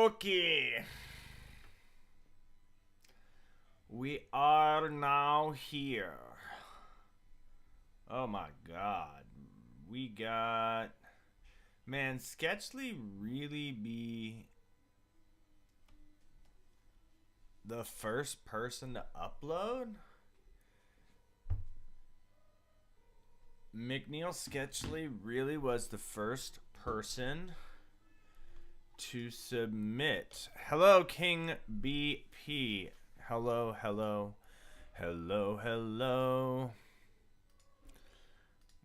Okay. We are now here. Oh my god. We got... Man, Sketchly really be the first person to upload? McNeil Sketchly really was the first person to submit. Hello, King BP. Hello, hello. Hello, hello.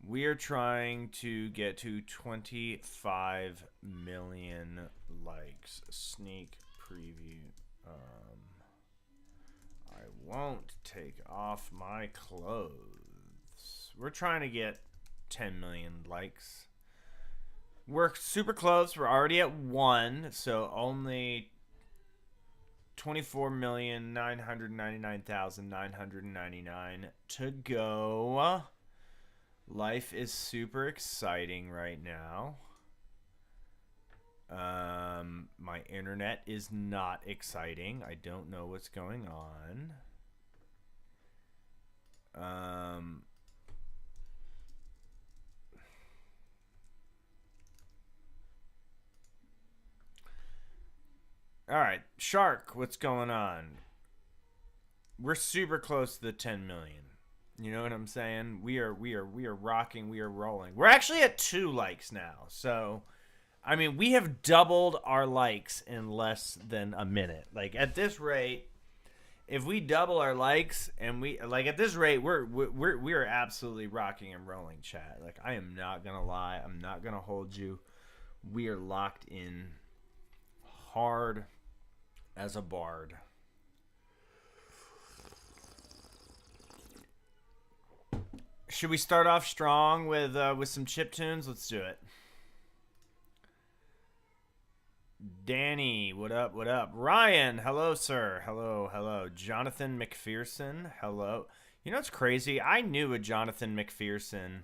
We are trying to get to 25 million likes. Sneak preview. I won't take off my clothes. We're trying to get 10 million likes. We're super close. We're already at 1, so only 24,999,999 to go. Life is super exciting right now. My internet is not exciting. I don't know what's going on. All right, Shark, what's going on? We're super close to the 10 million. You know what I'm saying? We are rocking, we are rolling. We're actually at 2 likes now. So, I mean, we have doubled our likes in less than a minute. Like at this rate, if we double our likes and we like at this rate, we are absolutely rocking and rolling, chat. Like I am not going to lie, I'm not going to hold you. We are locked in hard as a bard. Should we start off strong with some chiptunes? Let's do it. Danny, what up, what up? Ryan, hello, sir. Hello, hello. Jonathan McPherson, hello. You know what's crazy? I knew a Jonathan McPherson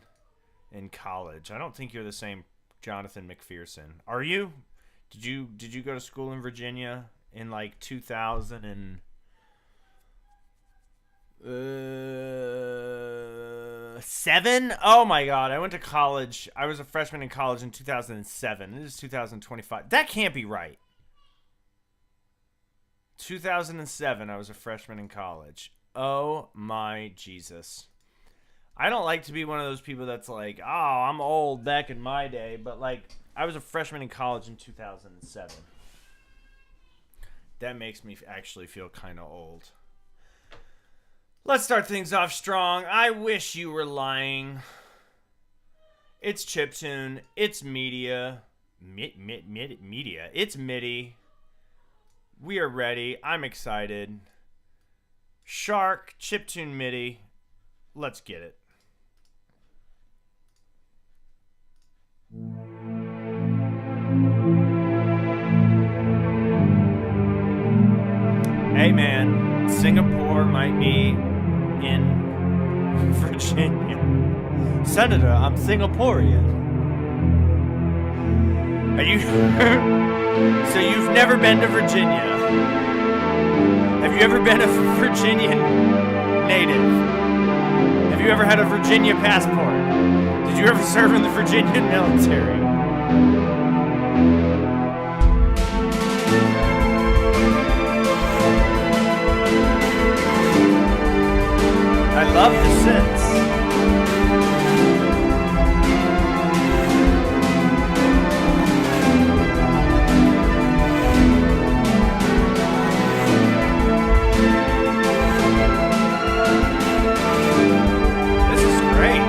in college. I don't think you're the same Jonathan McPherson. Are you? Did you go to school in Virginia in like 2007? Oh my god, I went to college. I was a freshman in college in 2007. This is 2025. That can't be right. 2007, I was a freshman in college. Oh my Jesus. I don't like to be one of those people that's like, oh, I'm old back in my day, but like, I was a freshman in college in 2007. That makes me actually feel kind of old. Let's start things off strong. I wish you were lying. It's chiptune. It's media. Media. It's MIDI. We are ready. I'm excited. Shark, chiptune MIDI. Let's get it. Hey man, Singapore might be in Virginia. Senator, I'm Singaporean. Are you... So you've never been to Virginia? Have you ever been a Virginian native? Have you ever had a Virginia passport? Did you ever serve in the Virginian military? I love the synths. This is great.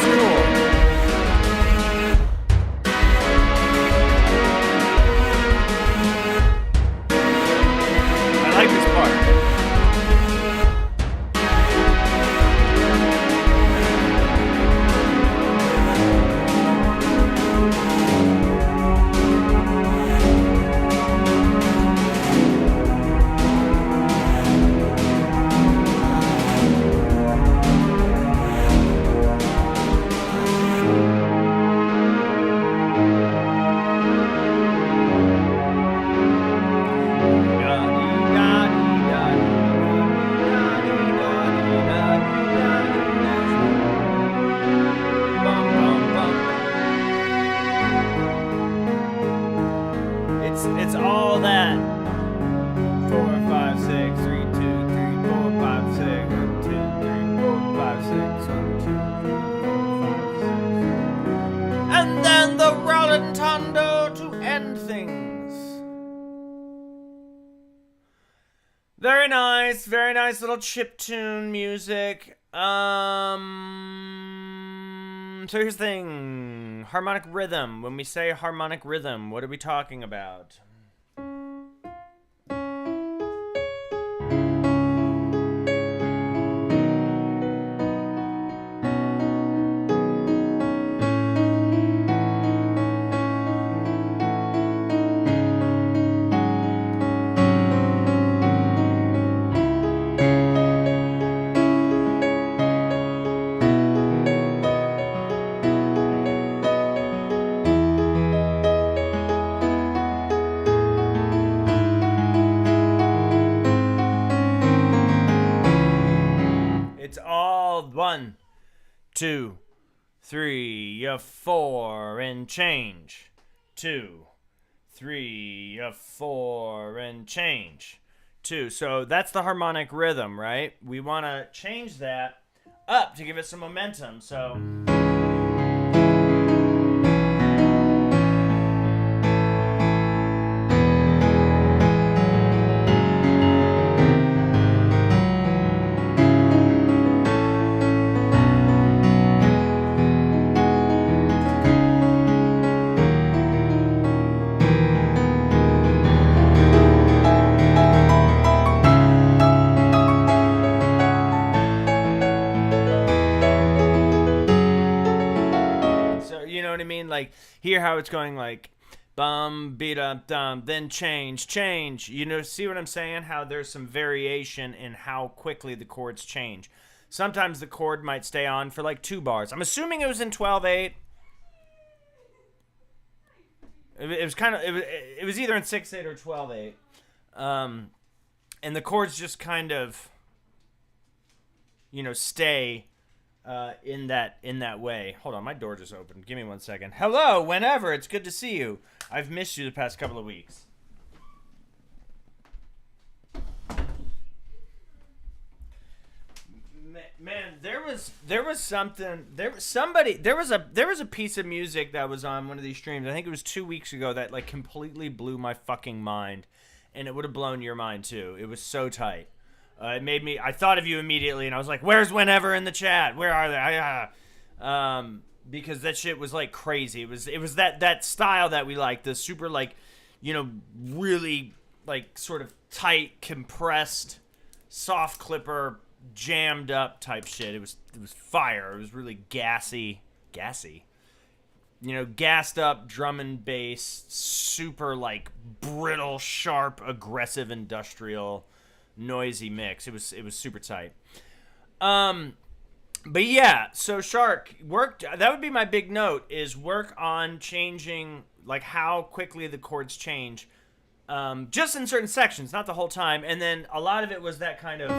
cool. I like this part. It's all that 4, 5, 6, 3, 2, 3, 4, 5, 6, 1, 2, 3, 4, 5, 6, 1, 2, 3, 4, 5, 6. And then the rallentando to end things. Very nice little chiptune music. So here's the thing. Harmonic rhythm. When we say harmonic rhythm, what are we talking about? It's all 1, 2, 3, 4 and change. 2, 3, 4 and change. 2. So that's the harmonic rhythm, right? We want to change that up to give it some momentum. So what I mean? Like, hear how it's going like bum, beat up, dum, then change. You know, see what I'm saying? How there's some variation in how quickly the chords change. Sometimes the chord might stay on for like 2 bars. I'm assuming it was in 12/8. It was kind of, it was either in 6/8 or 12/8. And the chords just kind of, you know, stay in that way. Hold on, my door just opened. Give me 1 second. Hello, whenever. It's good to see you. I've missed you the past couple of weeks. Man, there was a piece of music that was on one of these streams. I think it was 2 weeks ago that like completely blew my fucking mind, and it would have blown your mind too. It was so tight. It made me. I thought of you immediately, and I was like, "Where's whenever in the chat? Where are they?" Because that shit was like crazy. It was that style that we like, the super like, you know, really like sort of tight, compressed, soft clipper, jammed up type shit. It was fire. It was really gassy, you know, gassed up drum and bass, super like brittle, sharp, aggressive, industrial, noisy mix. It was super tight. But yeah, so Shark worked. That would be my big note, is work on changing like how quickly the chords change, just in certain sections, not the whole time. And then a lot of it was that kind of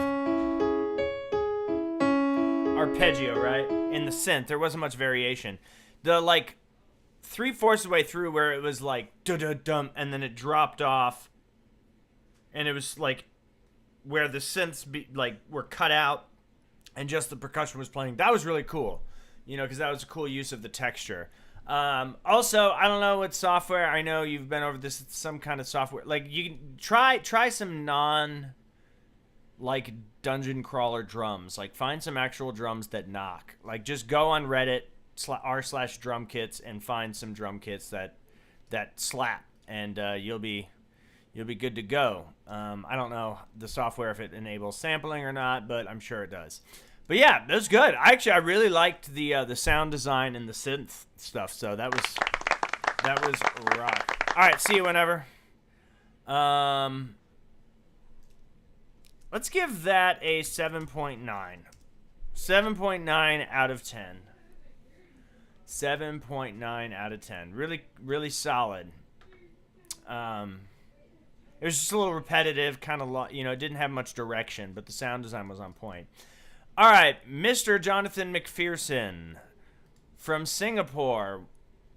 arpeggio, right? In the synth, there wasn't much variation. The like 3/4 of the way through, where it was like dum, and then it dropped off, and it was like where the synths were cut out, and just the percussion was playing. That was really cool, you know, because that was a cool use of the texture. Also, I don't know what software. I know you've been over this. It's some kind of software. Like, you can try some like dungeon crawler drums. Like, find some actual drums that knock. Like, just go on Reddit r/drum kits and find some drum kits that slap, and you'll be good to go. I don't know the software if it enables sampling or not, but I'm sure it does. But yeah, that was good. I really liked the sound design and the synth stuff. So that was rock. All right, see you whenever. Let's give that a 7.9. 7.9 out of 10. 7.9 out of 10. Really, really solid. It was just a little repetitive, kind of, it didn't have much direction, but the sound design was on point. All right, Mr. Jonathan McPherson from Singapore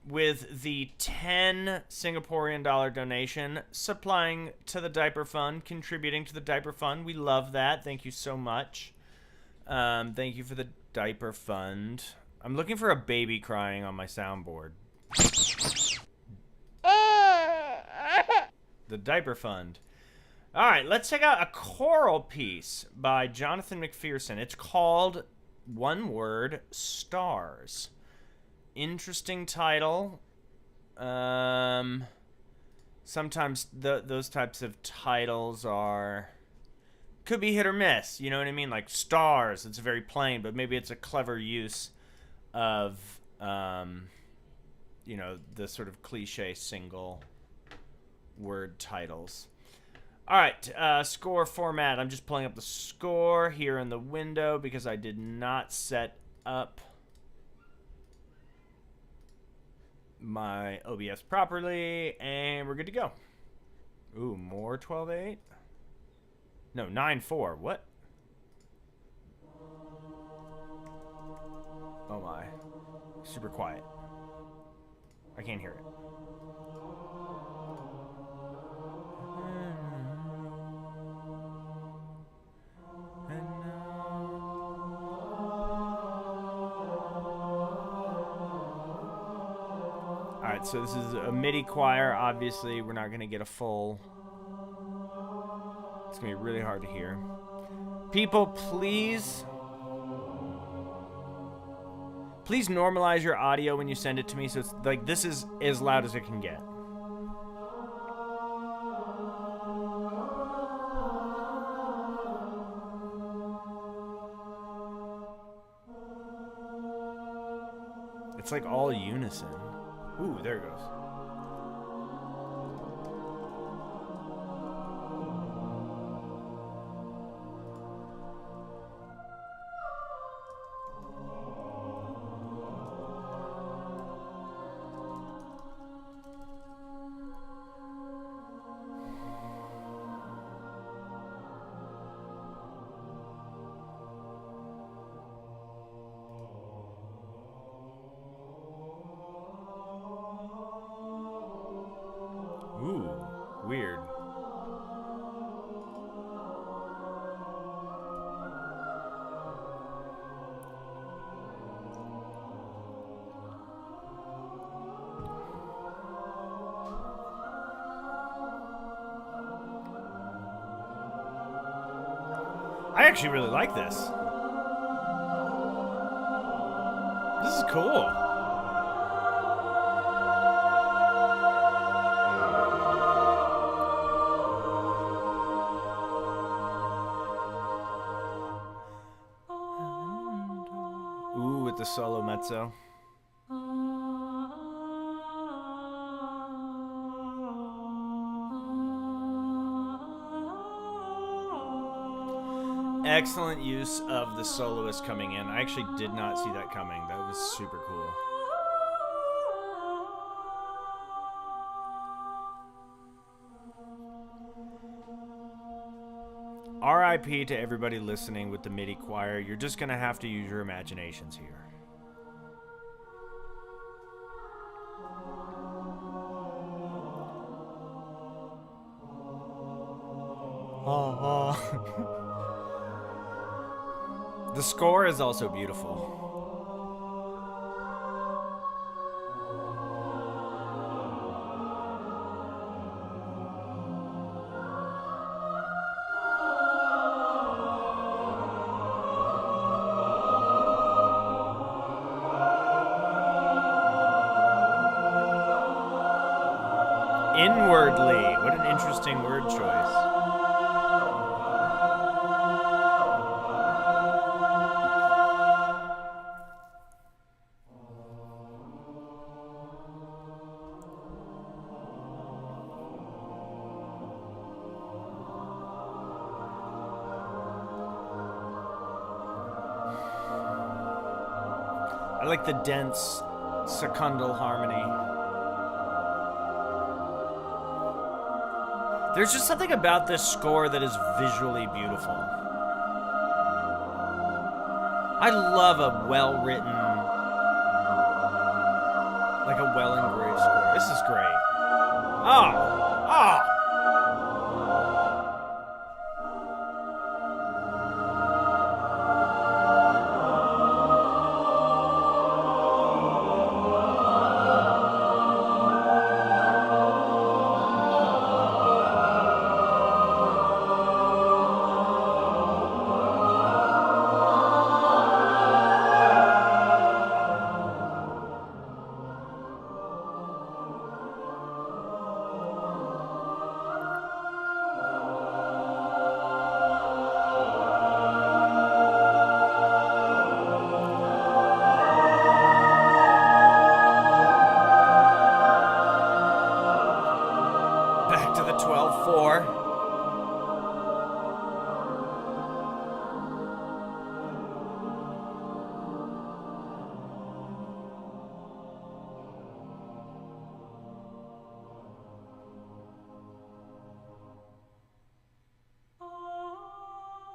with the 10 Singaporean dollar donation, supplying to the diaper fund, contributing to the diaper fund. We love that. Thank you so much. Thank you for the diaper fund. I'm looking for a baby crying on my soundboard. The diaper fund. All right, let's check out a choral piece by Jonathan McPherson. It's called, one word, Stars. Interesting title. Sometimes those types of titles could be hit or miss. You know what I mean? Like Stars, it's very plain, but maybe it's a clever use of, the sort of cliche single word titles. All right, score format. I'm just pulling up the score here in the window because I did not set up my OBS properly, and we're good to go. Ooh, more 12/8? No, 9/4. What? Oh my. Super quiet. I can't hear it. Alright, so this is a MIDI choir. Obviously, we're not going to get a full... It's going to be really hard to hear. People, please normalize your audio when you send it to me. So it's like, this is as loud as it can get. It's like all unison. Ooh, there it goes. Ooh, weird. I actually really like this. This is cool. The solo mezzo. Excellent use of the soloist coming in. I actually did not see that coming. That was super cool. RIP to everybody listening with the MIDI choir. You're just going to have to use your imaginations here. The score is also beautiful. Inwardly. What an interesting word choice. I like the dense secundal harmony. There's just something about this score that is visually beautiful. I love a well-written, like a well-engraved score. This is great. Oh! Back to the 12-4.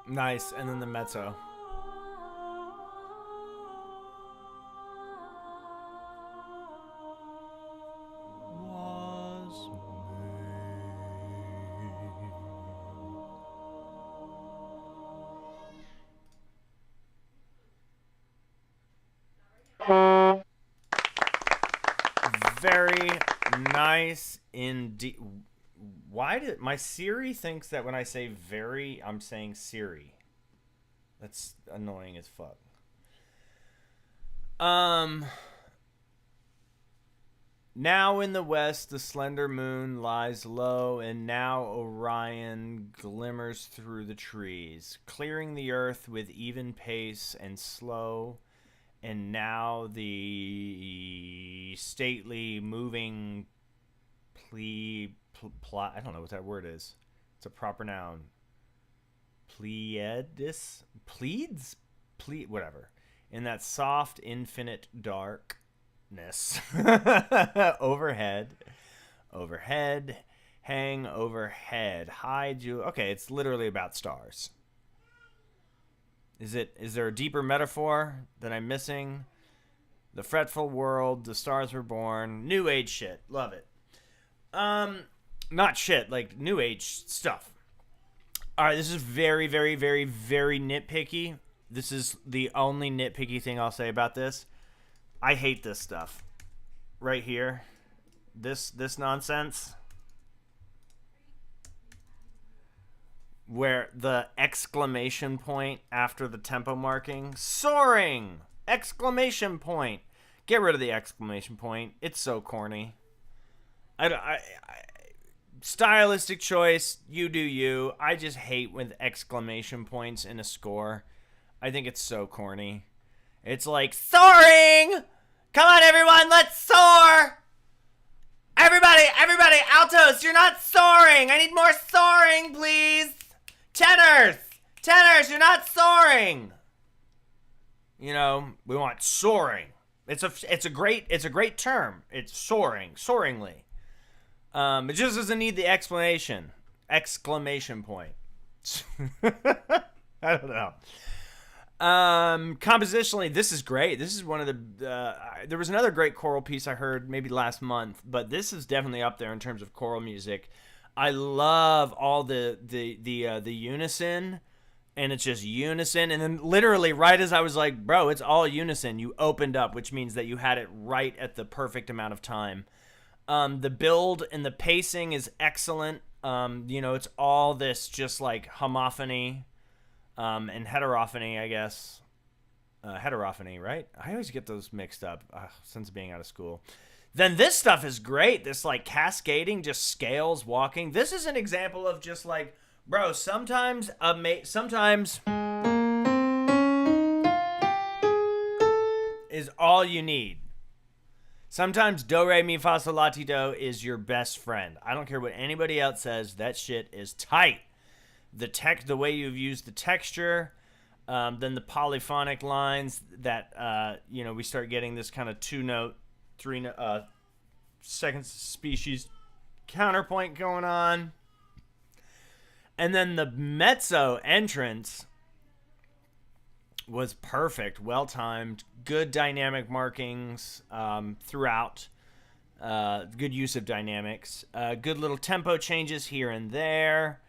Nice, and then the mezzo. Very nice indeed. Why did my Siri thinks that when I say very, I'm saying Siri? That's annoying as fuck. Now in the west, the slender moon lies low, and now Orion glimmers through the trees, clearing the earth with even pace and slow. And now the stately moving I don't know what that word is. It's a proper noun. Pleeds, whatever. In that soft, infinite darkness. Overhead, hang overhead, hide you. Okay, it's literally about stars. Is there a deeper metaphor that I'm missing? The fretful world, the stars were born, new age shit. Love it. Not shit, like new age stuff. All right, this is very, very, very, very nitpicky. This is the only nitpicky thing I'll say about this. I hate this stuff. Right here. This nonsense. Where the exclamation point after the tempo marking, soaring! Exclamation point! Get rid of the exclamation point. It's so corny. Stylistic choice, you do you. I just hate with exclamation points in a score. I think it's so corny. It's like, soaring! Come on, everyone, let's soar! Everybody, altos, you're not soaring! I need more soaring, please! Tenors, you're not soaring. You know, we want soaring. It's a great term. It's soaring, soaringly. It just doesn't need the exclamation point. I don't know. Compositionally, this is great. This is one of the. There was another great choral piece I heard maybe last month, but this is definitely up there in terms of choral music. I love all the unison, and it's just unison. And then literally right as I was like, bro, it's all unison, you opened up, which means that you had it right at the perfect amount of time. The build and the pacing is excellent. It's all this just like homophony and heterophony, I guess. Heterophony, right? I always get those mixed up since being out of school. Then this stuff is great. This like cascading, just scales, walking. This is an example of just like, bro, sometimes is all you need. Sometimes do, re, mi, fa, sol, la, ti, do is your best friend. I don't care what anybody else says. That shit is tight. The way you've used the texture, then the polyphonic lines that, we start getting this kind of 2-note, 3-note, second species counterpoint going on. And then the mezzo entrance was perfect, well-timed, good dynamic markings throughout, good use of dynamics, good little tempo changes here and there,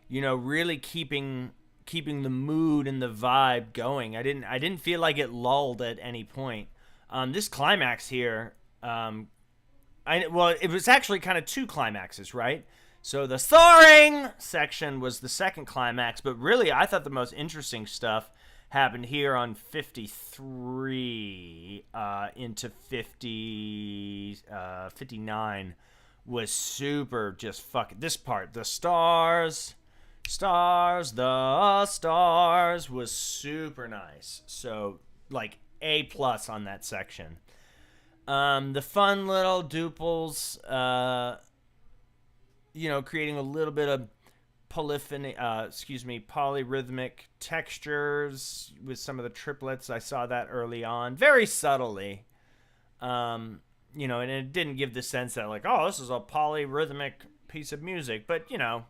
really keeping the mood and the vibe going. I didn't feel like it lulled at any point. This climax here, it was actually kind of 2 climaxes, right? So the soaring section was the second climax, but really I thought the most interesting stuff happened here on 53 into 59 was super just fucking this part. The stars was super nice. So like A+ on that section. The fun little duples, creating a little bit of polyrhythmic textures with some of the triplets. I saw that early on, very subtly. And it didn't give the sense that like, oh, this is a polyrhythmic piece of music, but it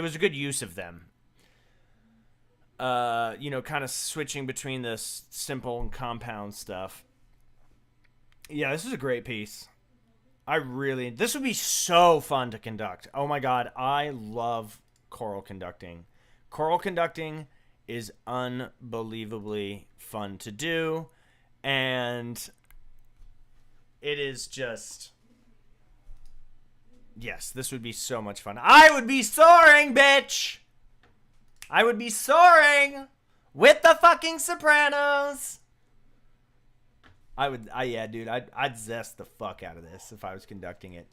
was a good use of them. Kind of switching between the simple and compound stuff. Yeah, this is a great piece. This would be so fun to conduct. Oh my God, I love choral conducting. Choral conducting is unbelievably fun to do, and it is just, yes, this would be so much fun. I would be soaring, bitch! I would be soaring with the fucking sopranos! Yeah, dude, I'd zest the fuck out of this if I was conducting it.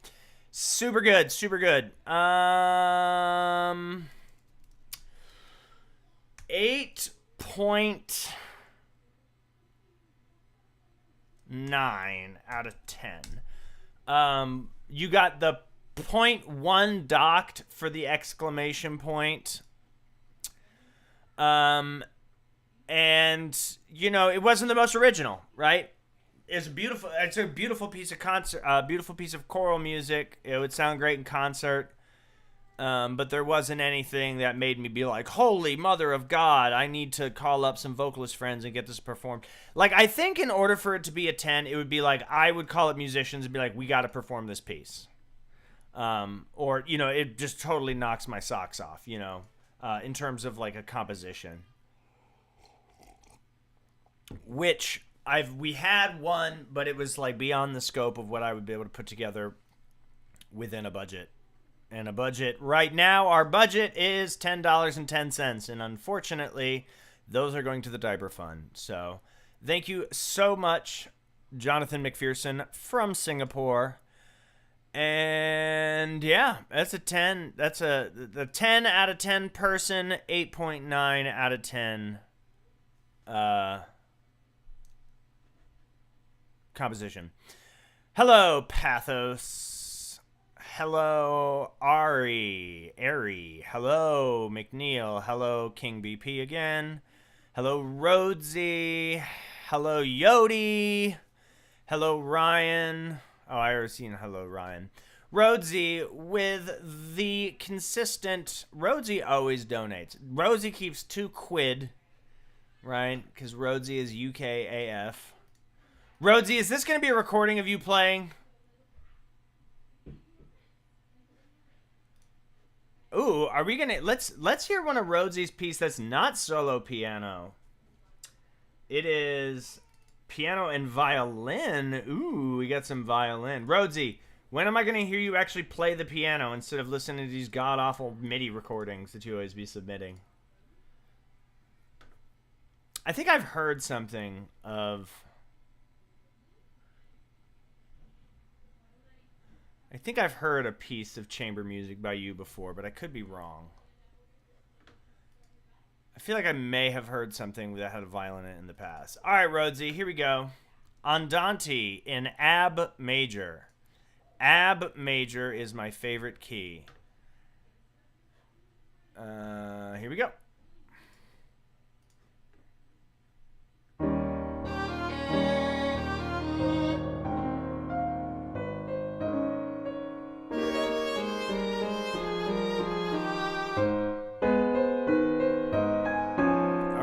Super good, super good. 8.9 out of 10. You got the 0.1 docked for the exclamation point. And it wasn't the most original, right? It's a beautiful piece of concert, beautiful piece of choral music. It would sound great in concert, but there wasn't anything that made me be like, "Holy Mother of God, I need to call up some vocalist friends and get this performed." Like, I think in order for it to be a 10, it would be like I would call up musicians and be like, "We got to perform this piece," or it just totally knocks my socks off, in terms of like a composition, which. We had one, but it was like beyond the scope of what I would be able to put together within a budget. And a budget right now, our budget is $10.10, and unfortunately, those are going to the diaper fund. So, thank you so much, Jonathan McPherson from Singapore. And yeah, that's a 10. That's the 10 out of 10 person, 8.9 out of 10 composition. Hello, Pathos. Hello, Ari. Hello, McNeil. Hello, King BP again. Hello, Rhodesy. Hello, Yodi. Hello, Ryan. Oh, I already seen hello, Ryan. Rhodesy with the consistent... Rhodesy always donates. Rhodesy keeps £2, right? Because Rhodesy is UKAF. Rhodesy, is this going to be a recording of you playing? Ooh, are we going to... Let's hear one of Rhodesy's piece that's not solo piano. It is piano and violin. Ooh, we got some violin. Rhodesy, when am I going to hear you actually play the piano instead of listening to these god-awful MIDI recordings that you always be submitting? I think I've heard something of... I think I've heard a piece of chamber music by you before, but I could be wrong. I feel like I may have heard something that had a violin in it in the past. All right, Rhodesy, here we go. Andante in Ab major. Ab major is my favorite key. Here we go.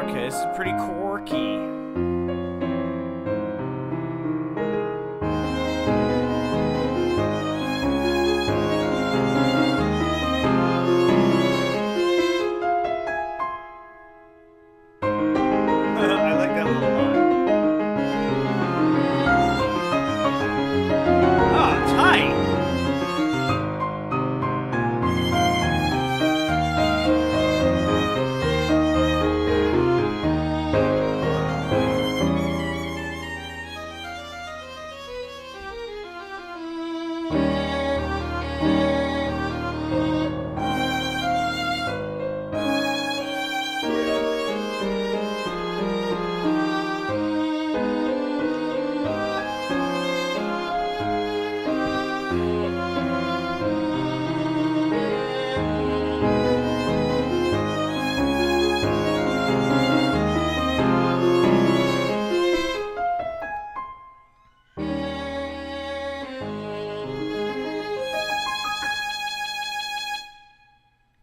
Okay, this is pretty quirky.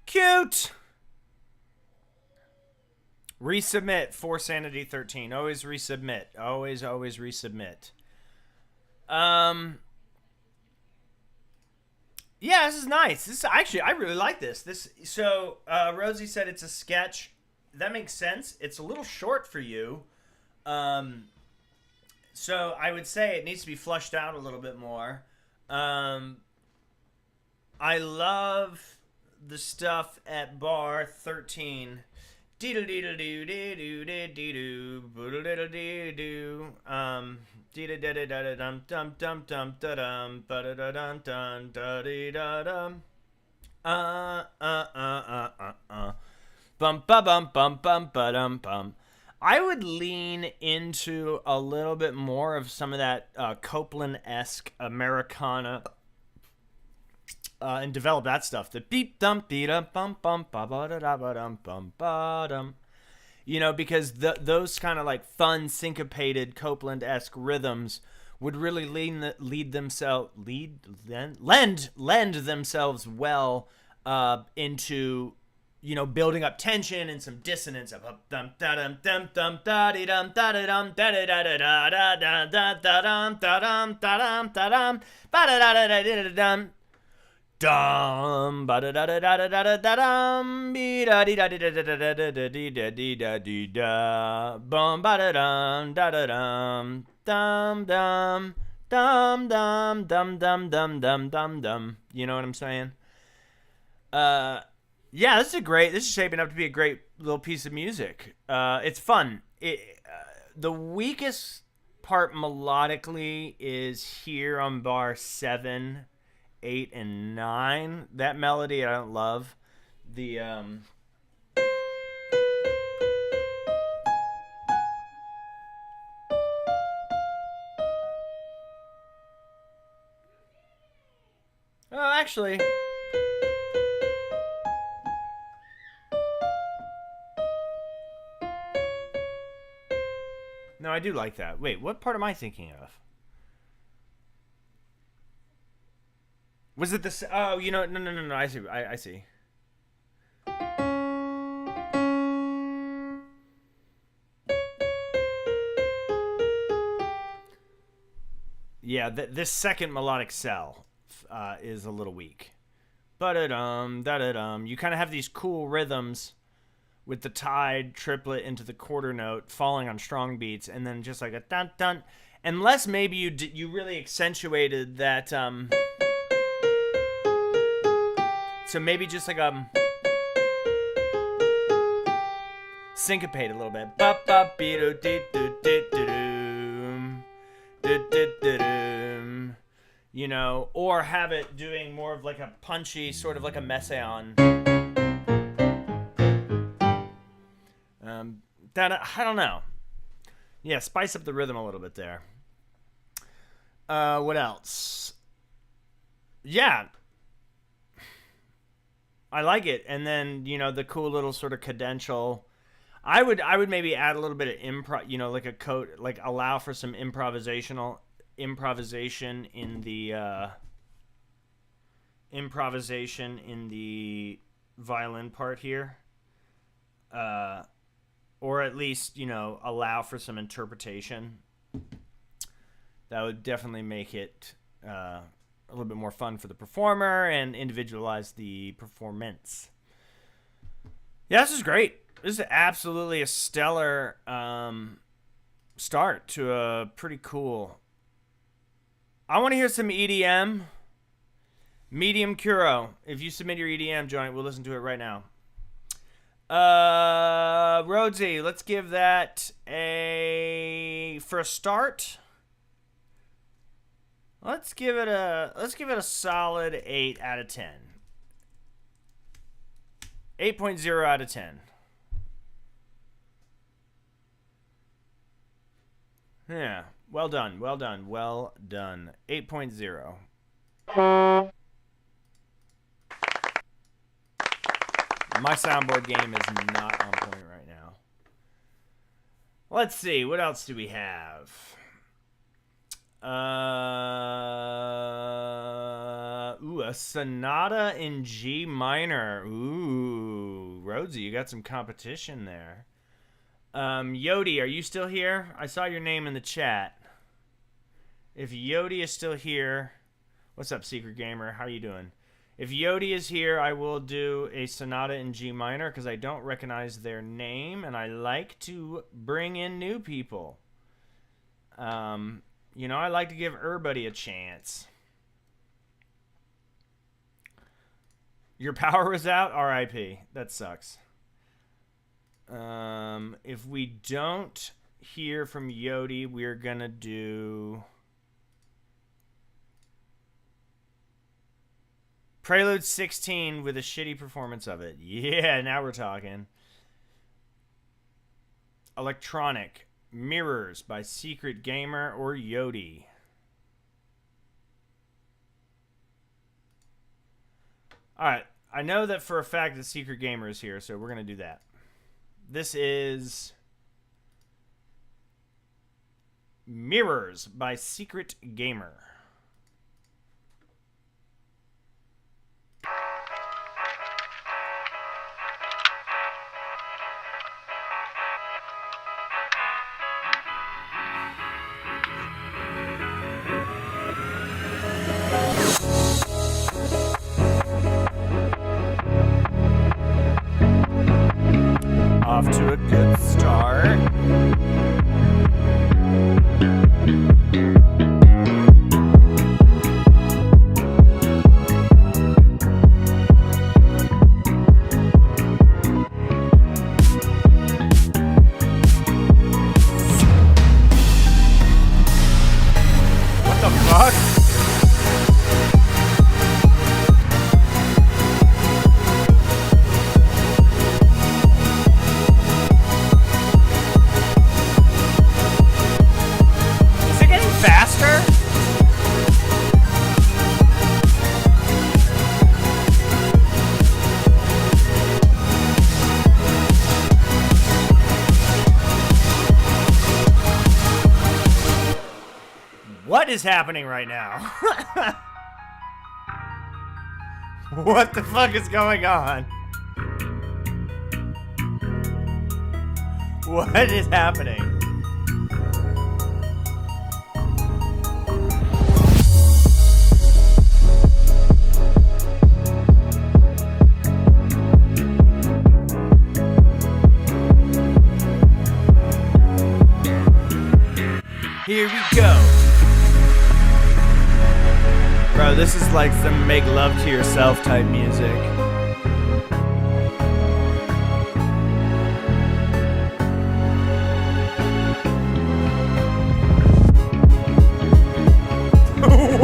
Cute. Resubmit for Sanity 13. Always resubmit. Always resubmit. Yeah, this is nice. This actually, I really like this. So Rosie said it's a sketch. That makes sense. It's a little short for you. So I would say it needs to be flushed out a little bit more. I love the stuff at bar 13. I would lean into a little bit more of some of that Copeland-esque Americana and develop that stuff. The beep dum dee dum bum bum ba ba da da ba dum bum ba dum. You know, because those kind of like fun syncopated Copeland-esque rhythms would really lend themselves well into, you know, building up tension and some dissonance of dum da dum dum dum da dee dum da da dum da da da da da da da da dum da dum da dum da dum ba da da da da da dum dum ba da da da da da da da dum be da dee da dee da da da da da dee da dee da dee da bum ba da dum da da dum dum dum dum dum dum dum dum dum dum dum. You know what I'm saying? Yeah, this is shaping up to be a great little piece of music. It's fun. The weakest part melodically is here on bar 7, 8, and 9. That melody I don't love. Oh, actually. No, I do like that. Wait, what part am I thinking of? Was it this? Oh, you know, no. I see. I see. Yeah, this second melodic cell is a little weak. Ba-da-dum, da-da-dum. You kind of have these cool rhythms with the tied triplet into the quarter note falling on strong beats, and then just like a dun-dun. Unless maybe you really accentuated that... So maybe just like syncopate a little bit. Ba ba be do do do do do do do do do. you know, or have it doing more of like a punchy, sort of like a messiaen. That I don't know. Yeah, spice up the rhythm a little bit there. What else? Yeah, I like it. And then, you know, the cool little sort of cadential. I would maybe add a little bit of improv, you know, like a coat, like allow for some improvisation in the violin part here. Or at least, you know, allow for some interpretation. That would definitely make it a little bit more fun for the performer and individualize the performance. Yeah, this is great. This is absolutely a stellar start to a pretty cool. I want to hear some EDM. Medium Curo. If you submit your EDM joint, we'll listen to it right now. Rhodesy, let's give that for a start. Let's give it a solid 8 out of 10. 8.0 out of 10. Yeah, well done. 8.0. My soundboard game is not on point right now. Let's see, what else do we have? A Sonata in G minor. Ooh, Rhodesy, you got some competition there. Yodi, are you still here? I saw your name in the chat. If Yodi is still here, what's up, Secret Gamer? How you doing? If Yodi is here, I will do a Sonata in G minor because I don't recognize their name, and I like to bring in new people. You know, I like to give everybody a chance. Your power was out? RIP. That sucks. If we don't hear from Yodi, we're gonna do Prelude 16 with a shitty performance of it. Yeah, now we're talking. Electronic Mirrors by Secret Gamer or Yodi. Alright, I know that for a fact that Secret Gamer is here, so we're going to do that. This is Mirrors by Secret Gamer. Off to a good start. What the fuck? What is happening right now? What the fuck is going on? What is happening? Here we go. Bro, this is like some make love to yourself type music.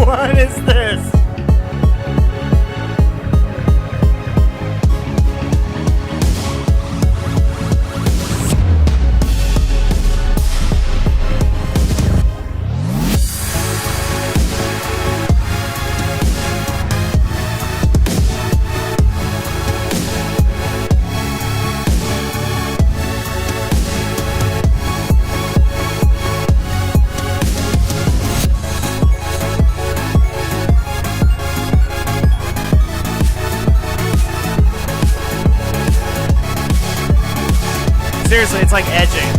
What is this? Seriously, it's like edging.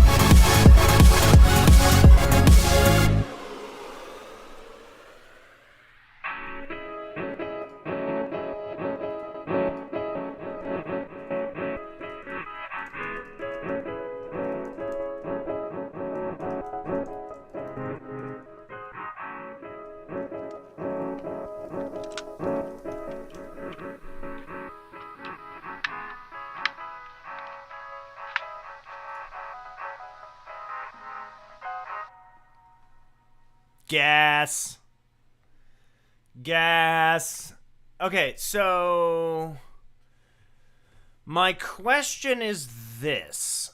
Gas. Okay, so my question is this.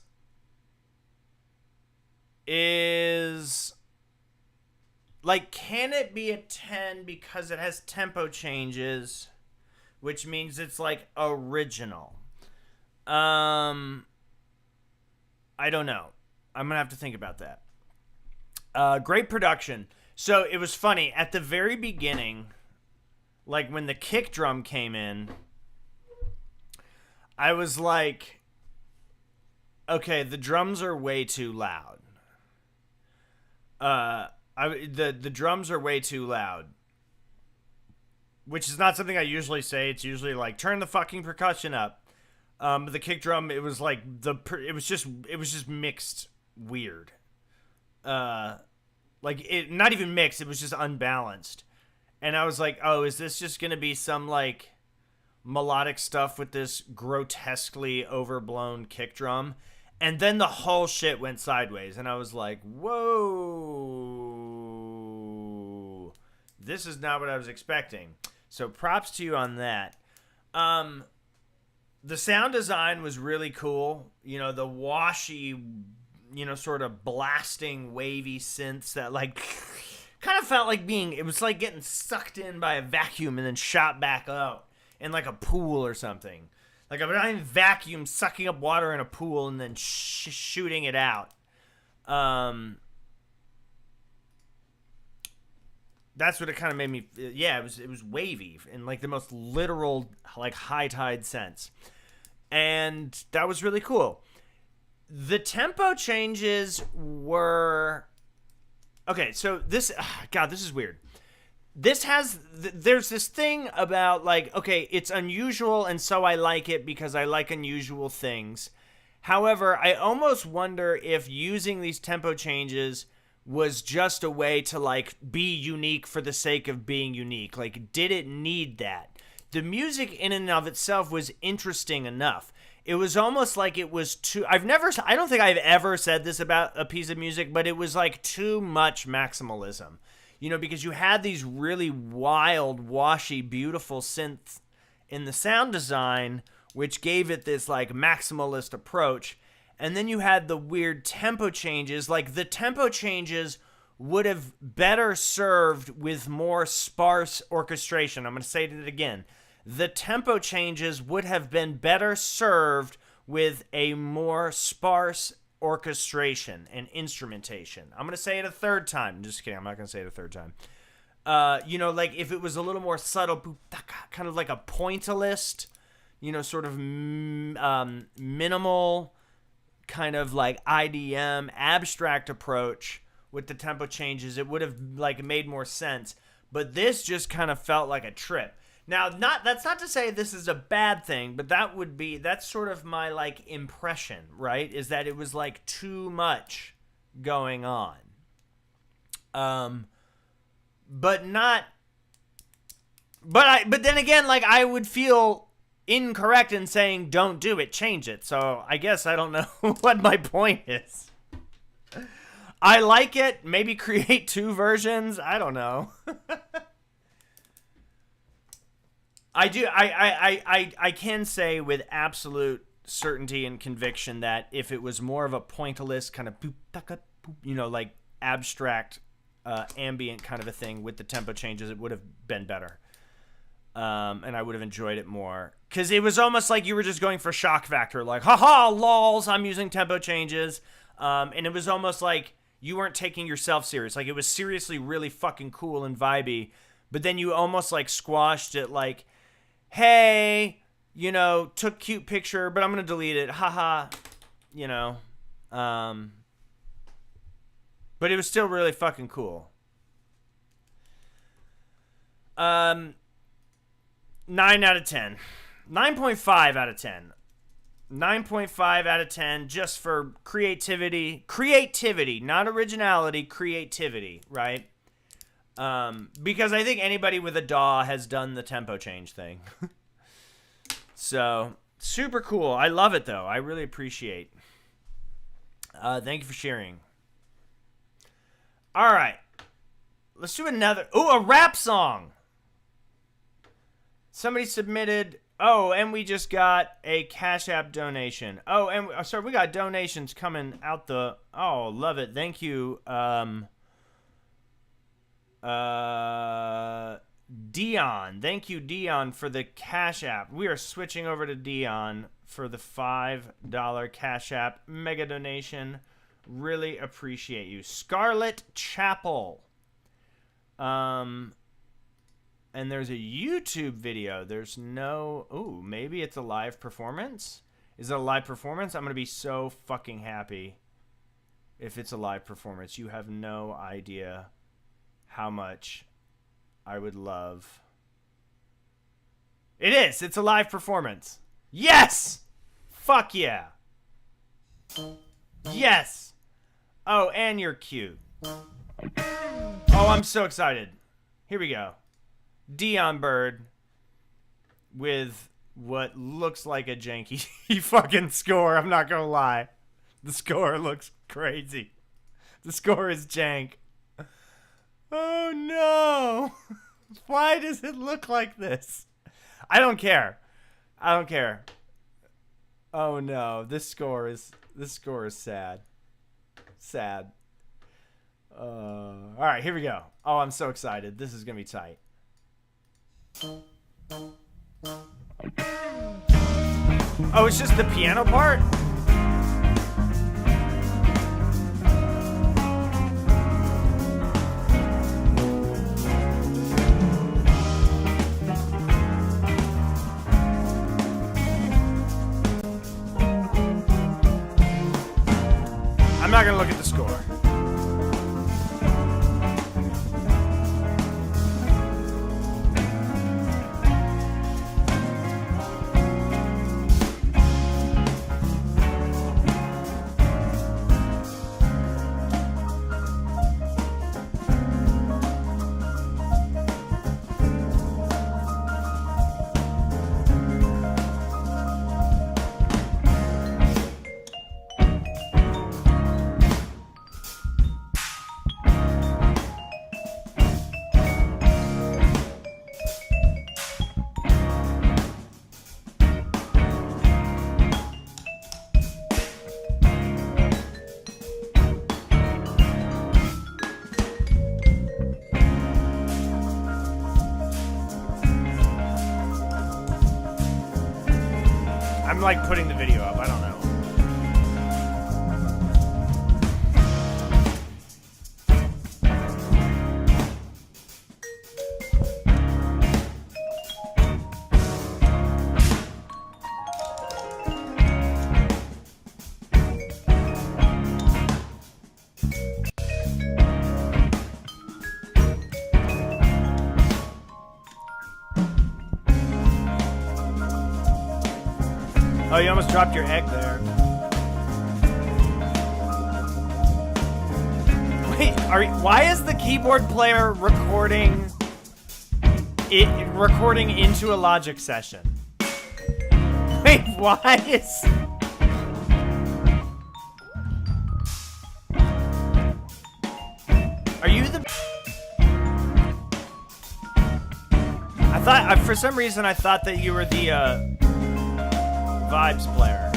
Like, can it be a 10 because it has tempo changes, which means it's like original? I don't know. I'm gonna have to think about that. Great production. So it was funny at the very beginning, like when the kick drum came in, I was like, okay, the drums are way too loud. The drums are way too loud, which is not something I usually say. It's usually like, turn the fucking percussion up. But the kick drum, it was like it was just mixed weird. Like it, not even mixed. It was just unbalanced. And I was like, oh, is this just going to be some like melodic stuff with this grotesquely overblown kick drum? And then the whole shit went sideways. And I was like, whoa, this is not what I was expecting. So props to you on that. The sound design was really cool. You know, the washy, you know, sort of blasting wavy synths that like kind of felt like it was like getting sucked in by a vacuum and then shot back out in like a pool or something. Like a giant vacuum sucking up water in a pool and then shooting it out. That's what it kind of made me. Yeah, it was wavy in like the most literal, like high tide sense, and that was really cool. The tempo changes were okay. So this is weird. There's this thing about like, okay, it's unusual and so I like it because I like unusual things. However, I almost wonder if using these tempo changes was just a way to like be unique for the sake of being unique. Like, did it need that? The music in and of itself was interesting enough. It was almost like it was too... I don't think I've ever said this about a piece of music, but it was like too much maximalism. You know, because you had these really wild, washy, beautiful synths in the sound design, which gave it this like maximalist approach. And then you had the weird tempo changes. Like, the tempo changes would have better served with more sparse orchestration. I'm going to say it again. The tempo changes would have been better served with a more sparse orchestration and instrumentation. I'm going to say it a third time. Just kidding. I'm not going to say it a third time. You know, like if it was a little more subtle, kind of like a pointillist, you know, sort of minimal kind of like IDM abstract approach with the tempo changes, it would have like made more sense. But this just kind of felt like a trip. Now, that's not to say this is a bad thing, but that's sort of my like impression, right? Is that it was like too much going on. But then again, like I would feel incorrect in saying don't do it, change it. So I guess I don't know what my point is. I like it. Maybe create two versions. I don't know. I do. I can say with absolute certainty and conviction that if it was more of a pointillist kind of boop, taka, boop, you know, like abstract ambient kind of a thing with the tempo changes, it would have been better. And I would have enjoyed it more. Because it was almost like you were just going for shock factor. Like, haha, lols, I'm using tempo changes. And it was almost like you weren't taking yourself serious. Like, it was seriously really fucking cool and vibey. But then you almost, like, squashed it like, hey, you know, took cute picture, but I'm going to delete it. Haha, you know. But it was still really fucking cool. 9 out of 10. 9.5 out of 10. 9.5 out of 10 just for creativity. Creativity, not originality, creativity, right? Because I think anybody with a DAW has done the tempo change thing. So, super cool. I love it, though. I really appreciate. Thank you for sharing. All right. Let's do another. Ooh, a rap song. Somebody submitted. Oh, and we just got a Cash App donation. Oh, and sorry, we got donations coming out the. Oh, love it. Thank you. Dion. Thank you, Dion, for the Cash App. We are switching over to Dion for the $5 Cash App mega donation. Really appreciate you. Scarlet Chapel. And there's a YouTube video. There's no... Ooh, maybe it's a live performance? Is it a live performance? I'm going to be so fucking happy if it's a live performance. You have no idea how much I would love... It is! It's a live performance. Yes! Fuck yeah! Yes! Oh, and you're cute. Oh, I'm so excited. Here we go. Dion Bird with what looks like a janky fucking score. I'm not gonna lie. The score looks crazy. The score is jank. Oh no. Why does it look like this? I don't care. I don't care. Oh no. This score is sad. Sad. All right, here we go. Oh, I'm so excited. This is gonna be tight. Oh, it's just the piano part? I'm not gonna look at the score. I'm like putting the video up. I don't know. Oh, you almost dropped your egg there. Wait, why is the keyboard player recording into a Logic session? Wait, why is... Are you the... I thought for some reason I thought that you were the vibes player.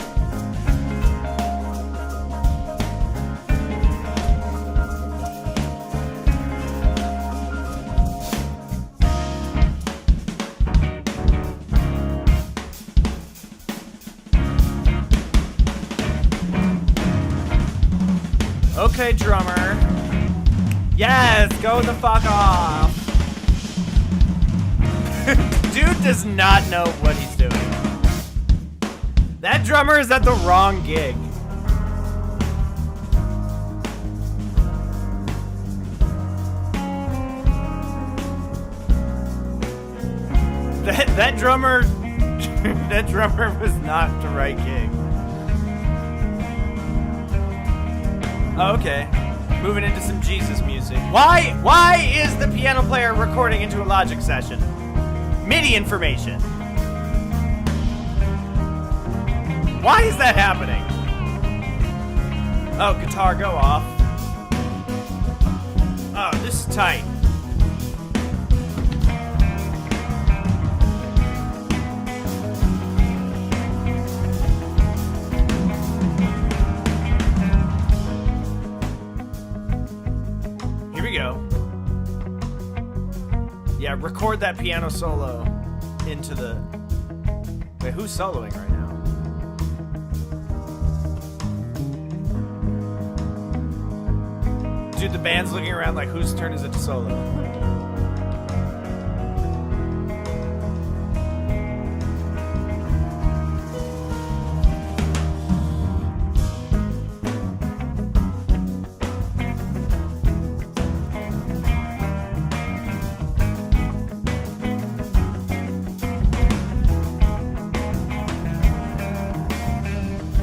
Okay, drummer. Yes, go the fuck off. Dude does not know what he's doing. That drummer is at the wrong gig. That drummer that drummer was not the right gig. Oh, okay. Moving into some Jesus music. Why is the piano player recording into a Logic session? MIDI information. Why is that happening? Oh, guitar, go off. Oh, this is tight. Here we go. Yeah, record that piano solo into the... Wait, who's soloing right now? Dude, the band's looking around like, whose turn is it to solo?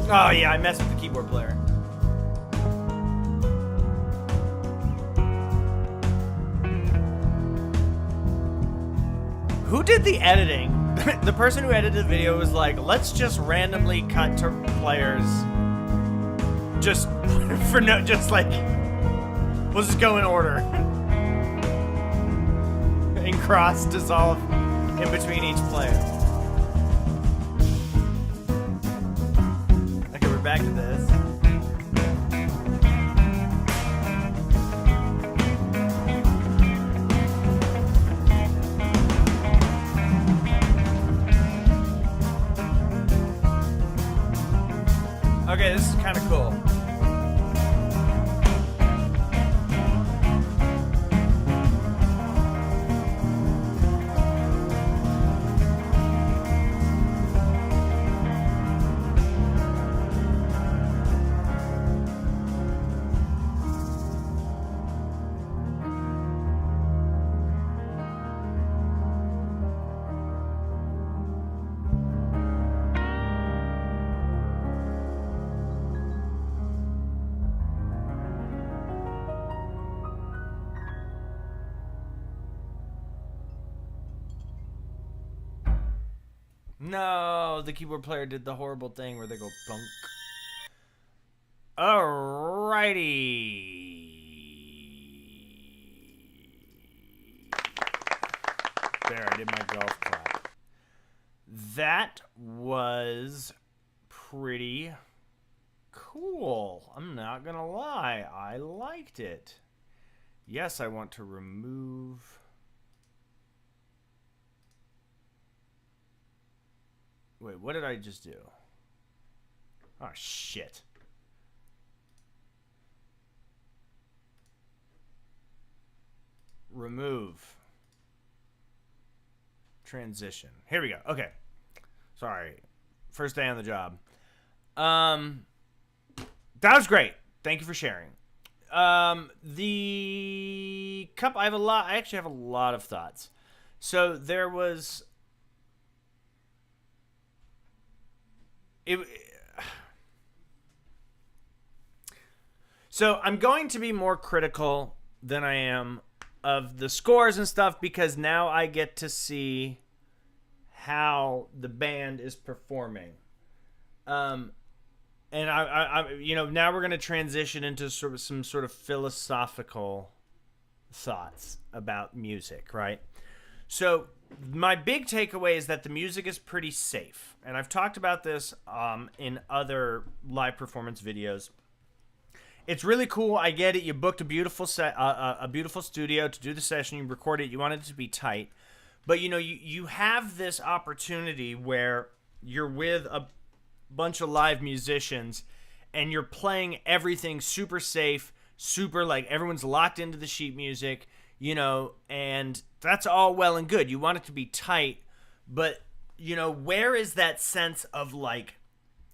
Oh yeah, I messed with the keyboard player. Who did the editing? The person who edited the video was like, let's just randomly cut to players. Just for no, just like, we'll just go in order. And cross dissolve in between each player. Okay, we're back to this. Okay, this is kind of cool. No, the keyboard player did the horrible thing where they go plunk. Alrighty. There, I did my golf clap. That was pretty cool. I'm not gonna lie. I liked it. Yes, I want to remove... Wait, what did I just do? Oh, shit. Remove. Transition. Here we go. Okay. Sorry. First day on the job. That was great. Thank you for sharing. The cup, I actually have a lot of thoughts. So there was... So I'm going to be more critical than I am of the scores and stuff because now I get to see how the band is performing. And I now we're going to transition into some sort of philosophical thoughts about music, right? So my big takeaway is that the music is pretty safe, and I've talked about this in other live performance videos. It's really cool. I get it. You booked a beautiful a beautiful studio to do the session. You record it. You want it to be tight, but you have this opportunity where you're with a bunch of live musicians, and you're playing everything super safe, super like everyone's locked into the sheet music, and that's all well and good. You want it to be tight, but where is that sense of like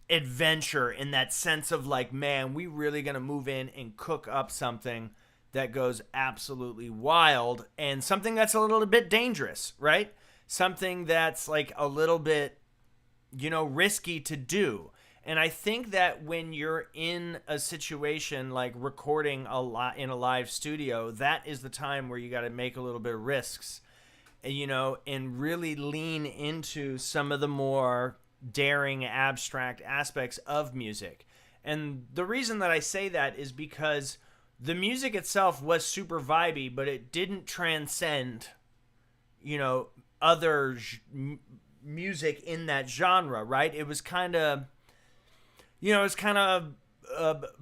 adventure, in that sense of like, man, we really gonna move in and cook up something that goes absolutely wild, and something that's a little bit dangerous, right? Something that's like a little bit risky to do. And I think that when you're in a situation like recording a lot in a live studio, that is the time where you got to make a little bit of risks, and really lean into some of the more daring, abstract aspects of music. And the reason that I say that is because the music itself was super vibey, but it didn't transcend, other music in that genre, right? It was kind of,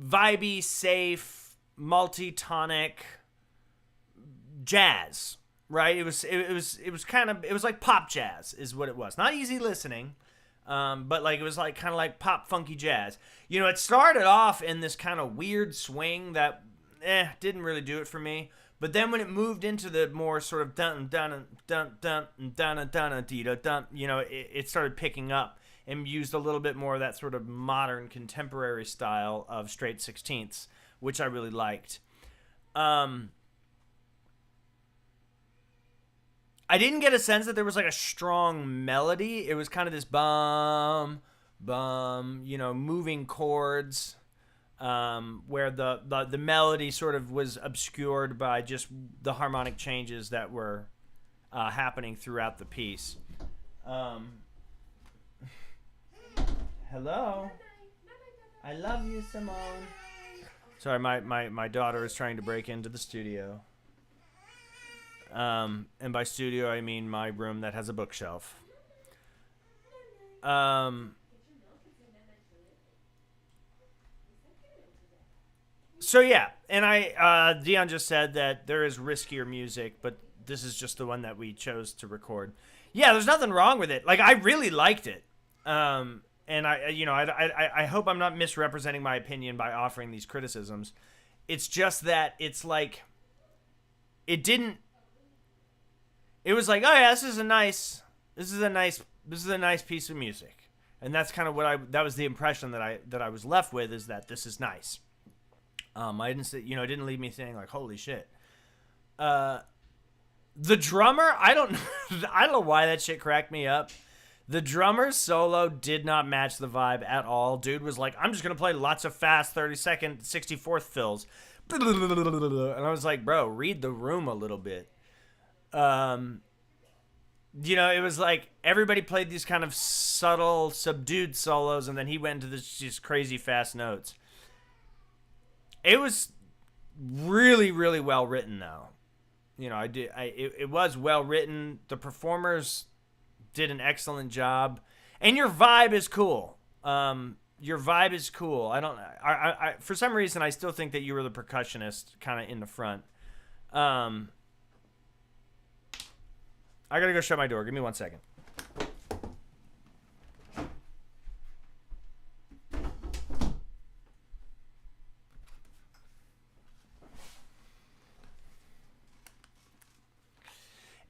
vibey, safe, multi-tonic jazz, right? It was like pop jazz is what it was. Not easy listening, but like it was like kind of like pop funky jazz. It started off in this kind of weird swing that didn't really do it for me. But then when it moved into the more sort of dun dun dun dun dun dun dun dun, it started picking up and used a little bit more of that sort of modern contemporary style of straight sixteenths, which I really liked. I didn't get a sense that there was like a strong melody. It was kind of this bum bum, moving chords. Where the melody sort of was obscured by just the harmonic changes that were happening throughout the piece. Hello. I love you, Simone. Sorry, my daughter is trying to break into the studio. And by studio, I mean my room that has a bookshelf. So yeah, and Dion just said that there is riskier music, but this is just the one that we chose to record. Yeah, there's nothing wrong with it. Like, I really liked it. And I hope I'm not misrepresenting my opinion by offering these criticisms. It's just that it's like, it was like, oh yeah, this is a nice piece of music. And that's kind of that was the impression that I was left with, is that this is nice. I didn't say, it didn't leave me saying like, holy shit. The drummer, I don't know why that shit cracked me up. The drummer's solo did not match the vibe at all. Dude was like, I'm just going to play lots of fast 30-second 64th fills. And I was like, bro, read the room a little bit. It was like everybody played these kind of subtle, subdued solos, and then he went into just crazy fast notes. It was really, really well written, though. It was well written. The performers did an excellent job, and your vibe is cool. Your vibe is cool. I for some reason I still think that you were the percussionist, kind of in the front. I gotta go shut my door. Give me 1 second.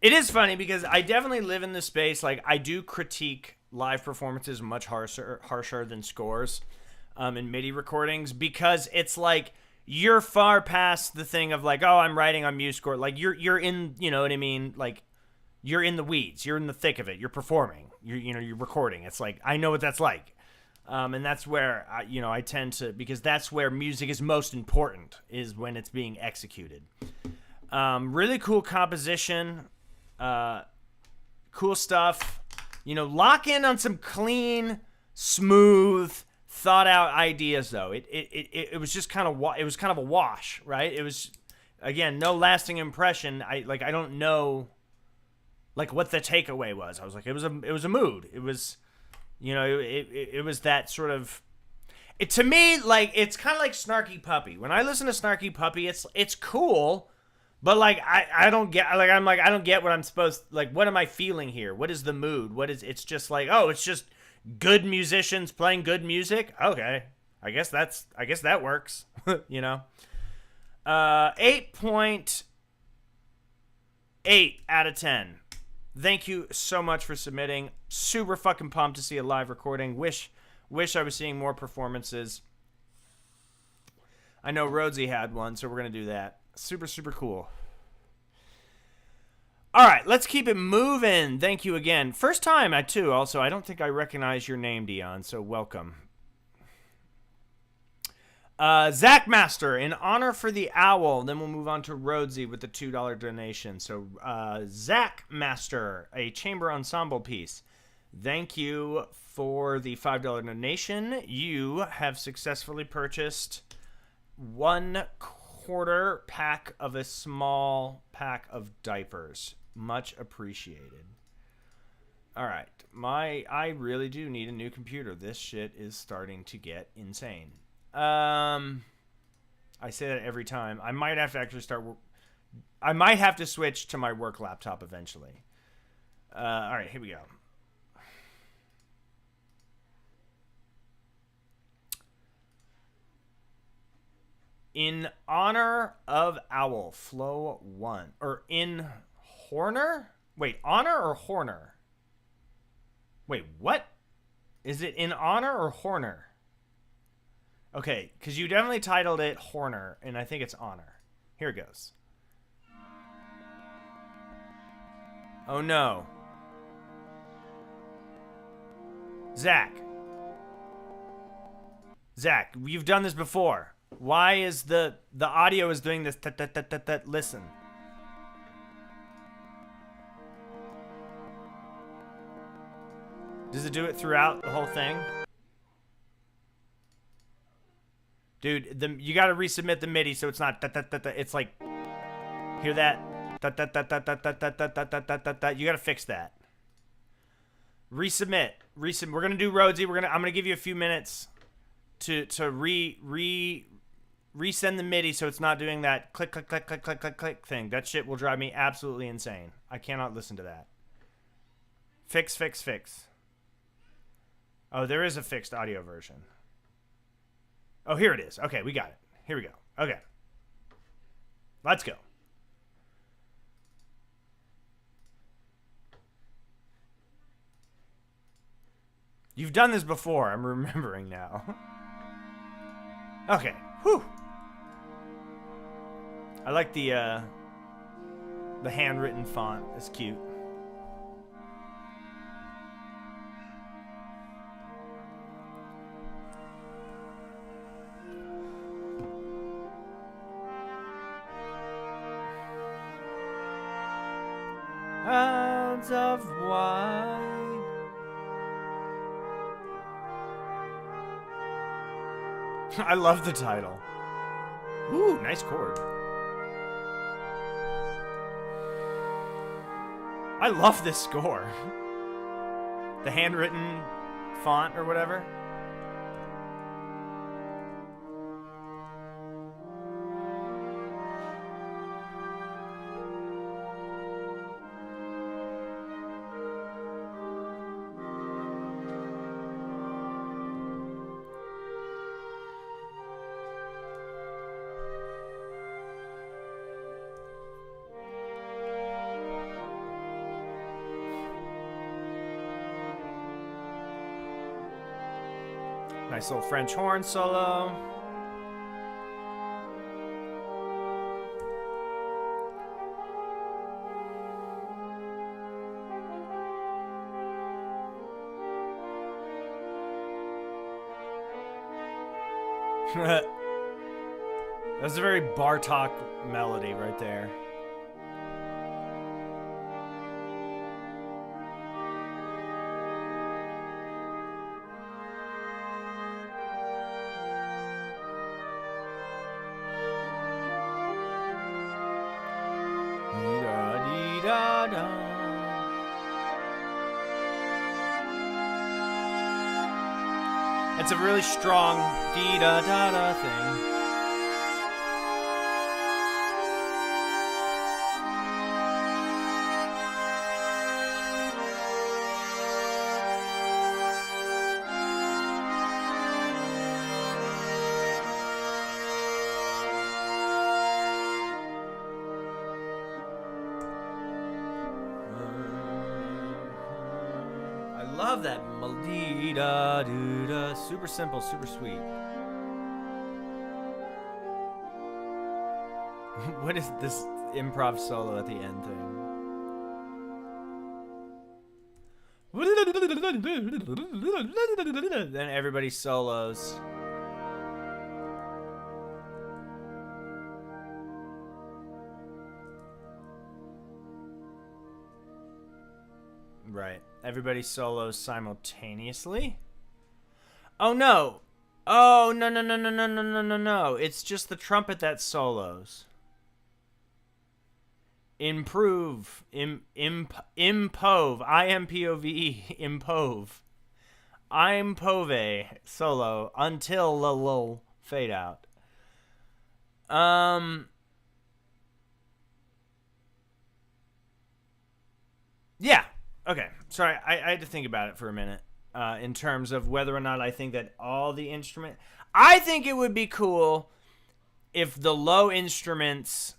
It is funny because I definitely live in this space. Like, I do critique live performances much harsher than scores in MIDI recordings, because it's like you're far past the thing of like, oh, I'm writing on MuseScore. Like, you're in, you know what I mean? Like, you're in the weeds. You're in the thick of it. You're performing. You're recording. It's like, I know what that's like. And that's where, I tend to, because that's where music is most important, is when it's being executed. Really cool composition. Cool stuff. Lock in on some clean, smooth, thought out ideas, though. It was just kind of a wash, right? It was, again, no lasting impression. I don't know. like what the takeaway was. I was like, it was a mood. It was, you know, it was that sort of. It, to me, like, it's kind of like Snarky Puppy. When I listen to Snarky Puppy, it's cool, but like I don't get, like, I'm like, I don't get what I'm supposed, like, what am I feeling here? What is the mood? What is, it's just like, oh, it's just good musicians playing good music. Okay, I guess that works. You know. 8.8 out of 10. Thank you so much for submitting. Super fucking pumped to see a live recording. Wish I was seeing more performances. I know Rhodesy had one, so we're going to do that. Super, super cool. All right, let's keep it moving. Thank you again. First time, too. Also, I don't think I recognize your name, Dion, so welcome. Zach Master, in honor for the owl. Then we'll move on to Rhodesy with the $2 donation. So, Zach Master, a chamber ensemble piece. Thank you for the $5 donation. You have successfully purchased 1/4 pack of a small pack of diapers. Much appreciated. All right. I really do need a new computer. This shit is starting to get insane. I say that every time. I might have to actually I might have to switch to my work laptop eventually. All right, here we go. In honor of Owl, Flow 1. Or in Horner? Wait, honor or Horner? Wait, what? Is it in honor or Horner? Okay, because you definitely titled it Horner, and I think it's honor. Here it goes. Oh no. Zach, you've done this before. Why is the audio is doing this? Listen. Does it do it throughout the whole thing? Dude, you gotta resubmit the MIDI so it's not it's like, hear that? You gotta fix that. Resubmit. We're gonna do Rhodesy. I'm gonna give you a few minutes to resend the MIDI so it's not doing that click click click click click click click thing. That shit will drive me absolutely insane. I cannot listen to that. Fix. Oh, there is a fixed audio version. Oh, here it is. Okay, we got it. Here we go. Okay. Let's go. You've done this before. I'm remembering now. Okay. Whew. I like the handwritten font. It's cute. Clouds of white. I love the title. Ooh, nice chord. I love this score. The handwritten font or whatever. Nice little French horn solo. That's a very Bartok melody right there. It's a really strong dee-da-da-da thing. Love that da-da-da. Super simple, super sweet. What is this improv solo at the end thing? Then everybody solos. Right. Everybody solos simultaneously? Oh no. Oh no. It's just the trumpet that solos. Improve. Impove. I-M-P-O-V-E. Impove. I'm Pove solo until the lull fade out. Yeah. Okay, sorry, I had to think about it for a minute in terms of whether or not I think that all the instrument... I think it would be cool if the low instruments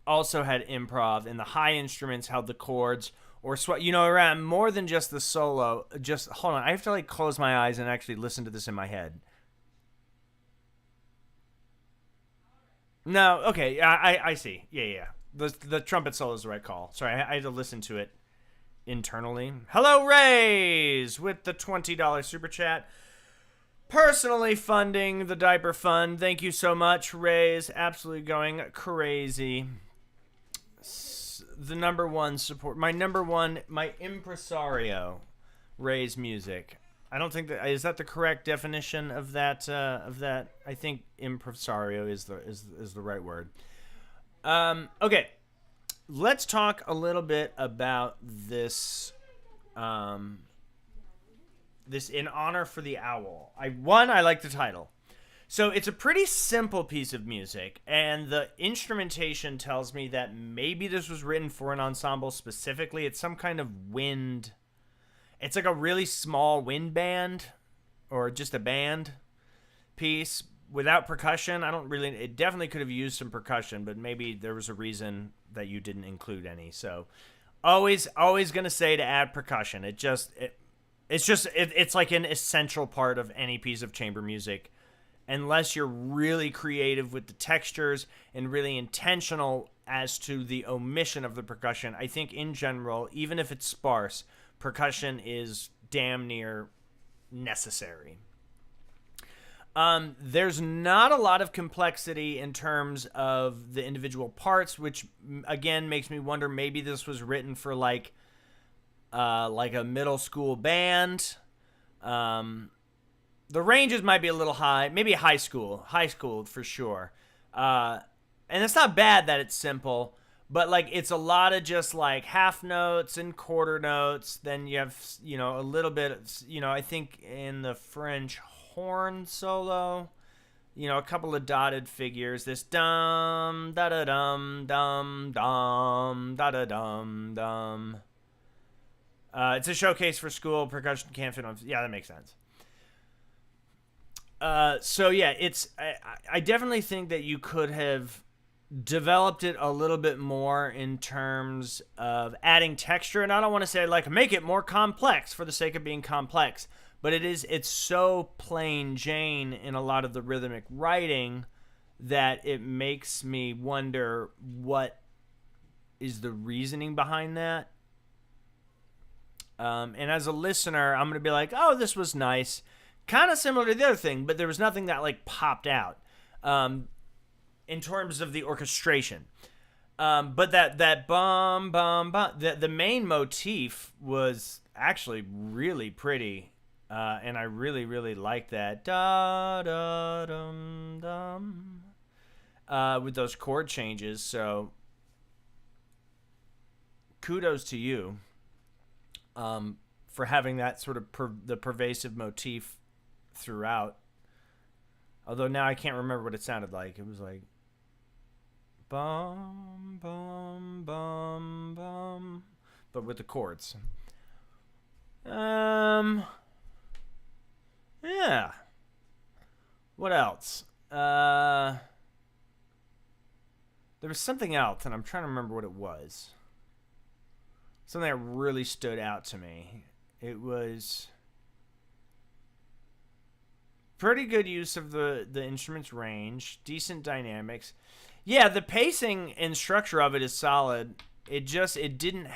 also had improv and the high instruments held the chords or around more than just the solo. Just, hold on, I have to like close my eyes and actually listen to this in my head. No, okay, I see. Yeah. The trumpet solo is the right call. Sorry, I had to listen to it internally. Hello, Rays, with the $20 super chat. Personally funding the diaper fund. Thank you so much, Rays. Absolutely going crazy. The number one support. My impresario, Rays Music. I don't think that is that the correct definition of that. I think impresario is the right word. Okay. Let's talk a little bit about this. This In Honor for the Owl. I like the title. So it's a pretty simple piece of music, and the instrumentation tells me that maybe this was written for an ensemble specifically. It's some kind of wind. It's like a really small wind band, or just a band piece without percussion. It definitely could have used some percussion, but maybe there was a reason that you didn't include any. So always going to say to add percussion. It's like an essential part of any piece of chamber music, unless you're really creative with the textures and really intentional as to the omission of the percussion. I think in general, even if it's sparse, percussion is damn near necessary. There's not a lot of complexity in terms of the individual parts, which again makes me wonder maybe this was written for like a middle school band. The ranges might be a little high, maybe high school for sure. And it's not bad that it's simple, but like it's a lot of just like half notes and quarter notes. Then you have, a little bit, I think in the French horn solo, a couple of dotted figures, this dum da da dum dum dum da da dum dum. It's a showcase for school. Percussion can't fit on. Yeah, that makes sense. So yeah, I definitely think that you could have developed it a little bit more in terms of adding texture, and I don't want to say like make it more complex for the sake of being complex. But it's so plain Jane in a lot of the rhythmic writing that it makes me wonder what is the reasoning behind that. And as a listener, I'm going to be like, oh, this was nice. Kind of similar to the other thing, but there was nothing that like popped out in terms of the orchestration. But that bum, bum, bum, the main motif was actually really pretty. And I really, really like that. Da, da, dum, dum. With those chord changes. So, kudos to you for having that sort of the pervasive motif throughout. Although now I can't remember what it sounded like. It was like bum bum bum bum, but with the chords. Yeah. What else? There was something else, and I'm trying to remember what it was. Something that really stood out to me. It was pretty good use of the instrument's range, decent dynamics. Yeah, the pacing and structure of it is solid. It just didn't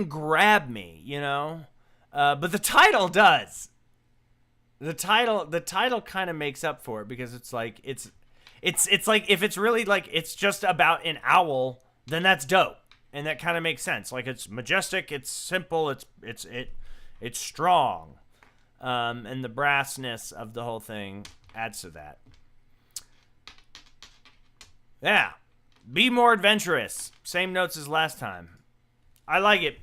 grab me, you know? But the title does. The title kind of makes up for it, because it's like it's like, if it's really like it's just about an owl, then that's dope, and that kind of makes sense. Like, it's majestic, it's simple, it's strong, and the brassness of the whole thing adds to that. Yeah, be more adventurous. Same notes as last time. I like it.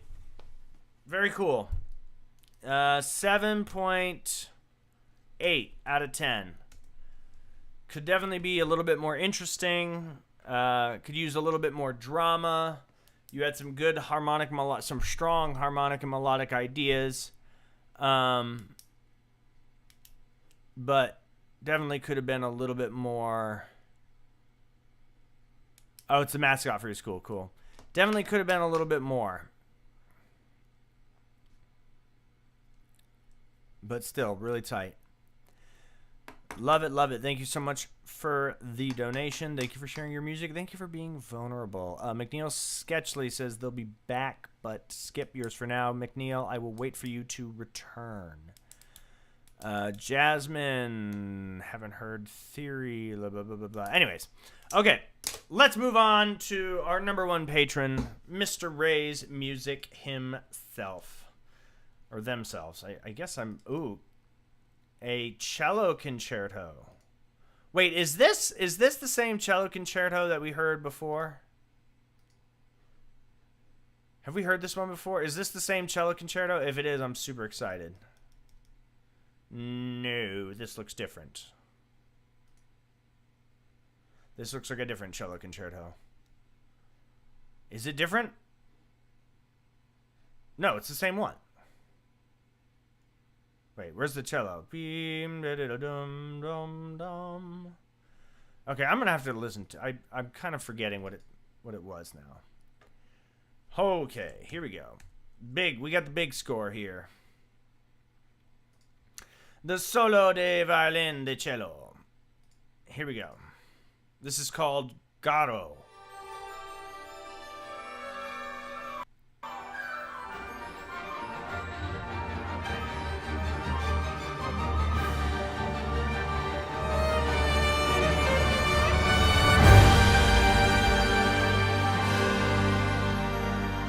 Very cool. 7.8 out of 10. Could definitely be a little bit more interesting. Could use a little bit more drama. You had some good harmonic, some strong harmonic and melodic ideas. But definitely could have been a little bit more. Oh, it's the mascot for your school. Cool. Definitely could have been a little bit more. But still, really tight. Love it, love it. Thank you so much for the donation. Thank you for sharing your music. Thank you for being vulnerable. McNeil Sketchley says they'll be back, but skip yours for now. McNeil, I will wait for you to return. Jasmine, haven't heard Theory, blah, blah, blah, blah, blah. Anyways, okay, let's move on to our number one patron, Mr. Ray's Music himself. Or themselves. I guess I'm... Ooh. A cello concerto. Wait, is this the same cello concerto that we heard before? Have we heard this one before? Is this the same cello concerto? If it is, I'm super excited. No, this looks different. This looks like a different cello concerto. Is it different? No, it's the same one. Wait, where's the cello? Okay, I'm gonna have to listen to. I'm kind of forgetting what it was now. Okay, here we go. We got the big score here. The solo de violin de cello. Here we go. This is called Garo.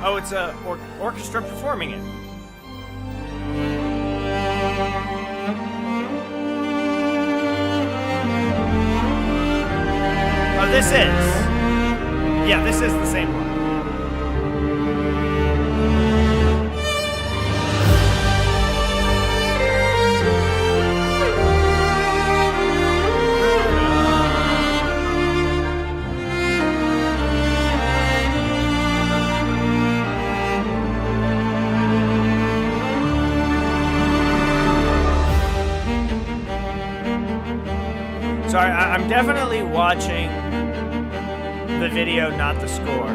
Oh, it's a orchestra performing it. Oh, this is. Yeah, this is the same one. So I'm definitely watching the video, not the score.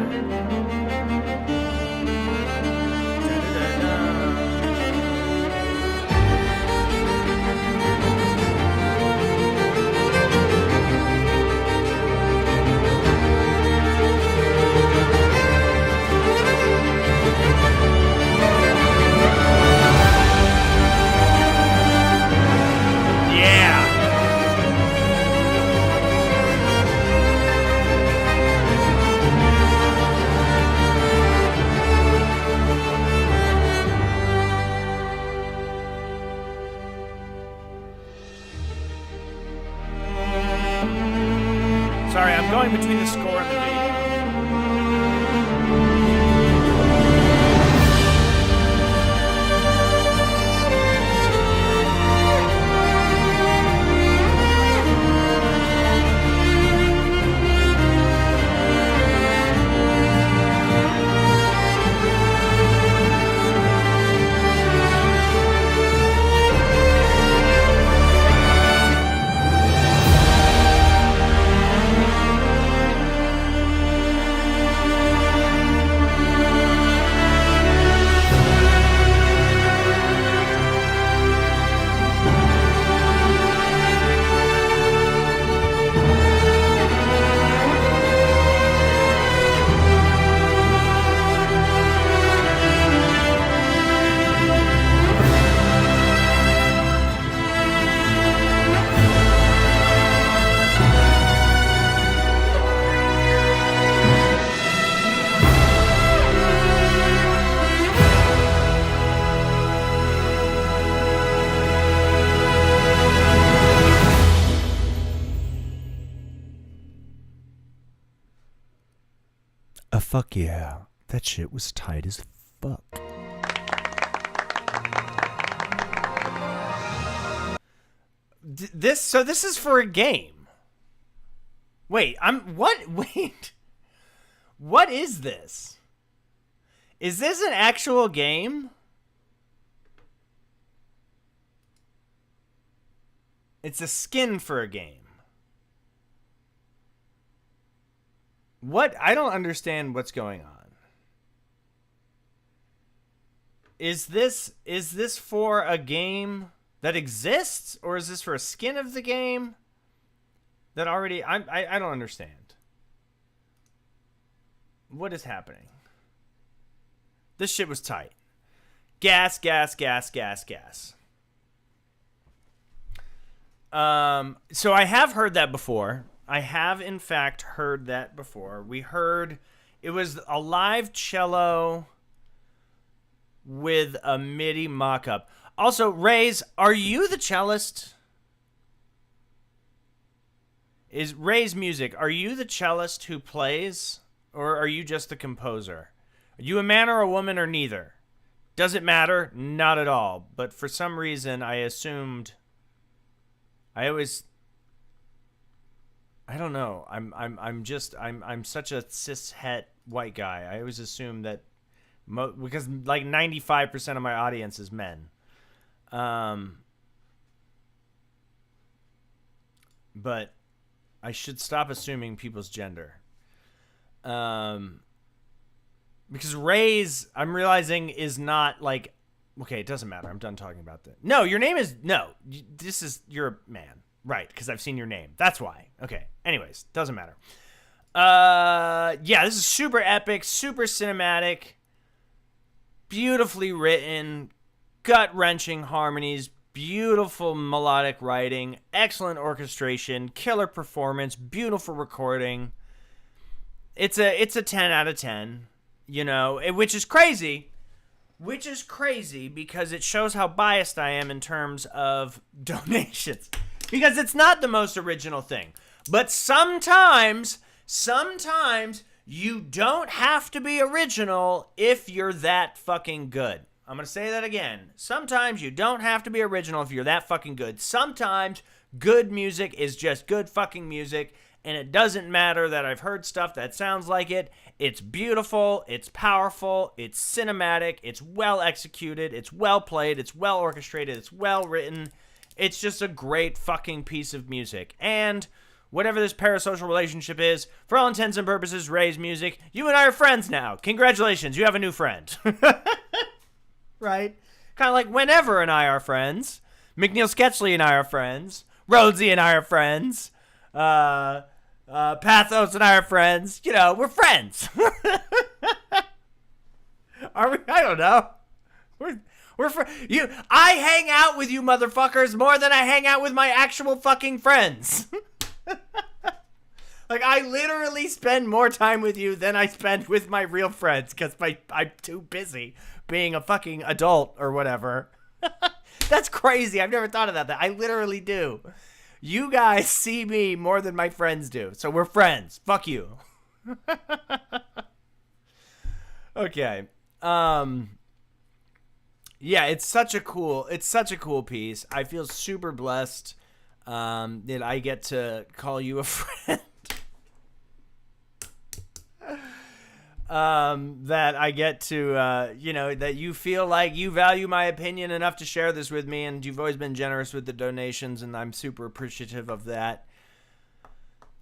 Fuck yeah. That shit was tight as fuck. This is for a game. Wait, wait. What is this? Is this an actual game? It's a skin for a game. What? I don't understand what's going on. Is this for a game that exists, or is this for a skin of the game that already I don't understand. What is happening? This shit was tight. Gas. So I have heard that before. I have, in fact, heard that before. We heard it was a live cello with a MIDI mock-up. Also, Rays, are you the cellist? Is Ray's music, are you the cellist who plays, or are you just the composer? Are you a man or a woman or neither? Does it matter? Not at all. But for some reason, I assumed... I don't know. I'm such a cis-het white guy. I always assume that because like 95% of my audience is men. But I should stop assuming people's gender. Because Ray's, I'm realizing, is not like, okay, it doesn't matter. I'm done talking about that. No, your name is, no, you're a man. Right, because I've seen your name. That's why. Okay, anyways, doesn't matter. Yeah, this is super epic, super cinematic, beautifully written, gut-wrenching harmonies, beautiful melodic writing, excellent orchestration, killer performance, beautiful recording. It's a 10 out of 10, you know, which is crazy because it shows how biased I am in terms of donations. Because it's not the most original thing. But sometimes you don't have to be original if you're that fucking good. I'm going to say that again. Sometimes you don't have to be original if you're that fucking good. Sometimes good music is just good fucking music, and it doesn't matter that I've heard stuff that sounds like it. It's beautiful, it's powerful, it's cinematic, it's well executed, it's well played, it's well orchestrated, it's well written. It's just a great fucking piece of music. And whatever this parasocial relationship is, for all intents and purposes, Ray's music, you and I are friends now. Congratulations, you have a new friend. Right? Kind of like Whenever and I are friends. McNeil Sketchley and I are friends. Rhodesy and I are friends. Pathos and I are friends. You know, we're friends. Are we? I don't know. I hang out with you motherfuckers more than I hang out with my actual fucking friends. Like, I literally spend more time with you than I spend with my real friends because I'm too busy being a fucking adult or whatever. That's crazy. I've never thought of that. I literally do. You guys see me more than my friends do. So we're friends. Fuck you. Okay. Yeah, it's such a cool piece. I feel super blessed that I get to call you a friend. That I get to, that you feel like you value my opinion enough to share this with me, and you've always been generous with the donations, and I'm super appreciative of that.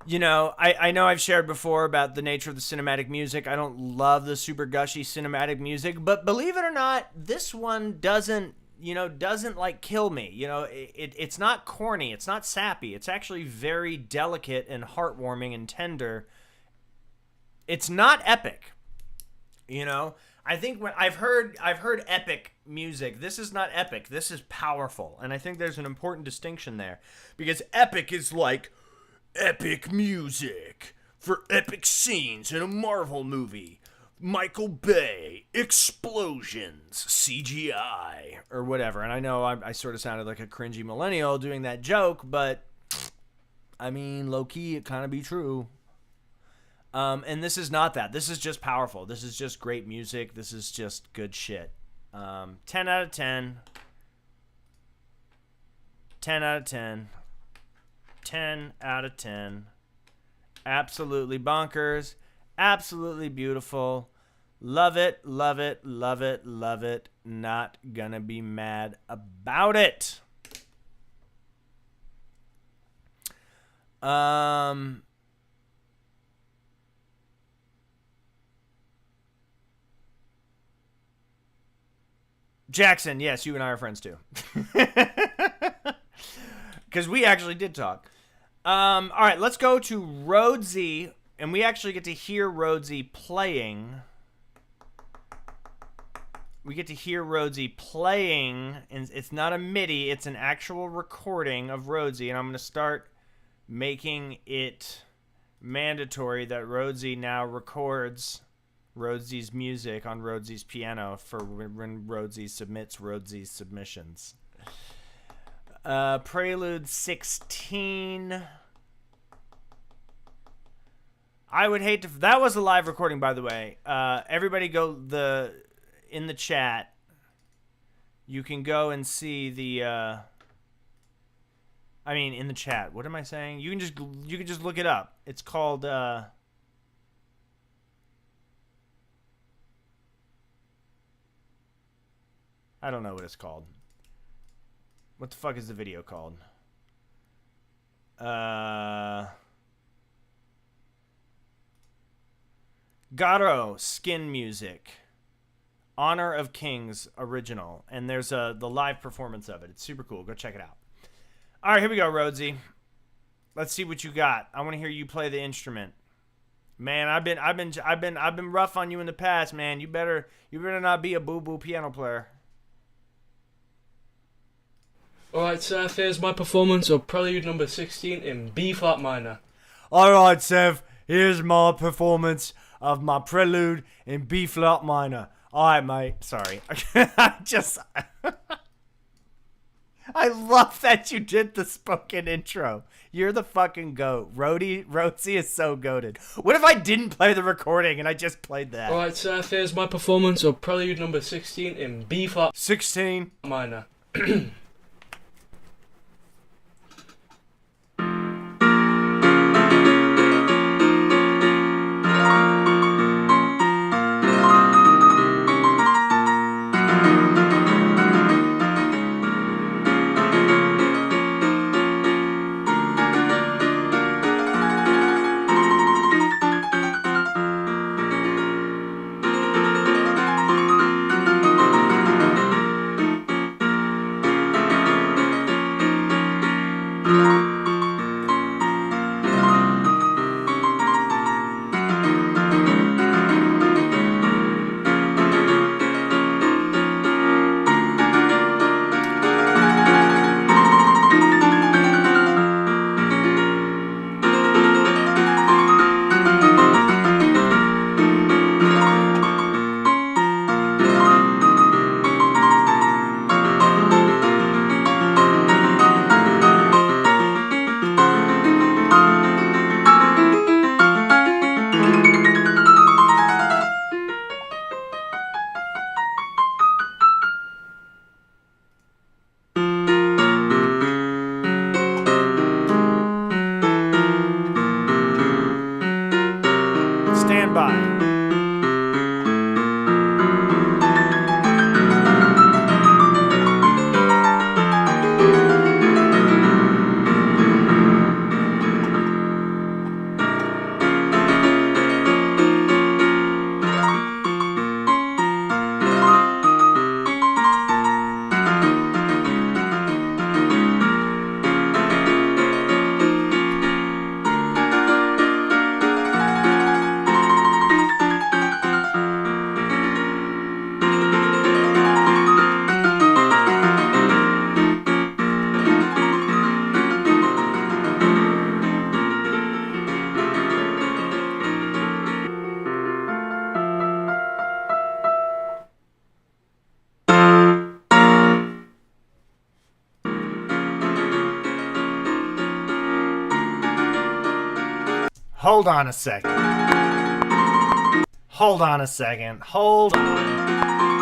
You know, I know I've shared before about the nature of the cinematic music. I don't love the super gushy cinematic music, but believe it or not, this one doesn't like kill me. You know, it's not corny. It's not sappy. It's actually very delicate and heartwarming and tender. It's not epic. You know, I think when I've heard epic music, this is not epic. This is powerful. And I think there's an important distinction there, because epic is like epic music for epic scenes in a Marvel movie. Michael Bay, explosions, CGI, or whatever. And I know I sort of sounded like a cringy millennial doing that joke, but I mean, low-key, it kind of be true. And this is not that. This is just powerful. This is just great music. This is just good shit. 10 out of 10. 10 out of 10. 10 out of 10. Absolutely bonkers. Absolutely beautiful. Love it, love it, love it, love it. Not gonna be mad about it. Jackson, yes, you and I are friends too. Because we actually did talk. All right, let's go to Rhodesy, and we actually get to hear Rhodesy playing. We get to hear Rhodesy playing, and it's not a MIDI, it's an actual recording of Rhodesy, and I'm going to start making it mandatory that Rhodesy now records Rhodesy's music on Rhodesy's piano for when Rhodesy submits Rhodesy's submissions. Prelude 16. I would hate to... That was a live recording, by the way. Everybody go in the chat. You can go and see the... I mean, in the chat. What am I saying? You can just look it up. It's called... I don't know what it's called. What the fuck is the video called? Garo Skin Music. Honor of Kings original. And there's the live performance of it. It's super cool. Go check it out. All right, here we go, Rhodesy. Let's see what you got. I want to hear you play the instrument. Man, I've been rough on you in the past, man. You better not be a boo-boo piano player. Alright, Seth, here's my performance of Prelude number 16 in B-flat minor. Alright, Seth, here's my performance of my Prelude in B-flat minor. Alright, mate. Sorry. I love that you did the spoken intro. You're the fucking goat. Rhodesy is so goated. What if I didn't play the recording and I just played that? Alright, Seth, here's my performance of Prelude number 16 in B-flat 16 minor. Hold on a second. Hold on a second. Hold on.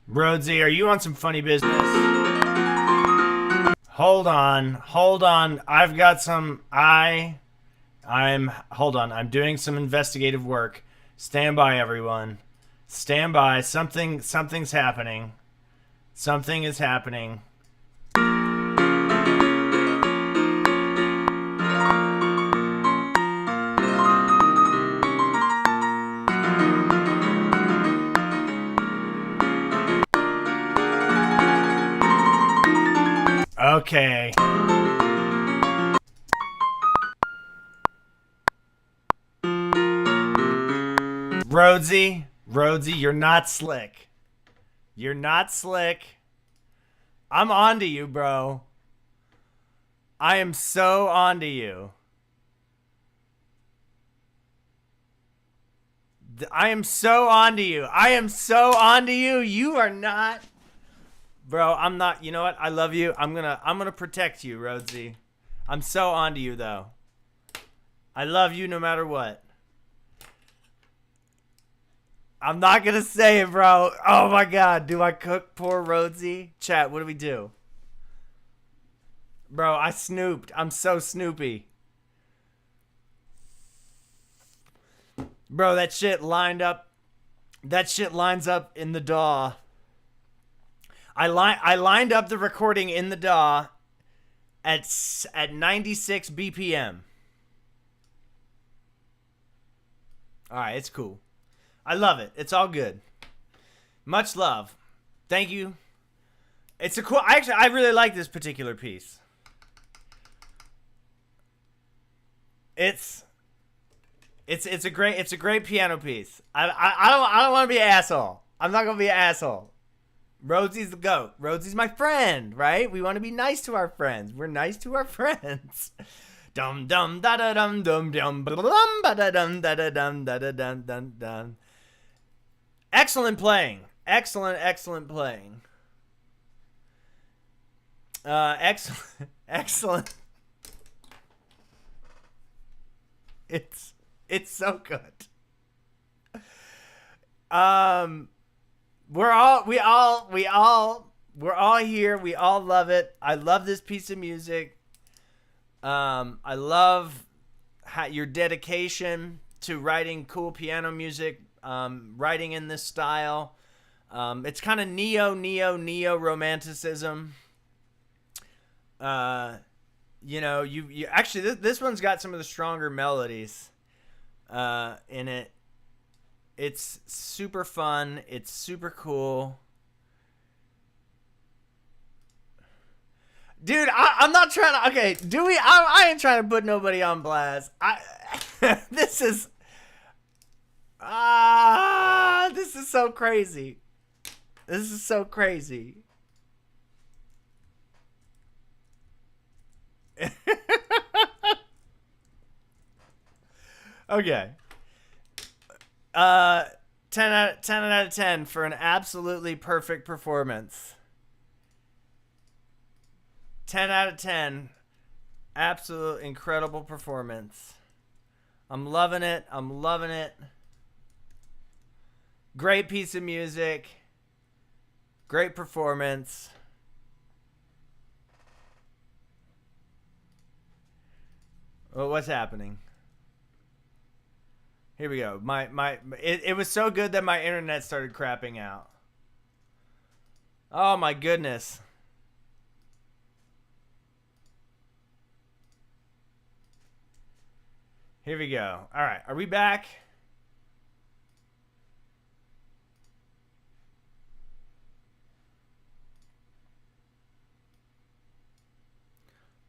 Rhodesy, are you on some funny business? Hold on. Hold on. I've got some... Hold on. I'm doing some investigative work. Stand by, everyone. Stand by. Something's happening. Something is happening. Okay. Rhodesy, you're not slick. You're not slick. I'm onto you, bro. I am so onto you. I am so onto you. I am so onto you. You are not... Bro, I'm not... You know what? I love you. I'm gonna protect you, Rhodesy. I'm so onto you, though. I love you no matter what. I'm not gonna say it, bro. Oh my god. Do I cook poor Rhodesy? Chat, what do we do? Bro, I snooped. I'm so snoopy. Bro, that shit lined up. That shit lines up in the DAW. I lined up the recording in the DAW at 96 BPM. Alright, it's cool. I love it. It's all good. Much love. Thank you. It's a cool... I really like this particular piece. It's a great piano piece. I don't want to be an asshole. I'm not gonna be an asshole. Rhodesie's the GOAT. Rhodesie's my friend, right? We want to be nice to our friends. We're nice to our friends. Dum dum da da dum dum dum dum ba da dum da da dum da da dum dum dum. Excellent playing. Excellent playing. Excellent. It's so good. We're all here. We all love it. I love this piece of music. I love your dedication to writing cool piano music, writing in this style. It's kind of neo romanticism. You know, you actually this one's got some of the stronger melodies in it. It's super fun. It's super cool. Dude, I'm not trying to... Okay, do we... I ain't trying to put nobody on blast. This is... this is so crazy. This is so crazy. Okay. 10 out of 10 for an absolutely perfect performance. 10 out of 10. Absolute incredible performance. I'm loving it. I'm loving it. Great piece of music. Great performance. Oh, what's happening? Here we go. It was so good that my internet started crapping out. Oh my goodness. Here we go. All right, are we back?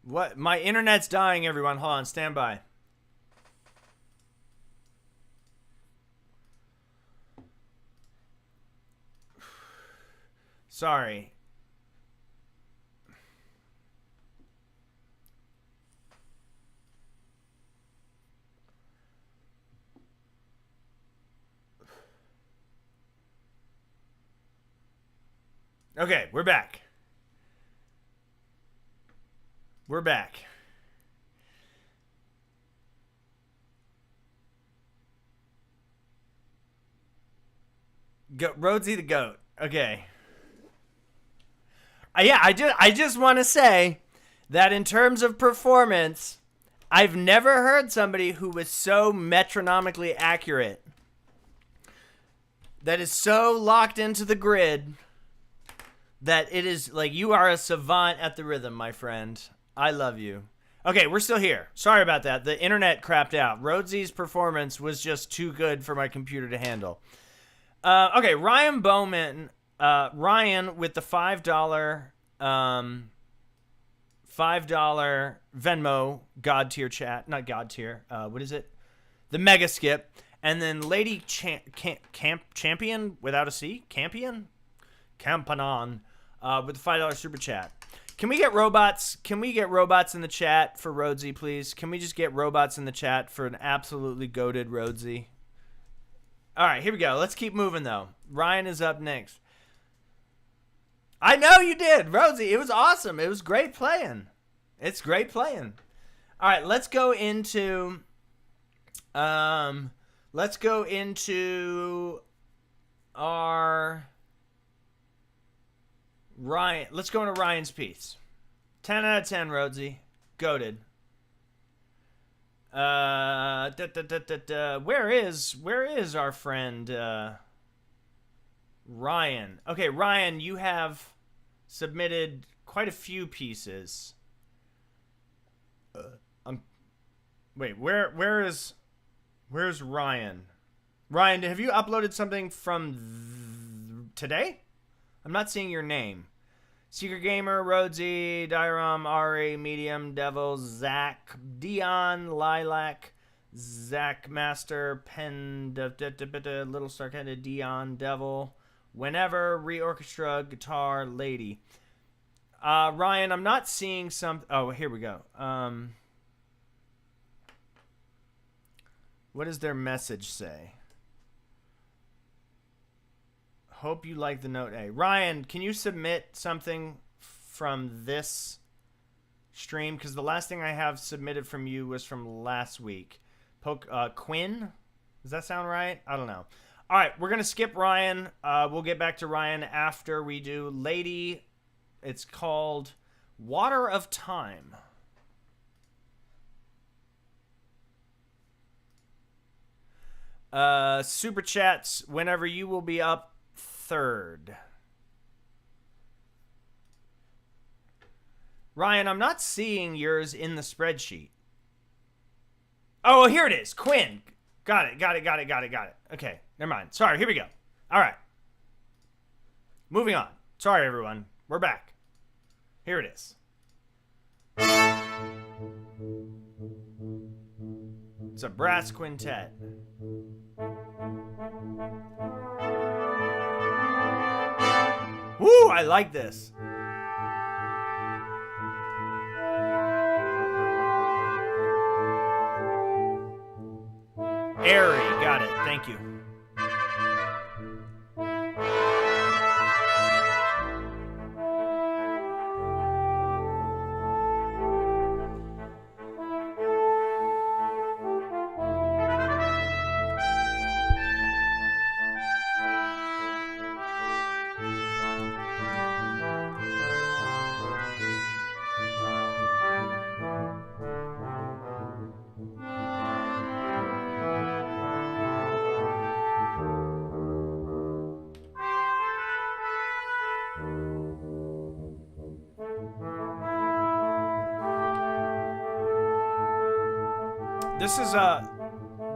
What? My internet's dying, everyone. Hold on, stand by. Sorry. Okay, we're back. We're back. Rhodesy the goat. Okay. Yeah, I just want to say that in terms of performance, I've never heard somebody who was so metronomically accurate, that is so locked into the grid, that it is like you are a savant at the rhythm, my friend. I love you. Okay, we're still here. Sorry about that. The internet crapped out. Rhodesy's performance was just too good for my computer to handle. Okay, Ryan Bowman. Ryan with the $5 Venmo God tier chat. Not God tier. What is it? The mega skip. And then Lady Champion without a C? Campion? Campanon with the $5 super chat. Can we get robots? Can we get robots in the chat for Rhodesy, please? Can we just get robots in the chat for an absolutely goated Rhodesy? All right, here we go. Let's keep moving, though. Ryan is up next. I know you did, Rhodesy. It was awesome. It was great playing. It's great playing. All right, let's go into... let's go into our... Ryan, let's go into Ryan's piece. 10 out of 10, Rhodesy. Goated. Where is our friend Ryan? Okay, Ryan, you have submitted quite a few pieces. Wait, where's Ryan? Ryan, have you uploaded something from today? I'm not seeing your name. Secret Gamer, Rhodesy, Diram, Ari, Medium, Devil, Zach, Dion, Lilac, Zach Master, Pen, Little Starkheaded, Dion, Devil, Whenever, Reorchestra, Guitar, Lady. Ryan, I'm not seeing some... Oh, here we go. What does their message say? Hope you like the note A. Ryan, can you submit something from this stream? Because the last thing I have submitted from you was from last week. Quinn? Does that sound right? I don't know. All right, we're going to skip Ryan. We'll get back to Ryan after we do Lady. It's called Water of Time. Super chats, whenever you will be up third. Ryan, I'm not seeing yours in the spreadsheet. Oh, here it is. Quinn. Got it. Okay, never mind. Sorry, here we go. All right. Moving on. Sorry, everyone. We're back. Here it is. It's a brass quintet. Woo, I like this. Airy, got it. Thank you.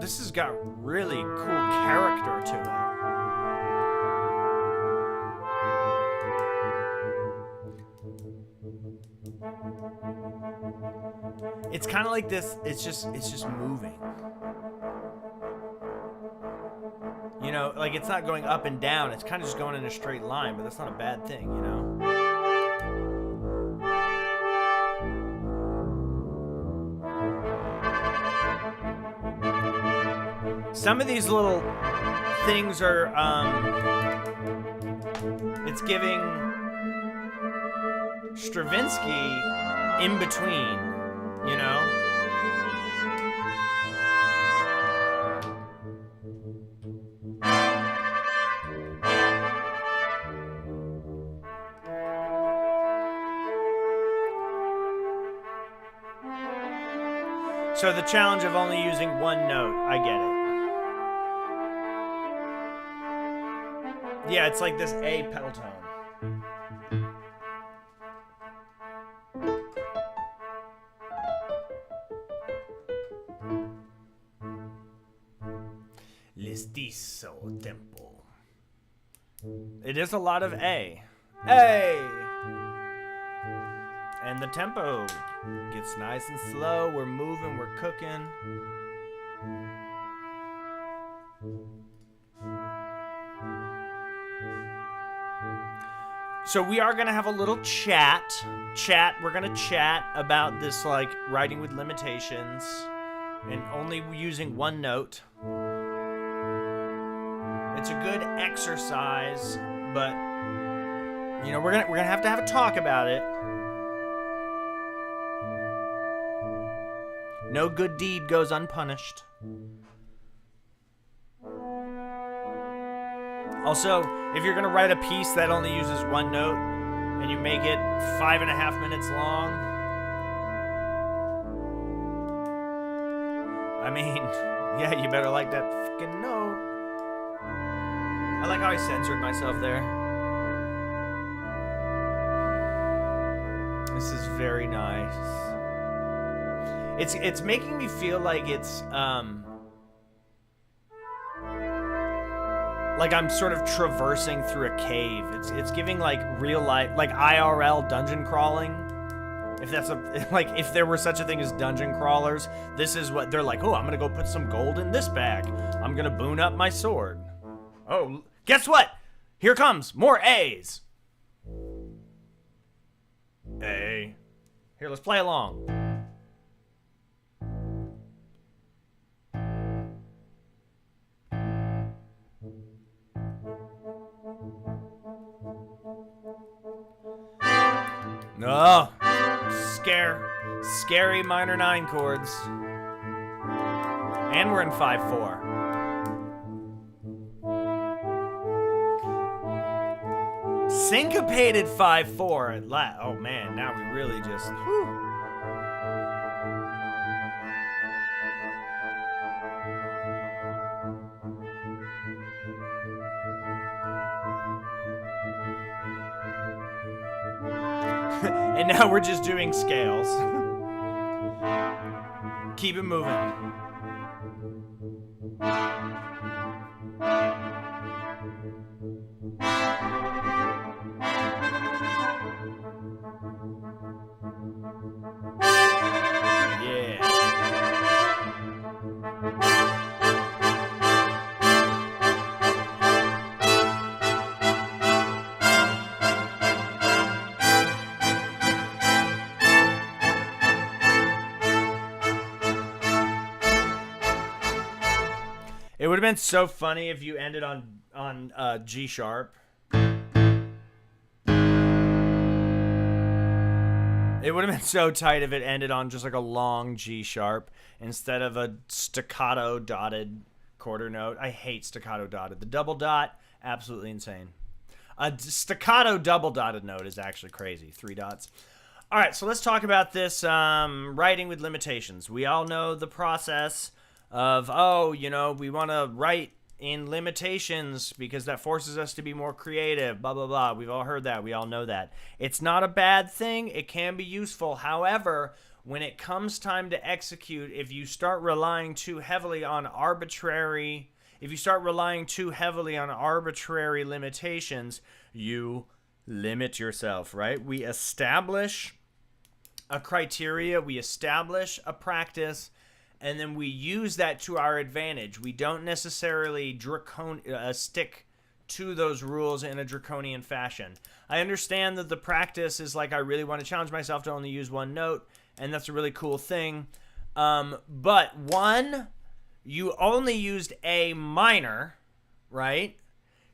This has got really cool character to it. It's kind of like this. It's just moving. You know, like it's not going up and down. It's kind of just going in a straight line, but that's not a bad thing, you know? Some of these little things are, it's giving Stravinsky in between, you know? So the challenge of only using one note, I get it. Yeah, it's like this A pedal tone. Listizo tempo. It is a lot of A. A! And the tempo gets nice and slow. We're moving, we're cooking. So we are going to have a little chat. We're going to chat about this, like, writing with limitations and only using one note. It's a good exercise, but, you know, we're gonna have to have a talk about it. No good deed goes unpunished. Also, if you're gonna write a piece that only uses one note and you make it 5.5 minutes long, I mean, yeah, you better like that fucking note. I like how I censored myself there. This is very nice. It's making me feel like it's like I'm sort of traversing through a cave. It's giving like real life, like IRL dungeon crawling. If that's if there were such a thing as dungeon crawlers, this is what they're like. Oh, I'm gonna go put some gold in this bag. I'm gonna boon up my sword. Oh, guess what? Here comes more A's. A. Here, let's play along. Oh, scary minor 9 chords. And we're in 5/4. Syncopated 5/4. Oh man, now we really just. Whew. And now we're just doing scales. Keep it moving. It would have been so funny if you ended on G sharp. It would have been so tight if it ended on just like a long G sharp instead of a staccato dotted quarter note. I hate staccato dotted. The double dot, absolutely insane. A staccato double dotted note is actually crazy. 3 dots. All right, so let's talk about this writing with limitations. We all know the process of, we want to write in limitations because that forces us to be more creative, blah, blah, blah. We've all heard that. We all know that. It's not a bad thing. It can be useful. However, when it comes time to execute, if you start relying too heavily on arbitrary limitations, you limit yourself, right? We establish a criteria, we establish a practice, and then we use that to our advantage. We don't necessarily stick to those rules in a draconian fashion. I understand that the practice is like, I really want to challenge myself to only use one note, and that's a really cool thing. But one, you only used A minor, right?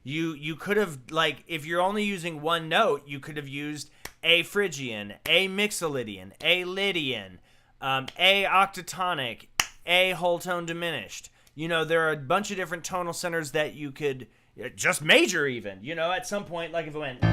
You could have, like, if you're only using one note, you could have used A Phrygian, A Mixolydian, A Lydian, A octatonic, A whole tone diminished. You know, there are a bunch of different tonal centers that you could just major even. You know, at some point, like if it went.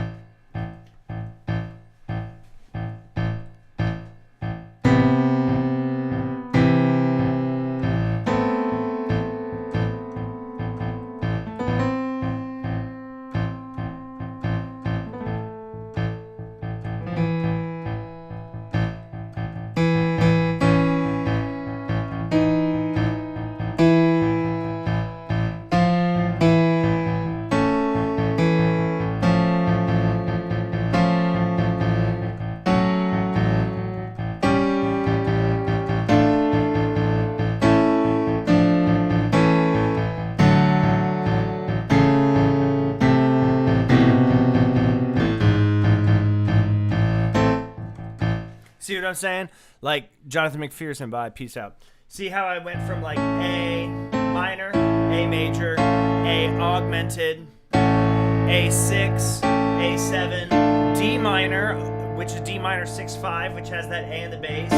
See what I'm saying? Like Jonathan McPherson, bye, peace out. See how I went from like A minor, A major, A augmented, A6, A7, D minor, which is D minor 6-5, which has that A in the bass.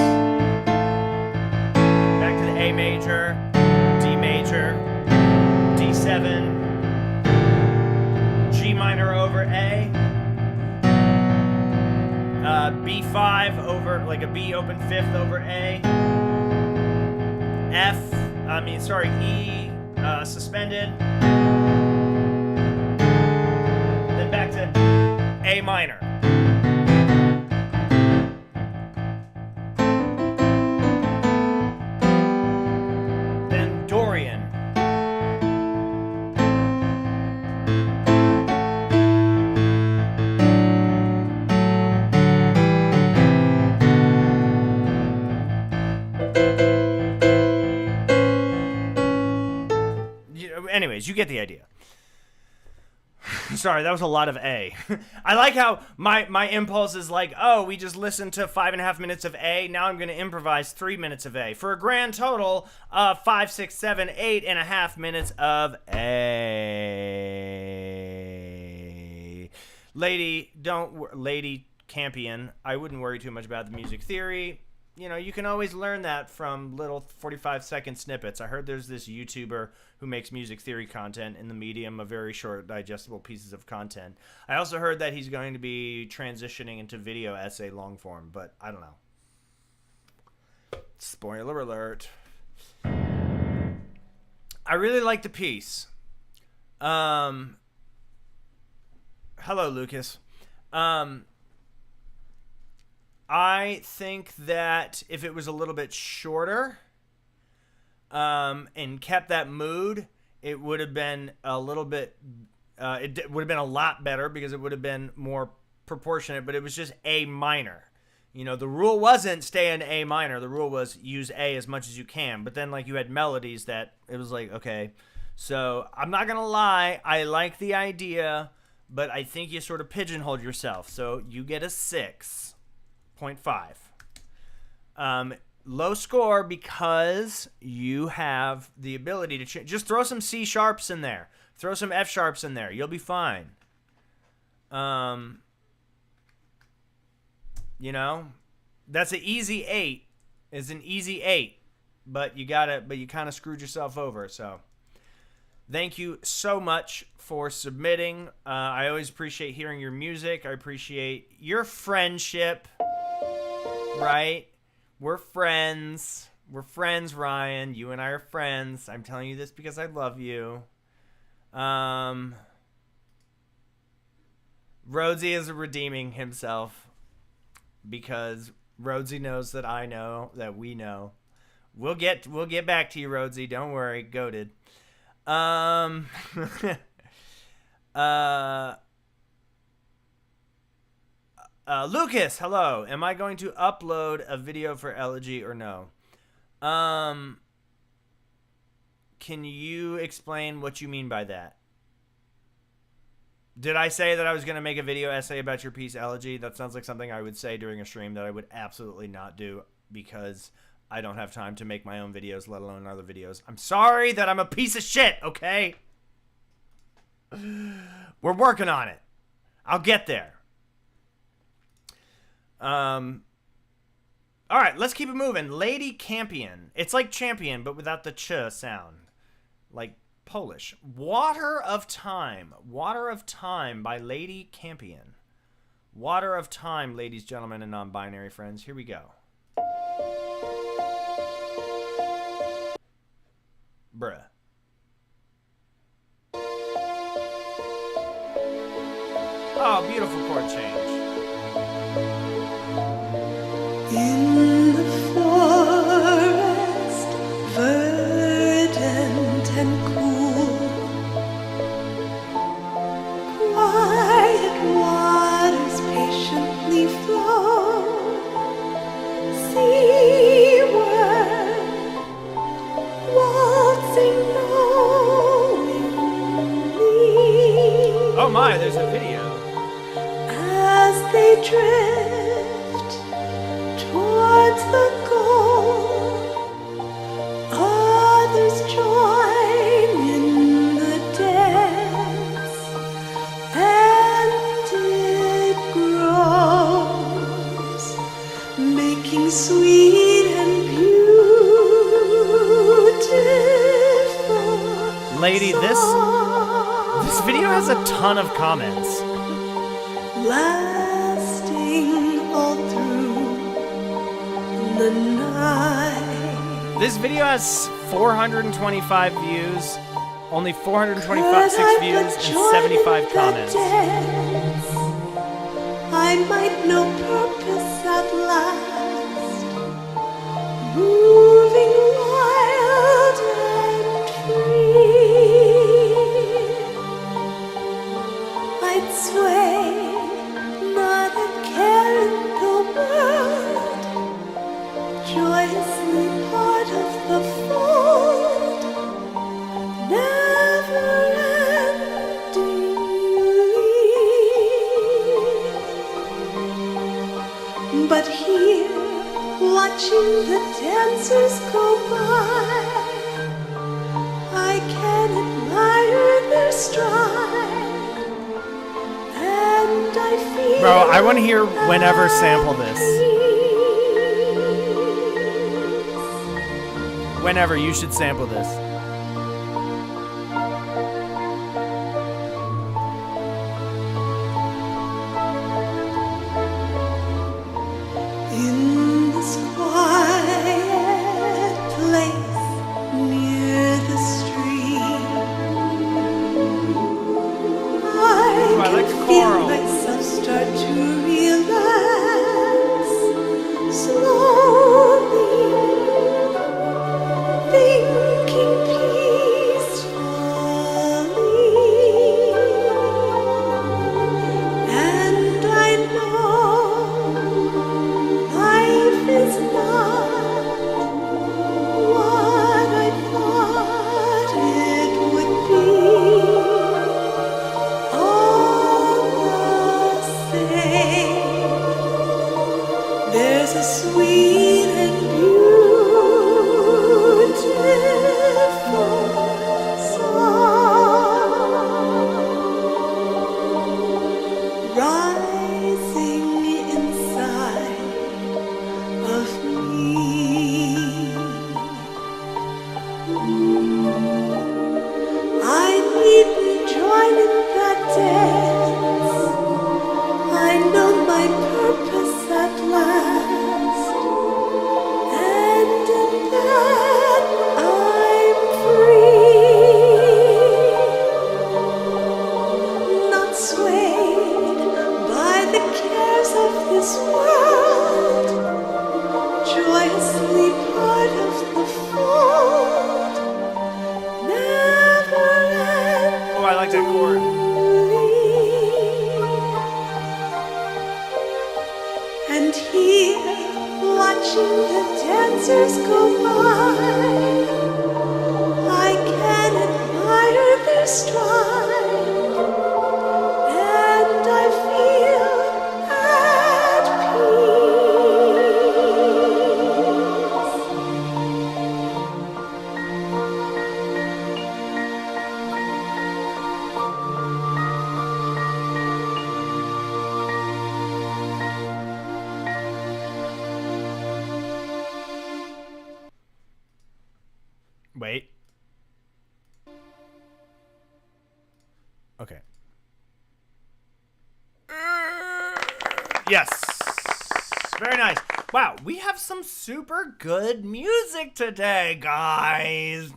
Back to the A major, D major, D7, G minor over A, B5 over, like a B open 5th over A, E suspended, then back to A minor. Then Dorian. Anyways, you get the idea. Sorry, that was a lot of A. I like how my impulse is like, oh, we just listened to 5.5 minutes of A. Now I'm going to improvise 3 minutes of A for a grand total of 5, 6, 7, 8.5 minutes of A. Lady Campion, I wouldn't worry too much about the music theory. You know, you can always learn that from little 45-second snippets. I heard there's this YouTuber who makes music theory content in the medium of very short, digestible pieces of content. I also heard that he's going to be transitioning into video essay long form, but I don't know. Spoiler alert. I really like the piece. Hello, Lucas. I think that if it was a little bit shorter and kept that mood, it would have been a little bit, it would have been a lot better because it would have been more proportionate, but it was just A minor. You know, the rule wasn't stay in A minor. The rule was use A as much as you can. But then, like, you had melodies that it was like, okay. So I'm not going to lie. I like the idea, but I think you sort of pigeonholed yourself. So you get a 6.5. Low score because you have the ability to just throw some C sharps in there. Throw some F sharps in there. You'll be fine. You know, that's an easy 8. It's an easy 8, but you kind of screwed yourself over. So thank you so much for submitting. I always appreciate hearing your music. I appreciate your friendship. Right? We're friends. We're friends, Ryan. You and I are friends. I'm telling you this because I love you. Rhodesy is redeeming himself because Rhodesy knows that I know that we know. We'll get back to you, Rhodesy. Don't worry. Goated. Lucas, hello. Am I going to upload a video for Elegy or no? Can you explain what you mean by that? Did I say that I was going to make a video essay about your piece Elegy? That sounds like something I would say during a stream that I would absolutely not do because I don't have time to make my own videos, let alone other videos. I'm sorry that I'm a piece of shit, okay? We're working on it. I'll get there. All right, let's keep it moving. Lady Campion. It's like champion, but without the ch sound. Like Polish. Water of Time. Water of Time by Lady Campion. Water of Time, ladies, gentlemen, and non-binary friends. Here we go. Bruh. Oh, beautiful chord change. In the forest, verdant and cool, quiet waters patiently flow, seaward, waltzing knowingly. Oh my, there's a video. As they drift toward towards the goal. Others join in the dance, and it grows, making sweet and beautiful. Lady, this video has a ton of comments. Lasting all through the night. This video has 425 views, only 426 views, and 75 comments. I might know purpose at last, moving wild and free. I'd sway, not a care in the world, joyously part of the fold, never-endingly. But here, watching the dancers go by, I can admire their stride, and I feel. Bro, I want to hear Whenever sample this. Whenever, you should sample this. In this quiet place near the stream, I like can the feel choral. myself start to relax slowly, thinking peacefully, and I know life is not what I thought it would be. All the same, there's a sweet and beautiful song rising inside of me. I needn't join in that dance. I know my purpose at last, and in that I'm free, not swayed by the cares of this world, joyously part of the fold, never Oh, I like that chord. and here, watching the dancers go by, I can admire their stride, and I feel at Wait. Okay. Yes. Very nice. Wow, we have some super good music today, guys.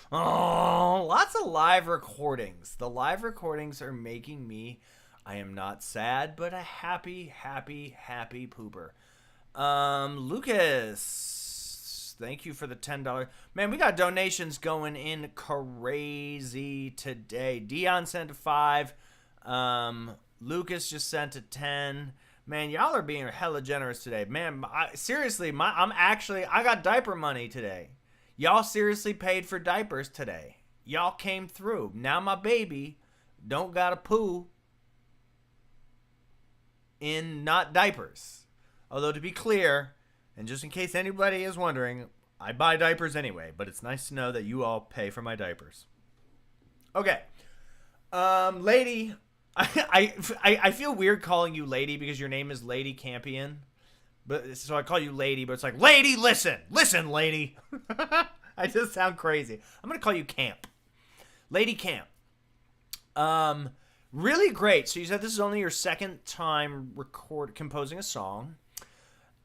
Oh, lots of live recordings. The live recordings are making me, I am not sad, but a happy, happy, happy pooper. Lucas, thank you for the $10. Man, we got donations going in crazy today. Dion sent a 5. Lucas just sent a 10. Man, y'all are being hella generous today. Man, seriously, I got diaper money today. Y'all seriously paid for diapers today. Y'all came through. Now my baby don't gotta poo in not diapers. Although, to be clear, And just in case anybody is wondering, I buy diapers anyway, but it's nice to know that you all pay for my diapers. Okay. Lady, I feel weird calling you Lady because your name is Lady Campion. But so I call you Lady, but it's like, Lady, listen, Lady. I just sound crazy. I'm gonna call you Camp, Lady Camp. Really great. So you said this is only your second time composing a song.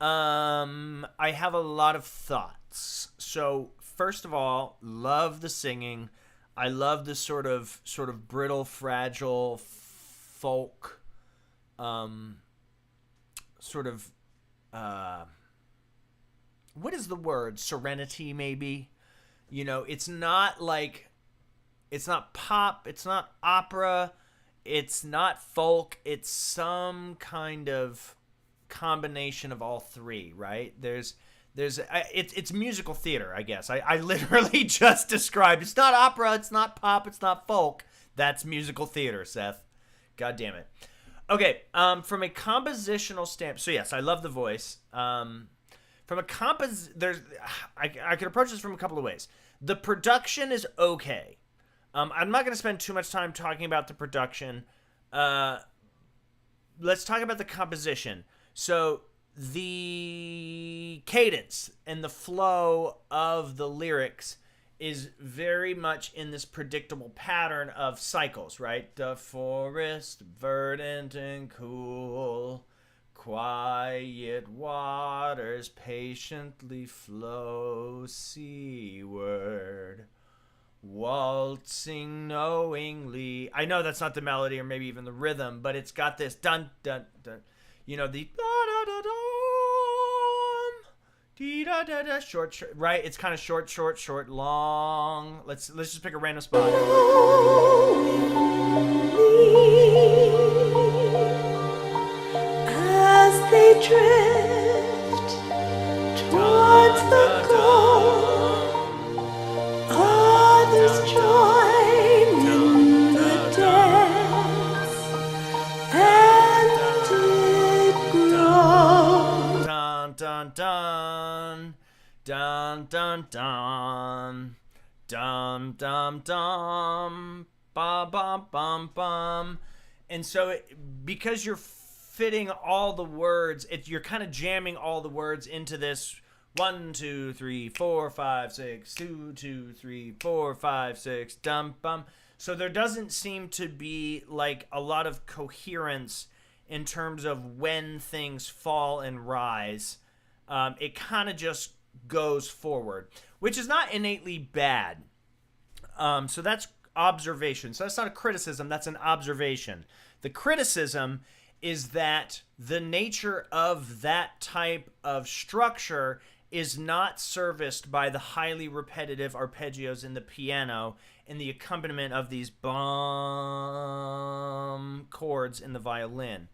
I have a lot of thoughts. So first of all, love the singing. I love this sort of brittle, fragile folk, what is the word? Serenity, maybe. You know, it's not pop, it's not opera, it's not folk, it's some kind of combination of all three, right? It's musical theater, I guess. I literally just described, it's not opera, it's not pop, it's not folk. That's musical theater, Seth. God damn it. Okay, from a compositional standpoint, so yes, I love the voice. From a I could approach this from a couple of ways. The production is okay. I'm not going to spend too much time talking about the production. Let's talk about the composition. So the cadence and the flow of the lyrics is very much in this predictable pattern of cycles, right? The forest, verdant and cool, quiet waters patiently flow seaward, waltzing knowingly. I know that's not the melody or maybe even the rhythm, but it's got this dun dun dun. You know, the da da da dum, dee da da da, short, right? It's kind of short, long. Let's just pick a random spot. As they drift towards the goal, others join in the dance, and it grows. Dun dun dun, dun dun dun, dum dum dum, bum bum bum bum. And so, because you're fitting all the words, you're kind of jamming all the words into this 1 2 3 4 5 6 2 2 3 4 5 6 dum bum. So there doesn't seem to be like a lot of coherence in terms of when things fall and rise. It kind of just goes forward, which is not innately bad. So that's observation. So that's not a criticism, that's an observation. The criticism is that the nature of that type of structure is not serviced by the highly repetitive arpeggios in the piano and the accompaniment of these bum chords in the violin.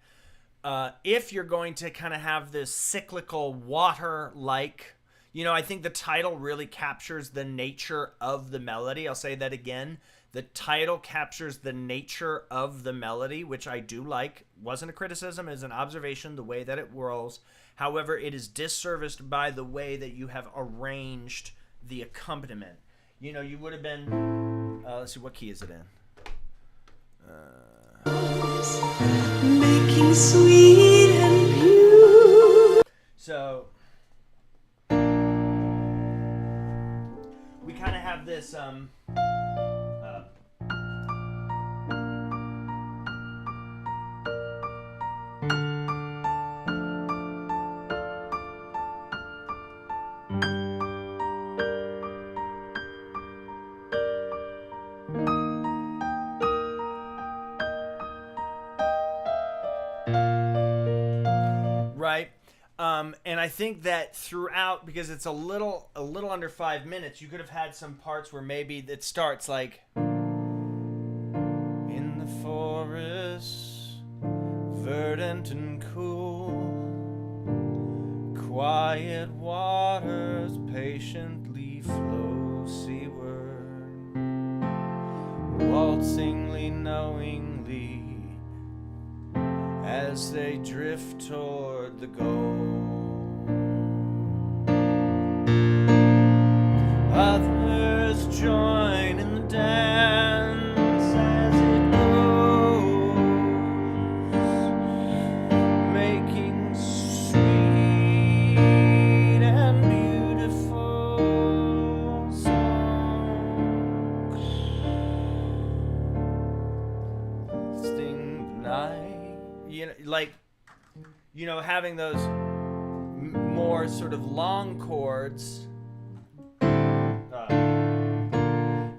If you're going to kind of have this cyclical water-like, you know, I think the title really captures the nature of the melody. I'll say that again. The title captures the nature of the melody, which I do like. Wasn't a criticism, it is an observation, the way that it whirls. However, it is disserviced by the way that you have arranged the accompaniment. You know, you would have been... let's see, what key is it in? Making sweet and pure. So... we kind of have this... right? And I think that throughout, because it's a little under 5 minutes, you could have had some parts where maybe it starts like in the forest, verdant and cool, quiet waters patiently flow seaward, waltzingly knowingly as they drift toward the goal. join in the dance as it goes, making sweet and beautiful songs. Sting the night, you know, like, you know, having those more sort of long chords,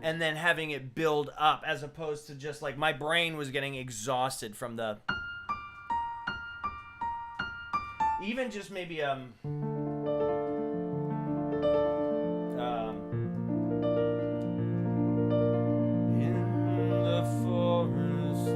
and then having it build up, as opposed to just like my brain was getting exhausted from the, even just maybe in the forest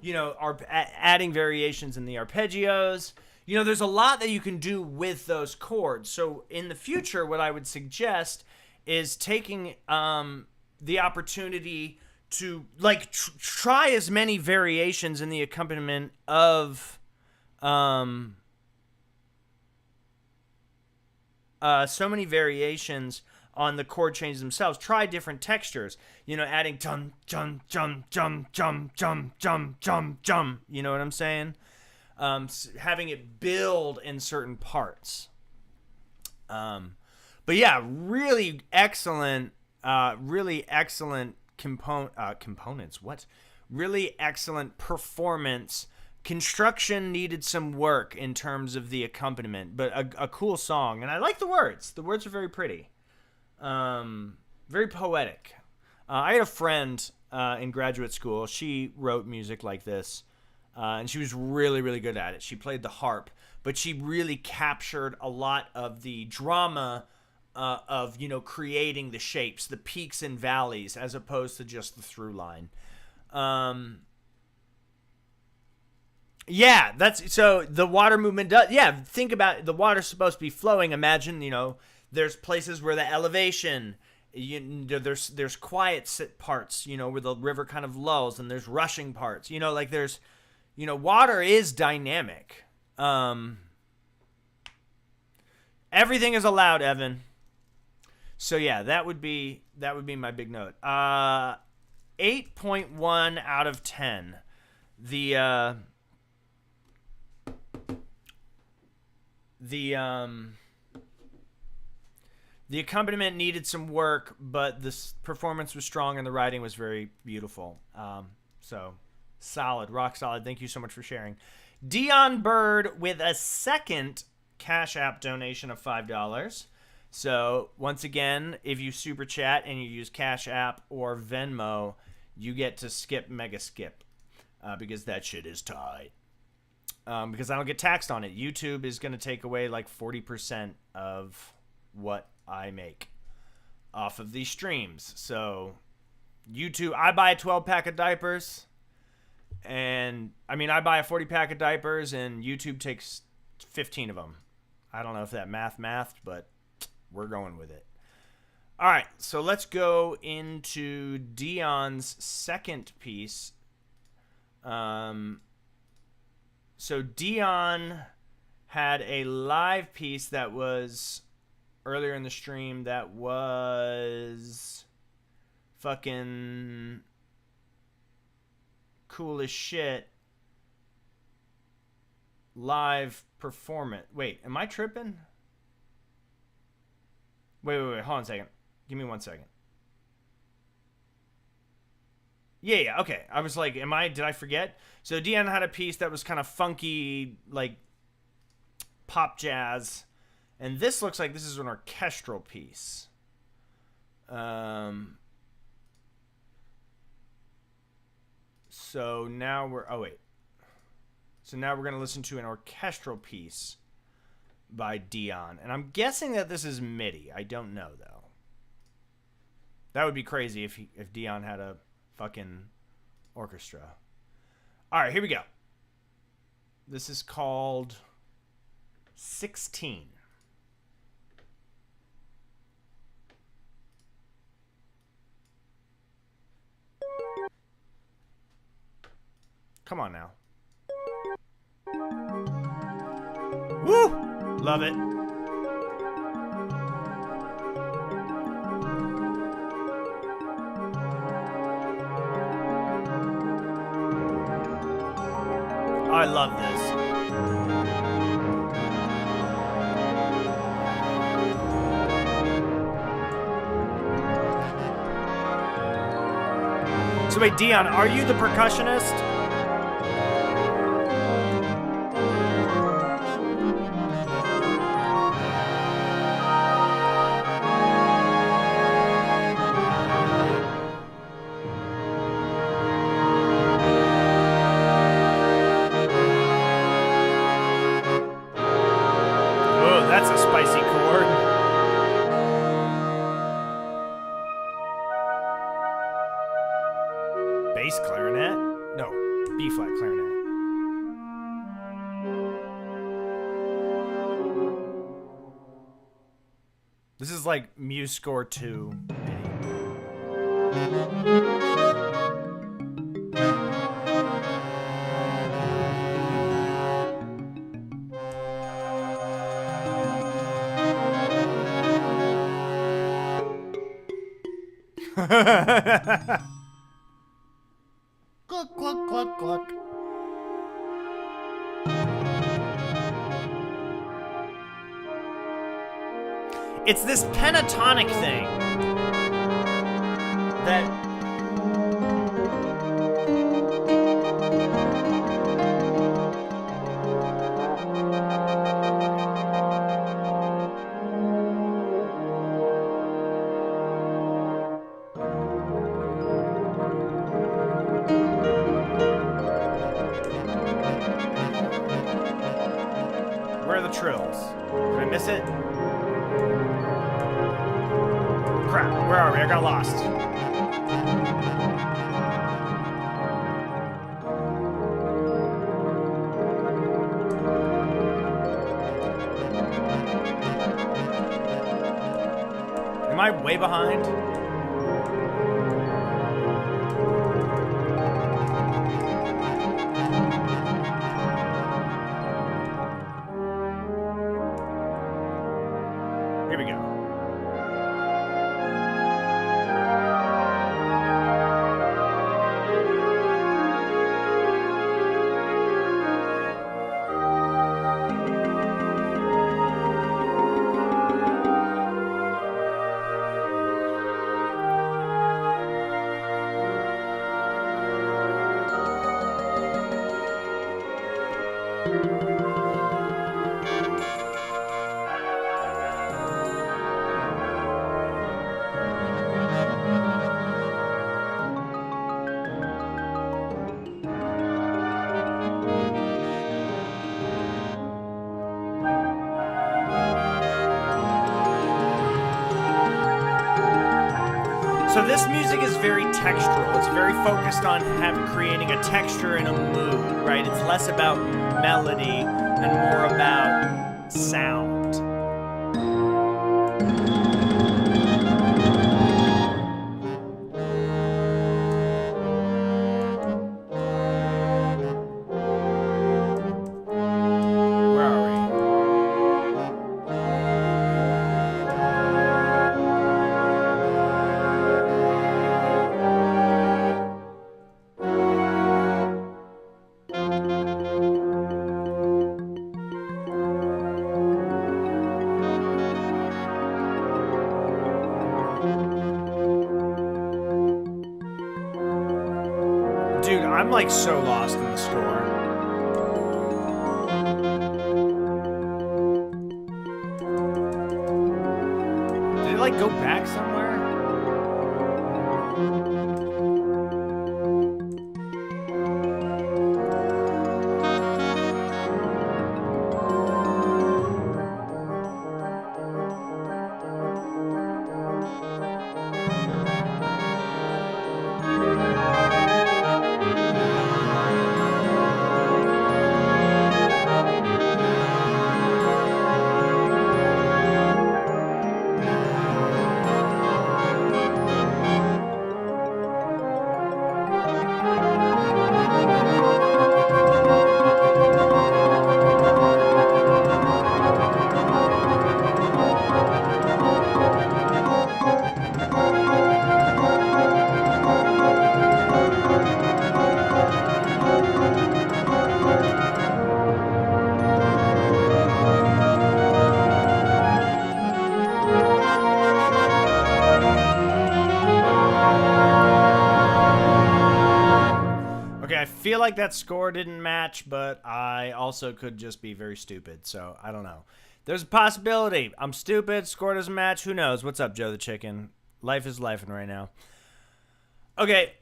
you know, adding variations in the arpeggios. You know, there's a lot that you can do with those chords. So in the future, what I would suggest is taking the opportunity to like try as many variations in the accompaniment of so many variations on the chord changes themselves. Try different textures. You know, adding jum jum jum jum jum jum jum jum jum. You know what I'm saying? Having it build in certain parts. But yeah, really excellent components. What? Really excellent performance. Construction needed some work in terms of the accompaniment, but a cool song. And I like the words. The words are very pretty. Very poetic. I had a friend in graduate school. She wrote music like this. And she was really, really good at it. She played the harp, but she really captured a lot of the drama of, you know, creating the shapes, the peaks and valleys, as opposed to just the through line. Yeah, that's so the water movement does. Yeah, think about it. The water's supposed to be flowing. Imagine, you know, there's places where the elevation, there's quiet parts, you know, where the river kind of lulls, and there's rushing parts. You know, like there's. You know, water is dynamic. Everything is allowed, Evan. So yeah, that would be my big note. 8.1 out of 10. The accompaniment needed some work, but the performance was strong and the writing was very beautiful. So solid, rock solid. Thank you so much for sharing. Dion Bird with a second Cash App donation of $5. So once again, if you super chat and you use Cash App or Venmo, you get to skip Mega Skip because that shit is tight. Because I don't get taxed on it. YouTube is going to take away like 40% of what I make off of these streams. So YouTube, I buy a 12-pack of diapers. And I mean, I buy a 40-pack of diapers, and YouTube takes 15 of them. I don't know if that mathed, but we're going with it. All right, so let's go into Dion's second piece. So Dion had a live piece that was earlier in the stream that was fucking cool as shit. Live performance. Wait, am I tripping? Wait, hold on a second. Give me 1 second. Yeah, okay. I was like, did I forget? So Dion had a piece that was kind of funky, like pop jazz. And this looks like this is an orchestral piece. So now we're going to listen to an orchestral piece by Dion. And I'm guessing that this is MIDI. I don't know, though. That would be crazy if Dion had a fucking orchestra. All right, here we go. This is called 16. Come on now. Love it. I love this. So wait, Dion, are you the percussionist? Oh, that's a spicy chord. Bass clarinet? No, B flat clarinet. This is like Muse Score 2. Cluck, cluck, cluck, cluck. It's this pentatonic thing that where are the trills? Did I miss it? Crap, where are we? I got lost. Am I way behind? Here we go. So this music is very textural. It's very focused on creating a texture and a mood, right? It's less about melody and more about sound. Where are we? Dude, I'm like so lost in the score. Did it like go back somewhere? feel like that score didn't match, but I also could just be very stupid, so I don't know. There's a possibility. I'm stupid, score doesn't match, who knows? What's up, Joe the Chicken? Life is lifing right now. Okay,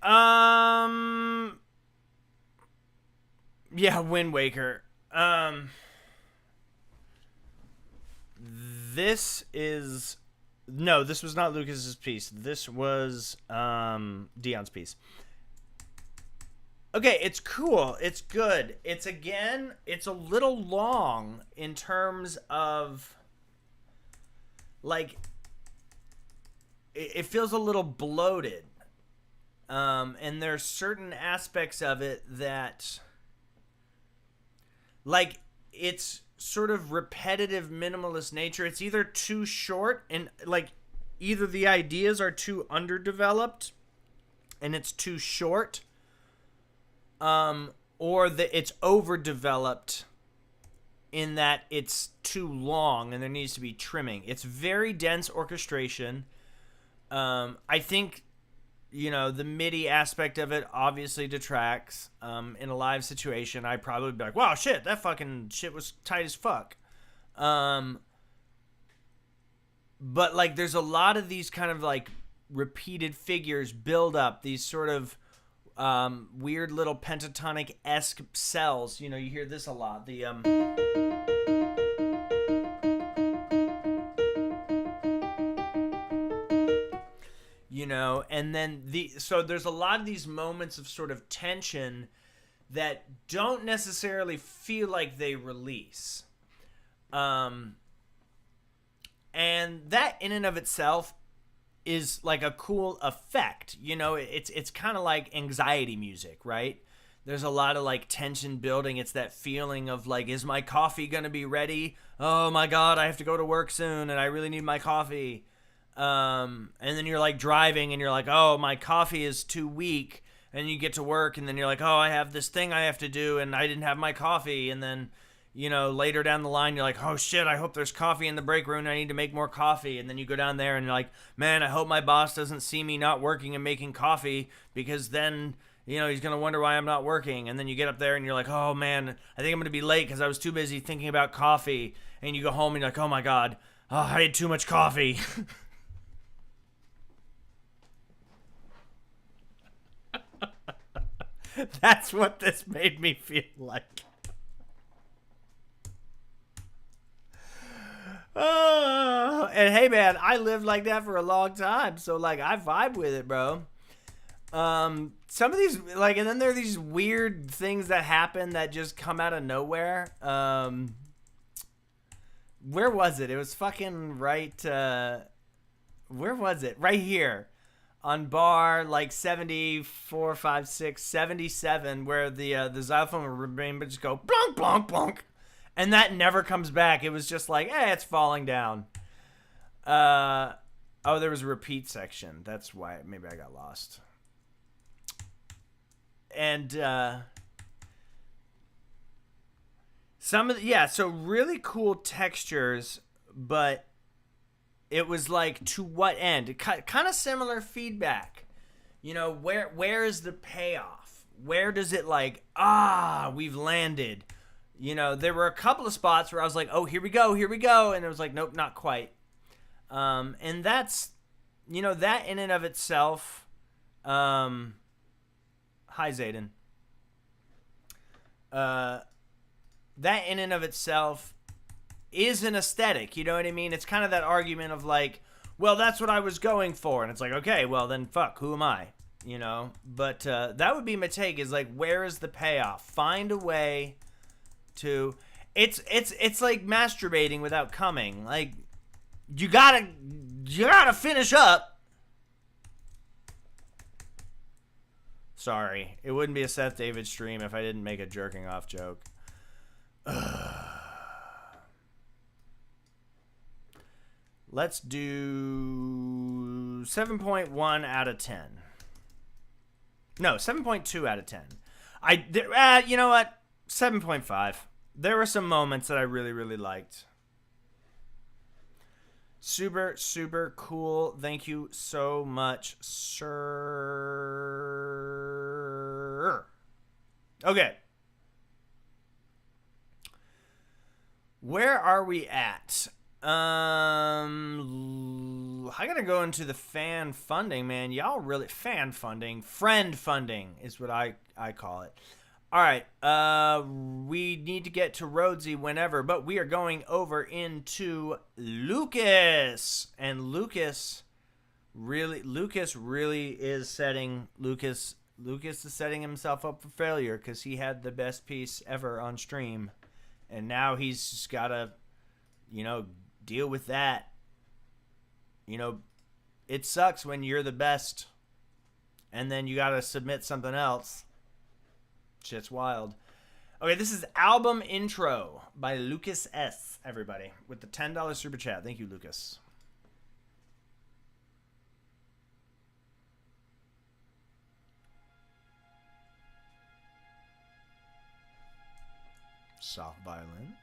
yeah, Wind Waker. This was not Lucas's piece. This was Dion's piece. Okay, it's cool. It's good. It's a little long in terms of like it feels a little bloated. And there's certain aspects of it that like it's sort of repetitive minimalist nature. It's either too short and like either the ideas are too underdeveloped and it's too short, or that it's overdeveloped in that it's too long and there needs to be trimming. It's very dense orchestration. I think, the MIDI aspect of it obviously detracts. In a live situation, I'd probably be like, wow, shit, that fucking shit was tight as fuck. But, like, there's a lot of these kind of, like, repeated figures build up, these sort of weird little pentatonic-esque cells. You hear this a lot. The, and then so there's a lot of these moments of sort of tension that don't necessarily feel like they release. And that in and of itself is like a cool effect. It's kind of like anxiety music, right? There's a lot of like tension building. It's that feeling of like, is my coffee going to be ready? Oh my God, I have to go to work soon and I really need my coffee. And then you're like driving and you're like, oh, my coffee is too weak. And you get to work and then you're like, oh, I have this thing I have to do and I didn't have my coffee. And then, later down the line, you're like, oh shit, I hope there's coffee in the break room. I need to make more coffee. And then you go down there and you're like, man, I hope my boss doesn't see me not working and making coffee because then, he's going to wonder why I'm not working. And then you get up there and you're like, oh man, I think I'm going to be late because I was too busy thinking about coffee. And you go home and you're like, oh my God, I had too much coffee. That's what this made me feel like. And hey, man, I lived like that for a long time, so like I vibe with it, bro. Some of these, like, and then there are these weird things that happen that just come out of nowhere. Where was it? It was fucking right. Where was it? Right here. On bar like 74, 5, 6, 77, where the xylophone would just go blonk, blonk, blonk. And that never comes back. It was just like, it's falling down. There was a repeat section. That's why maybe I got lost. And so really cool textures, but it was like, to what end? Kind of similar feedback. Where is the payoff? Where does it like, we've landed? There were a couple of spots where I was like, oh, here we go. And it was like, nope, not quite. And that's, that in and of itself, hi, Zayden. That in and of itself is an aesthetic, you know what I mean? It's kind of that argument of like, well, that's what I was going for. And it's like, okay, well then fuck, who am I? But that would be my take, is like, where is the payoff? Find a way to, it's like masturbating without coming. Like, you gotta finish up. Sorry, it wouldn't be a Seth David stream if I didn't make a jerking off joke. Let's do 7.1 out of 10. No, 7.2 out of 10. You know what? 7.5. There were some moments that I really, really liked. Super, super cool. Thank you so much, sir. Okay. Where are we at? I gotta go into the fan funding, man. Y'all really fan funding, friend funding is what I call it. All right, we need to get to Rhodesy whenever, but we are going over into Lucas, and Lucas really is setting Lucas is setting himself up for failure because he had the best piece ever on stream, and now he's just gotta, deal with that. It sucks when you're the best, and then you gotta submit something else. Shit's wild. Okay, this is Album Intro by Lucas S. Everybody, with the $10 super chat. Thank you, Lucas. Soft violins.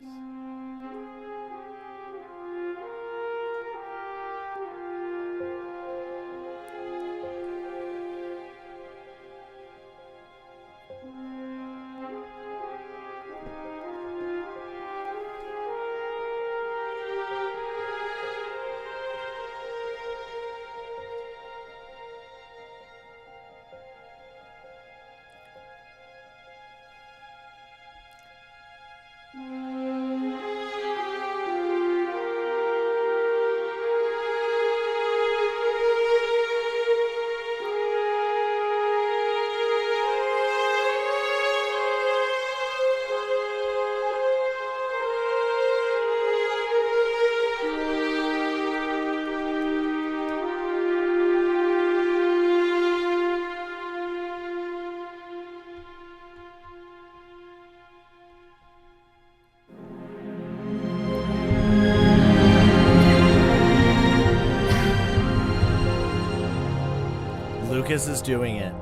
Lucas is doing it.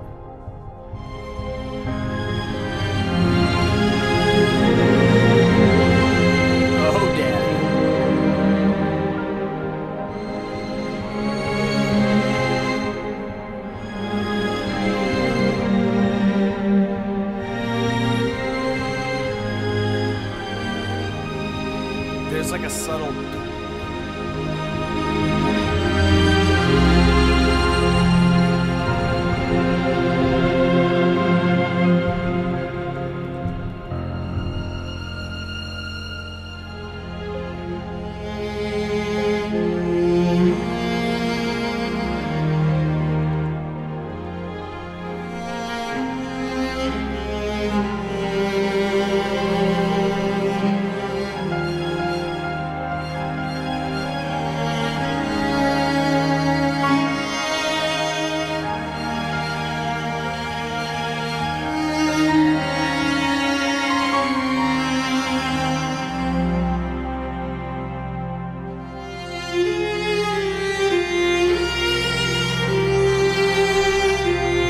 Oh, daddy. There's like a subtle...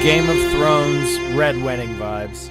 Game of Thrones Red Wedding vibes.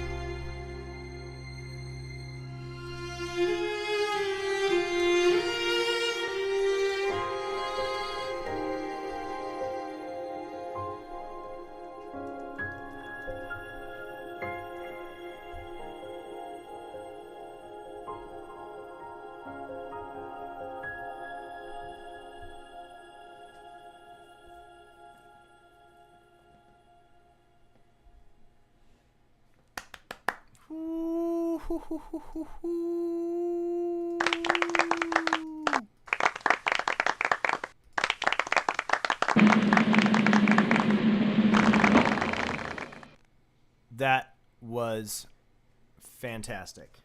That was fantastic.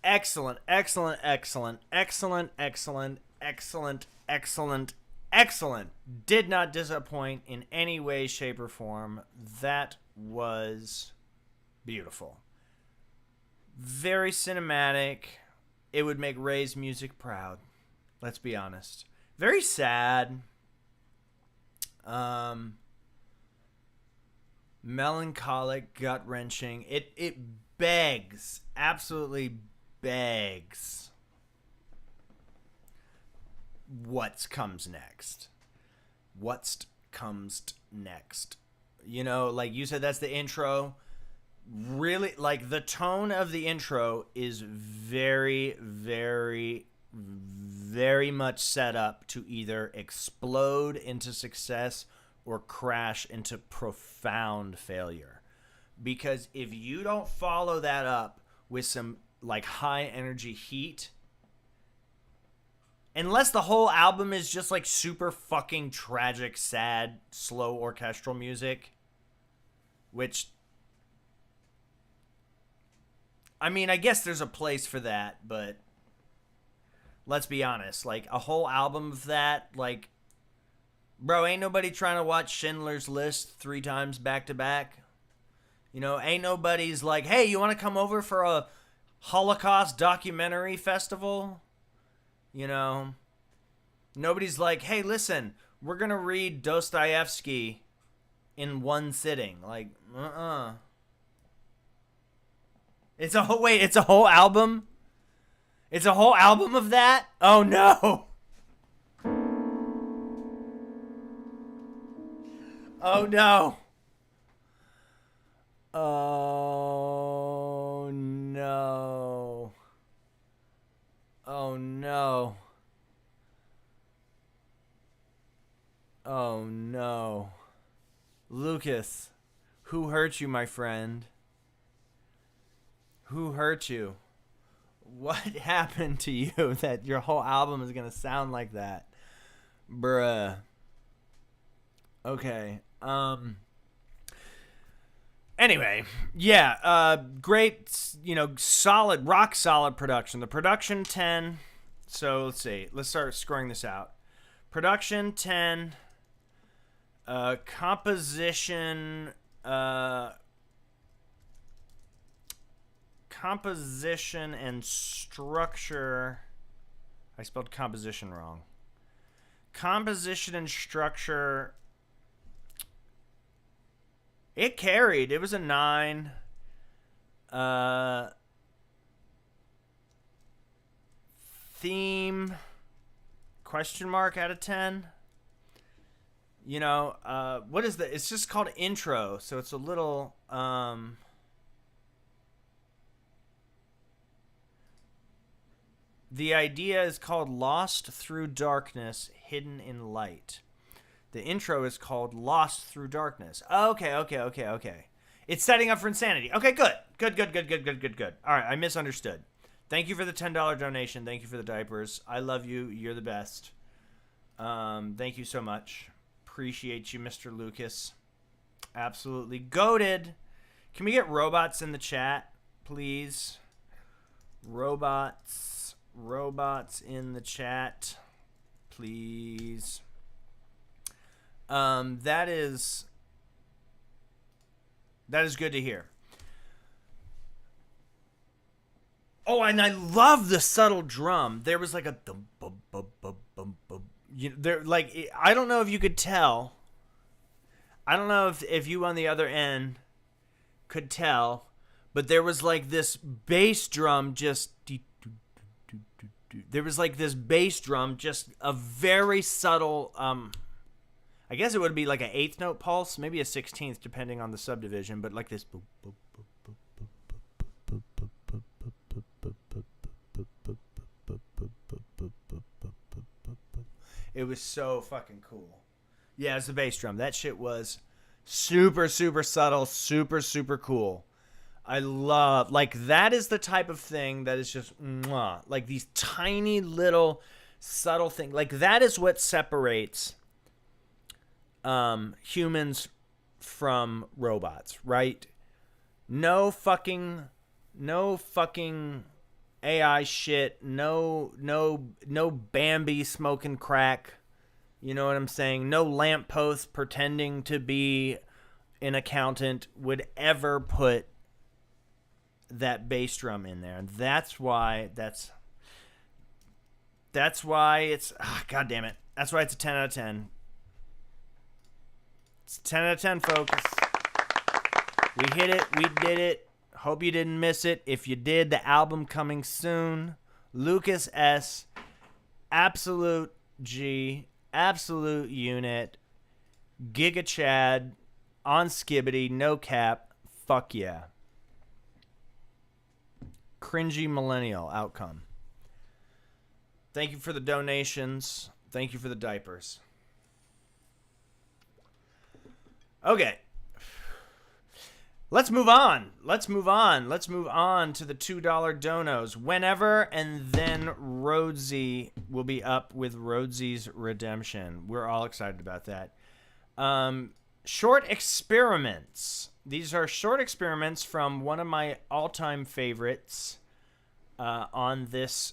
Excellent, excellent, excellent, excellent, excellent, excellent, excellent, excellent. Did not disappoint in any way, shape, or form. That was beautiful. Very cinematic. It would make Ray's music proud. Let's be honest. Very sad. Melancholic, gut-wrenching. It begs, absolutely begs what comes next. What comes next? Like you said, that's the intro. really, like, the tone of the intro is very, very, very much set up to either explode into success or crash into profound failure. Because if you don't follow that up with some, like, high energy heat, unless the whole album is just, like, super fucking tragic, sad, slow orchestral music, which, I mean, I guess there's a place for that, but let's be honest. Like, a whole album of that, like, bro, ain't nobody trying to watch Schindler's List 3 times back to back. You know, ain't nobody's like, hey, you want to come over for a Holocaust documentary festival? You know, nobody's like, hey, listen, we're going to read Dostoevsky in one sitting. Like, It's a whole album? It's a whole album of that? Oh no. Oh no. Oh no. Oh no. Oh no. Lucas, who hurt you, my friend? Who hurt you? What happened to you that your whole album is gonna sound like that? Bruh. Okay. Anyway, yeah, great, solid, rock solid production. The production 10. So let's see. Let's start scoring this out. Production 10. Composition. Composition and structure. I spelled composition wrong. Composition and structure. It carried. It was a 9. Theme. Question mark out of 10. You know, what is that? It's just called intro. So it's a little, the idea is called Lost Through Darkness, Hidden in Light. The intro is called Lost Through Darkness. Okay. It's setting up for insanity. Okay, good. Good. All right, I misunderstood. Thank you for the $10 donation. Thank you for the diapers. I love you. You're the best. Thank you so much. Appreciate you, Mr. Lucas. Absolutely goated. Can we get robots in the chat, please? Robots in the chat, please. That is good to hear. Oh, and I love the subtle drum. There was like a dum, bum, bum, bum, bum, bum. There, like, I don't know if you could tell. I don't know if you on the other end could tell, but there was like this bass drum just. There was like this bass drum, just a very subtle. I guess it would be like an 8th note pulse, maybe a 16th, depending on the subdivision, but like this. It was so fucking cool. Yeah, it's the bass drum. That shit was super, super subtle, super, super cool. I love, like, that is the type of thing that is just, mwah, like these tiny little subtle things. Like, that is what separates humans from robots, right? No fucking AI shit. No Bambi smoking crack. You know what I'm saying? No lamppost pretending to be an accountant would ever put that bass drum in there. And that's why it's god damn it. That's why it's a 10 out of 10. It's a 10 out of 10, folks. We hit it. We did it. Hope you didn't miss it. If you did, the album coming soon. Lucas S. Absolute G. Absolute unit. Giga Chad. On Skibbity. No cap. Fuck yeah. cringy millennial outcome. Thank you for the donations. Thank you for the diapers. Okay. Let's move on. Let's move on to the $2 donos. Whenever, and then Rhodesy will be up with Rhodesy's Redemption. We're all excited about that. Short experiments. These are short experiments from one of my all-time favorites on this.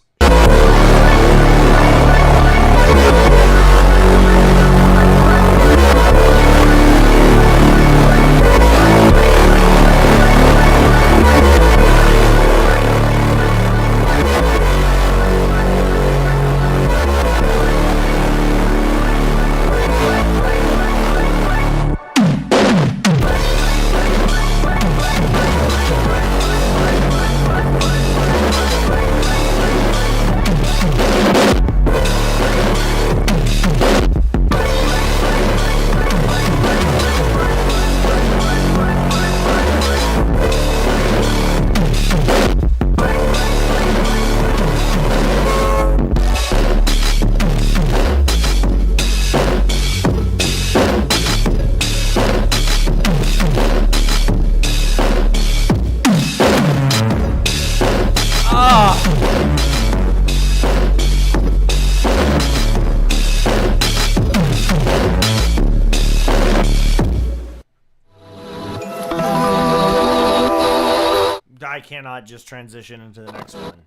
I cannot just transition into the next one.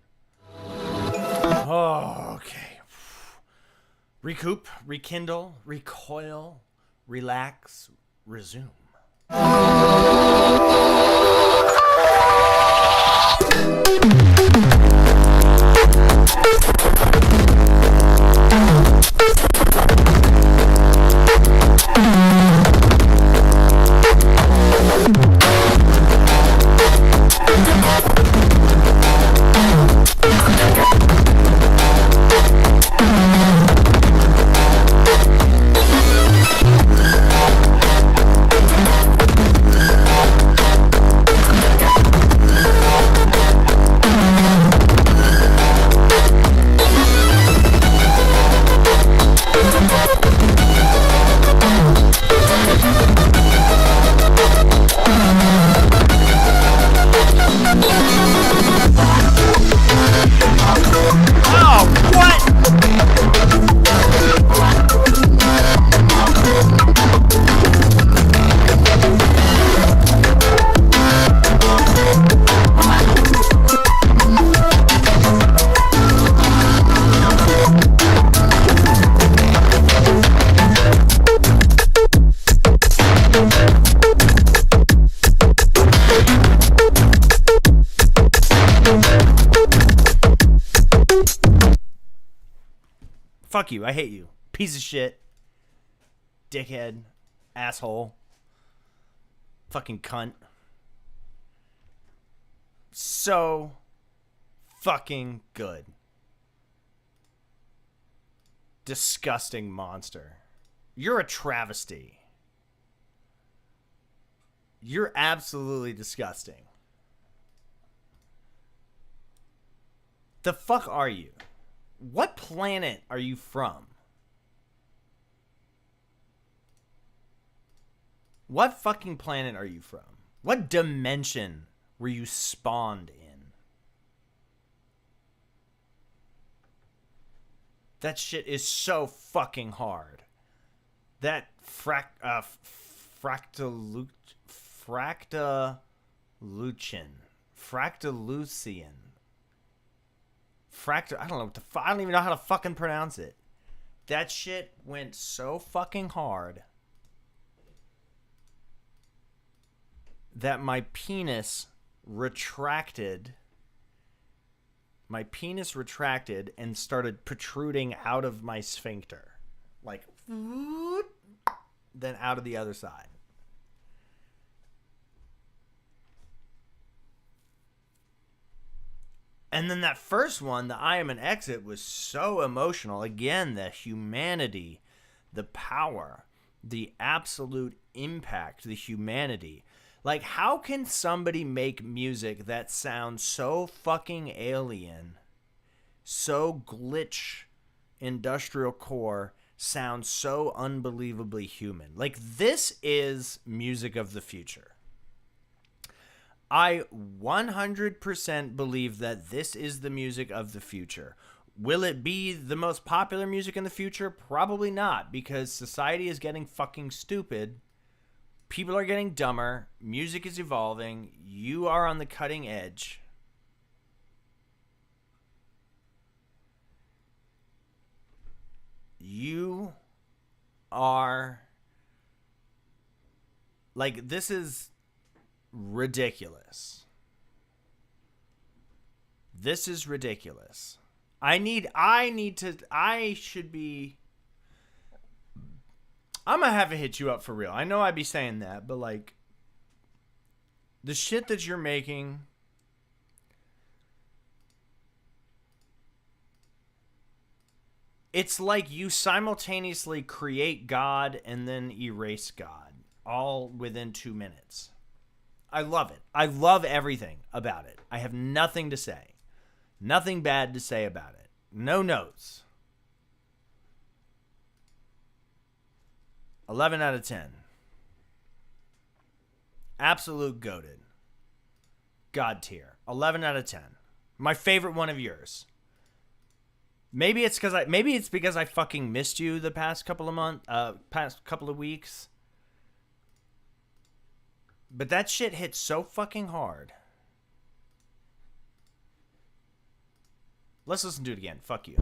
Oh, okay. Recoup, rekindle, recoil, relax, resume. Fuck you. I hate you. Piece of shit. Dickhead. Asshole. Fucking cunt. So fucking good. Disgusting monster. You're a travesty. You're absolutely disgusting. The fuck are you? What planet are you from? What fucking planet are you from? What dimension were you spawned in? That shit is so fucking hard. That Fractalucian. I don't know what I don't even know how to fucking pronounce it. That shit went so fucking hard that my penis retracted and started protruding out of my sphincter. Like, then out of the other side. And then that first one, the I Am an Exit, was so emotional. Again, the humanity, the power, the absolute impact, the humanity. Like, how can somebody make music that sounds so fucking alien, so glitch, industrial core, sounds so unbelievably human? Like, this is music of the future. I 100% believe that this is the music of the future. Will it be the most popular music in the future? Probably not, because society is getting fucking stupid. People are getting dumber. Music is evolving. You are on the cutting edge. You are... Like, this is ridiculous. This is ridiculous. I should be... I'm gonna have to hit you up for real. I know I'd be saying that, but like, the shit that you're making, it's like you simultaneously create God and then erase God, all within 2 minutes. I love it. I love everything about it. I have nothing to say. Nothing bad to say about it. No notes. 11 out of 10. Absolute goated. God tier. 11 out of 10. My favorite one of yours. Maybe it's because I fucking missed you the past couple of weeks. But that shit hit so fucking hard. Let's listen to it again. Fuck you.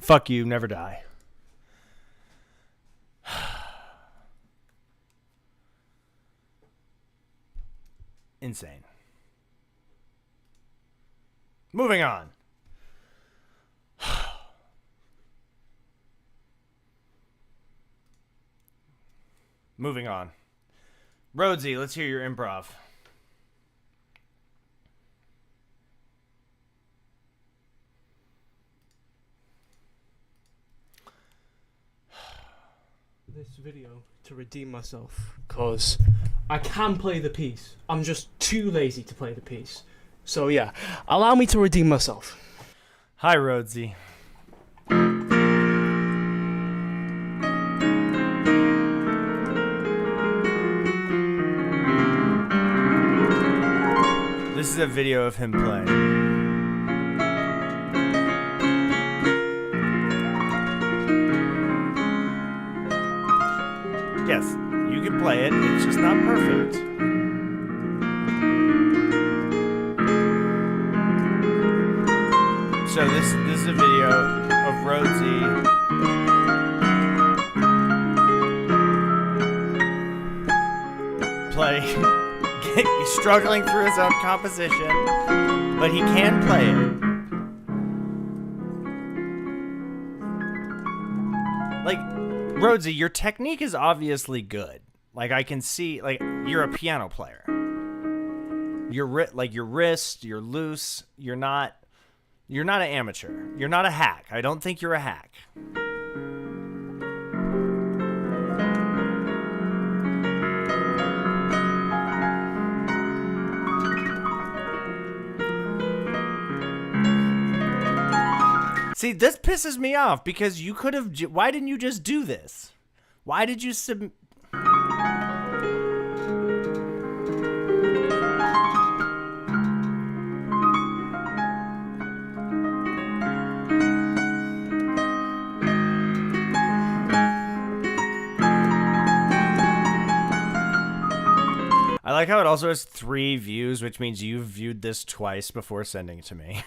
Fuck you, never die. Insane. Moving on. Moving on. Rhodesy, let's hear your improv. this video to redeem myself because I can play the piece. I'm just too lazy to play the piece. So yeah, allow me to redeem myself. Hi, Rhodesy. This is a video of him playing. Yes, you can play it, it's just not perfect. So this is a video of Rhodesy playing, struggling through his own composition, but he can play it. Like, Rhodesy, your technique is obviously good. Like, I can see, like, you're a piano player. Your wrist, you're loose. You're not an amateur. You're not a hack. I don't think you're a hack. See, this pisses me off because you could have. Why didn't you just do this? Why did you sub? I like how it also has 3 views, which means you've viewed this twice before sending it to me.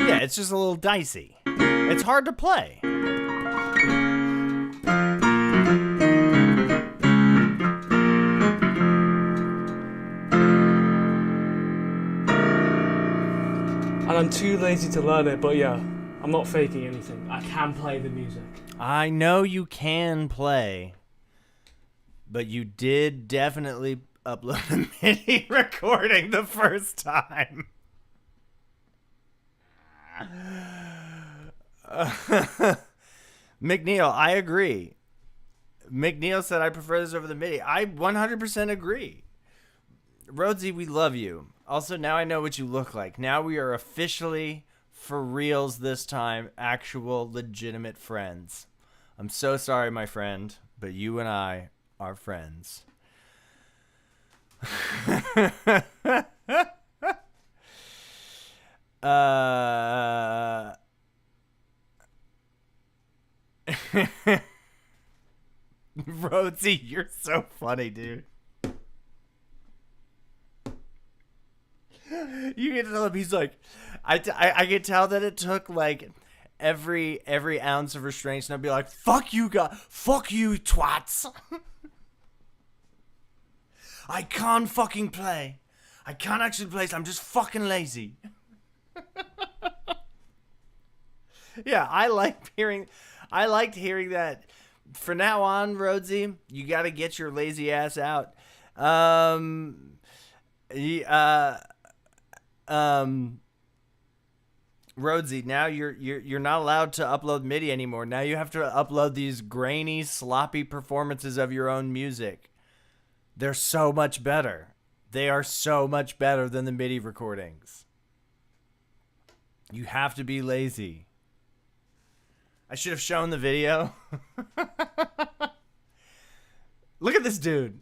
Yeah, it's just a little dicey. It's hard to play. And I'm too lazy to learn it, but yeah, I'm not faking anything. I can play the music. I know you can play, but you did definitely upload a MIDI recording the first time. McNeil, I agree. McNeil said I prefer this over the MIDI. I 100% agree. Rhodesy, we love you. Also, now I know what you look like. Now we are officially, for reals this time, actual legitimate friends. I'm so sorry, my friend, but you and I are friends. Rhodesy, you're so funny, dude. You can tell him he's like, I can tell that it took like every ounce of restraint, and I'd be like, fuck you guys, fuck you twats. I can't fucking play. I can't actually play, so I'm just fucking lazy. Yeah, I liked hearing that. For now on, Rhodesy, you got to get your lazy ass out. Rhodesy, now you're not allowed to upload MIDI anymore. Now you have to upload these grainy, sloppy performances of your own music. They're so much better. They are so much better than the MIDI recordings. You have to be lazy. I should have shown the video. Look at this dude.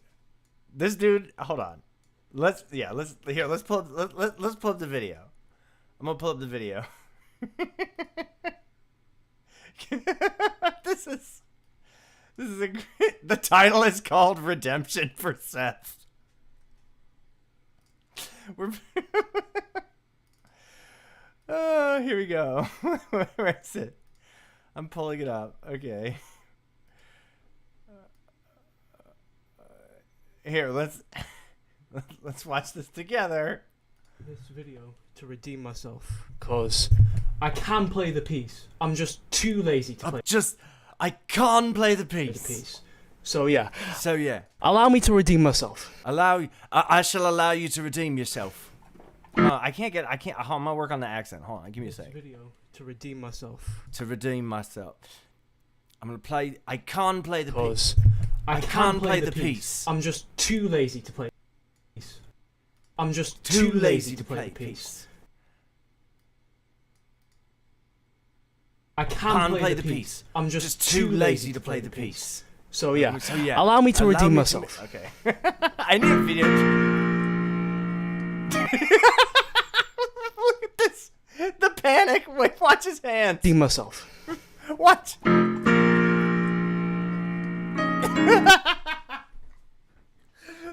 This dude, hold on. Let's pull up the video. I'm gonna pull up the video. This is a great, the title is called Redemption for Seth. Oh, here we go. Where is it? I'm pulling it up. Okay. Here, let's watch this together. This video to redeem myself because I can play the piece. I'm just too lazy to play. I can't play the piece. So yeah, So yeah, allow me to redeem myself. I shall allow you to redeem yourself. I can't. I'm gonna work on the accent. Hold on, give me a sec. Video to redeem myself. To redeem myself. I'm gonna play. I can't play the piece. Because I can play the piece. I'm just too lazy to play the piece. I'm just too lazy to play the piece. I can play the piece. I'm just too lazy to play the piece. So yeah, allow me to redeem myself. Okay. I need a video. Look at this. The panic. Wait, watch his hands. Redeem myself. Watch.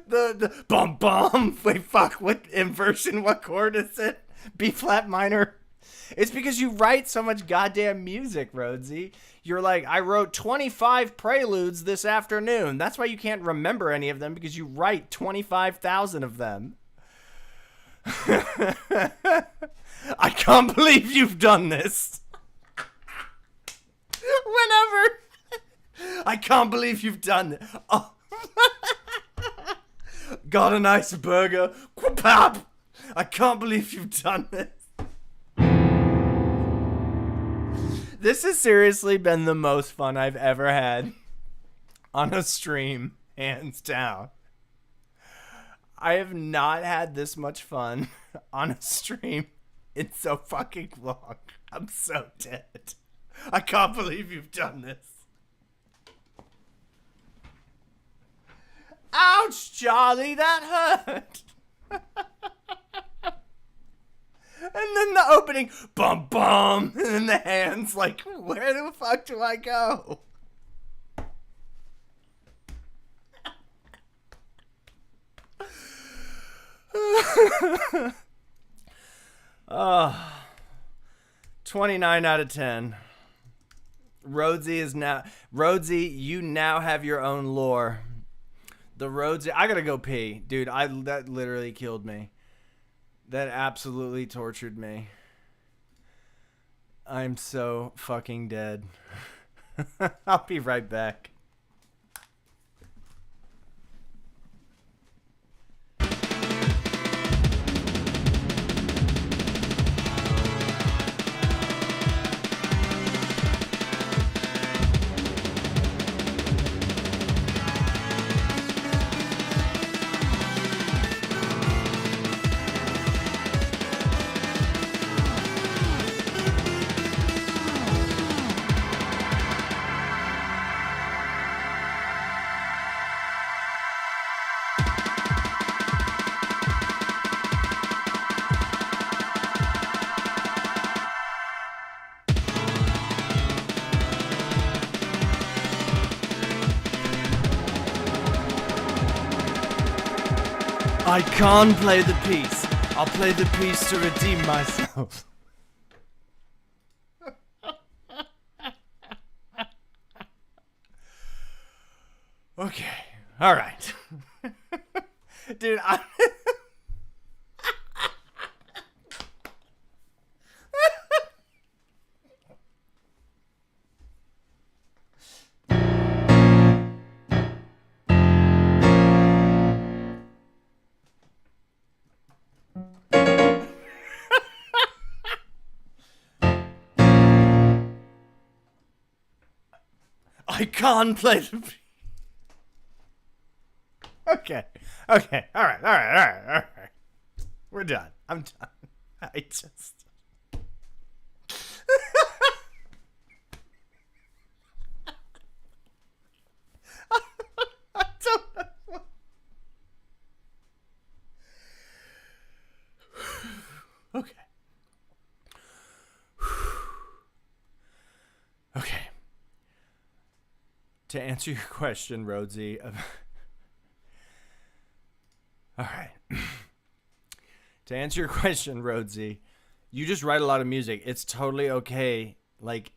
the bum bum. Wait, fuck. What inversion? What chord is it? B flat minor. It's because you write so much goddamn music, Rhodesy. You're like, I wrote 25 preludes this afternoon. That's why you can't remember any of them, because you write 25,000 of them. I can't believe you've done this. Whenever. I can't believe you've done it. Oh. Got a nice burger. Quapap. I can't believe you've done this. This has seriously been the most fun I've ever had on a stream, hands down. I have not had this much fun on a stream in so fucking long. I'm so dead. I can't believe you've done this. Ouch, Charlie, that hurt. And then the opening, bum bum, and then the hands, like, where the fuck do I go? Oh, 29 out of 10. Rhodesy, you now have your own lore. The Rhodesy, I gotta go pee. Dude, that literally killed me. That absolutely tortured me. I'm so fucking dead. I'll be right back. I can't play the piece. I'll play the piece to redeem myself. Okay. All right. Dude, I can't play the. Okay. Okay. All right. All right. All right. All right. We're done. I'm done. I just. I don't know. Okay. Okay. To answer your question, Rhodesy. All right. To answer your question, Rhodesy, you just write a lot of music. It's totally okay. Like,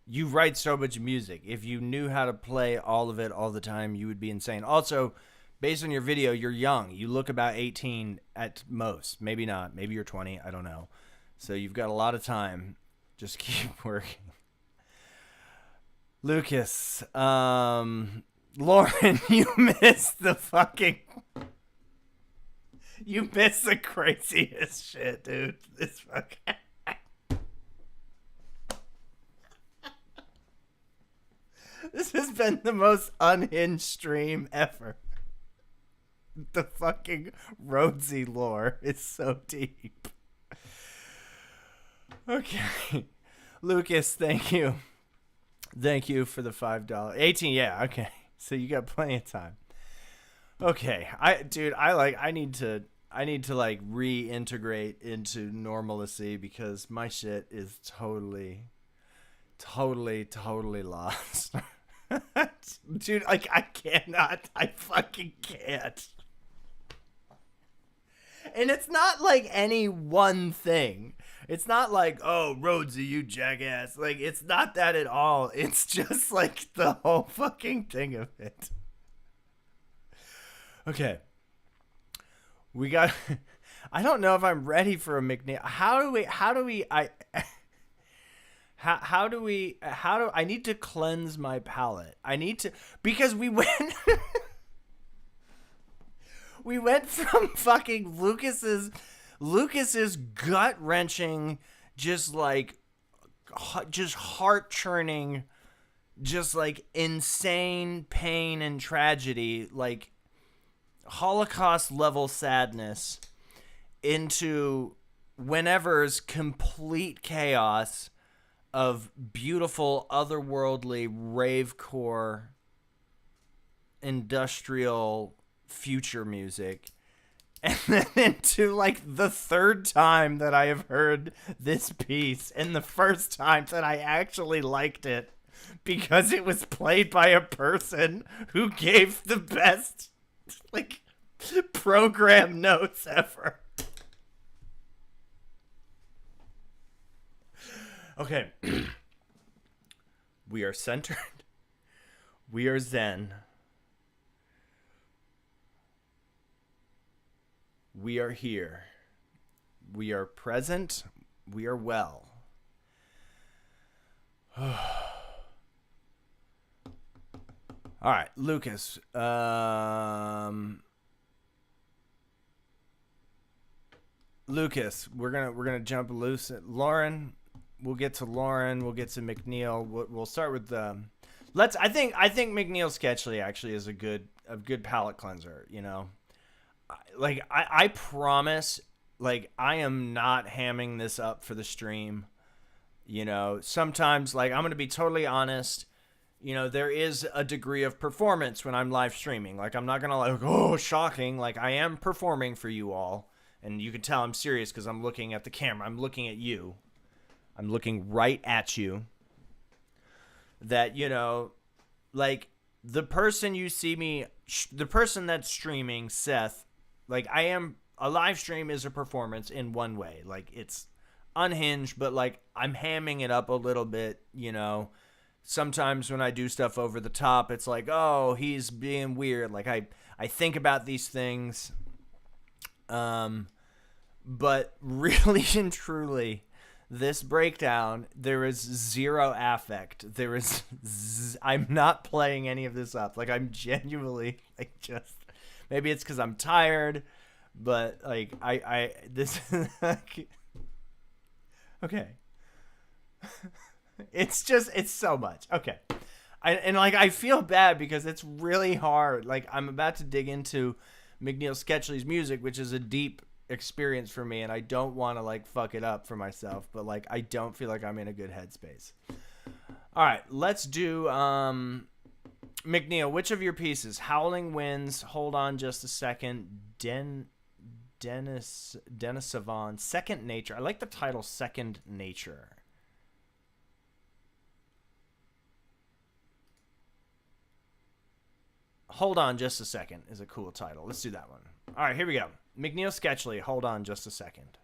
you write so much music. If you knew how to play all of it all the time, you would be insane. Also, based on your video, you're young. You look about 18 at most. Maybe not. Maybe you're 20. I don't know. So you've got a lot of time. Just keep working. Lucas, Lauren, you missed the fucking... You missed the craziest shit, dude. This fucking... This has been the most unhinged stream ever. The fucking Rhodesy lore is so deep. Okay. Lucas, thank you. Thank you for the $5. 18, yeah, okay. So you got plenty of time. Okay. I need to like reintegrate into normalcy because my shit is totally lost. Dude, like I fucking can't. And it's not like any one thing. It's not like, oh, Rhodesy, you jackass. Like, it's not that at all. It's just like the whole fucking thing of it. Okay. We got... I don't know if I'm ready for a McNeil. I need to cleanse my palate. Because we went... We went from fucking Lucas's gut-wrenching, just heart-churning, just like insane pain and tragedy, like Holocaust-level sadness, into whenever's complete chaos of beautiful, otherworldly, ravecore, industrial future music. And then into like the third time that I have heard this piece, and the first time that I actually liked it because it was played by a person who gave the best like program notes ever. Okay. We are centered. We are zen. We are here. We are present. We are well. All right, Lucas. Lucas, we're gonna jump loose. Lauren, we'll get to Lauren. We'll get to McNeil. We'll start with I think McNeil Sketchley actually is a good palate cleanser. You know. Like, I promise, like, I am not hamming this up for the stream. You know, sometimes, like, I'm going to be totally honest. You know, there is a degree of performance when I'm live streaming. Like, I'm not going to, like, oh, shocking. Like, I am performing for you all. And you can tell I'm serious because I'm looking at the camera. I'm looking at you. I'm looking right at you. That, you know, like, the person you see me, the person that's streaming, Seth, like, a live stream is a performance in one way. Like, it's unhinged, but, like, I'm hamming it up a little bit, you know. Sometimes when I do stuff over the top, it's like, oh, he's being weird. Like, I think about these things. But really and truly, this breakdown, there is zero affect. There is... I'm not playing any of this up. Like, I'm genuinely, like, just... Maybe it's because I'm tired, but, like, this, like, okay. It's so much. Okay. I feel bad because it's really hard. Like, I'm about to dig into McNeil Sketchley's music, which is a deep experience for me, and I don't want to, like, fuck it up for myself, but, like, I don't feel like I'm in a good headspace. All right, let's do, McNeil, which of your pieces? Howling Winds, Hold On Just a Second, Dennis Savon, Second Nature. I like the title Second Nature. Hold On Just a Second is a cool title. Let's do that one. All right, here we go. McNeil Sketchley, Hold On Just a Second.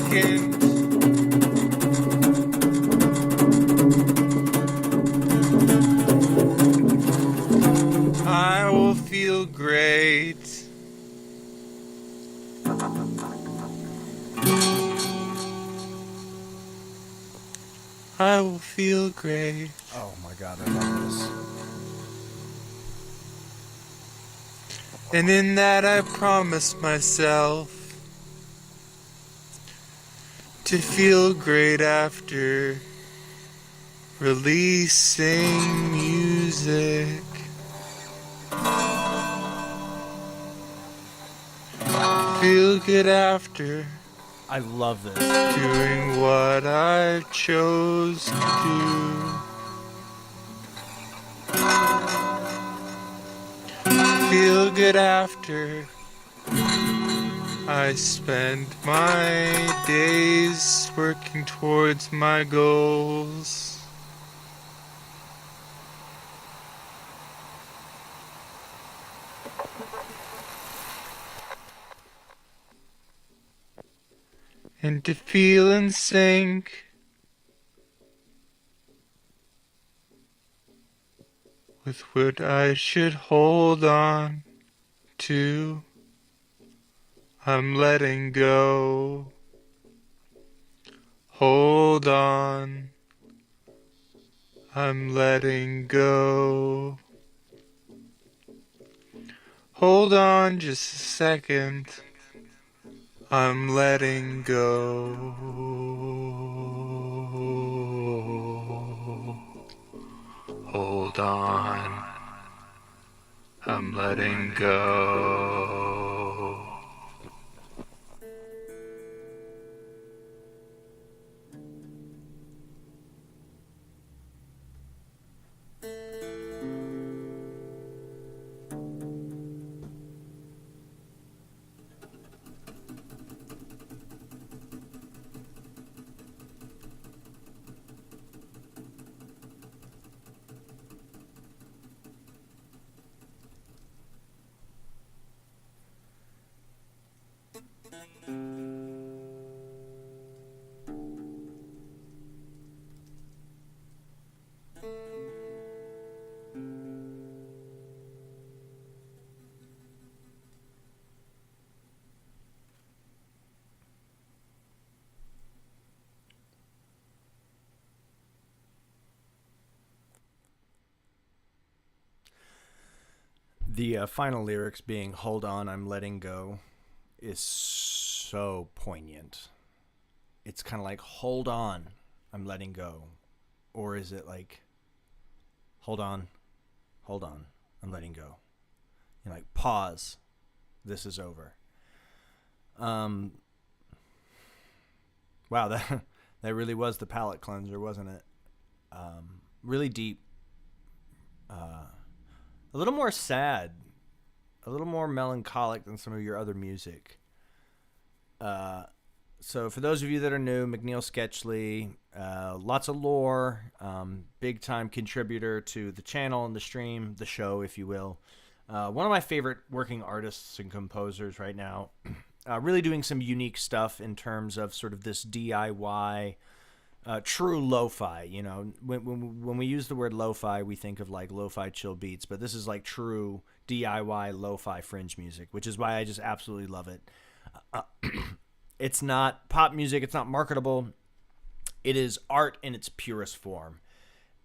second. I will feel great. I will feel great. Oh my God, I love this. And in that I promise myself to feel great after releasing music. Feel good after I love this. doing what I chose to do. Feel good after I spend my days working towards my goals. And to feel in sync with what I should hold on to. I'm letting go. Hold on. I'm letting go. Hold on just a second. I'm letting go. Hold on. I'm letting go. The final lyrics being "Hold on, I'm letting go" is so poignant. It's kind of like "Hold on, I'm letting go," or is it like "Hold on, I'm letting go"? You know, like pause. This is over. Wow, that really was the palate cleanser, wasn't it? Really deep. A little more sad, a little more melancholic than some of your other music. So for those of you that are new, McNeil Sketchley, lots of lore, big time contributor to the channel and the stream, the show, if you will. One of my favorite working artists and composers right now. Really doing some unique stuff in terms of sort of this DIY, true lo-fi. You know, when we use the word lo-fi, we think of like lo-fi chill beats, but this is like true DIY lo-fi fringe music, which is why I just absolutely love it. It's not pop music. It's not marketable. It is art in its purest form.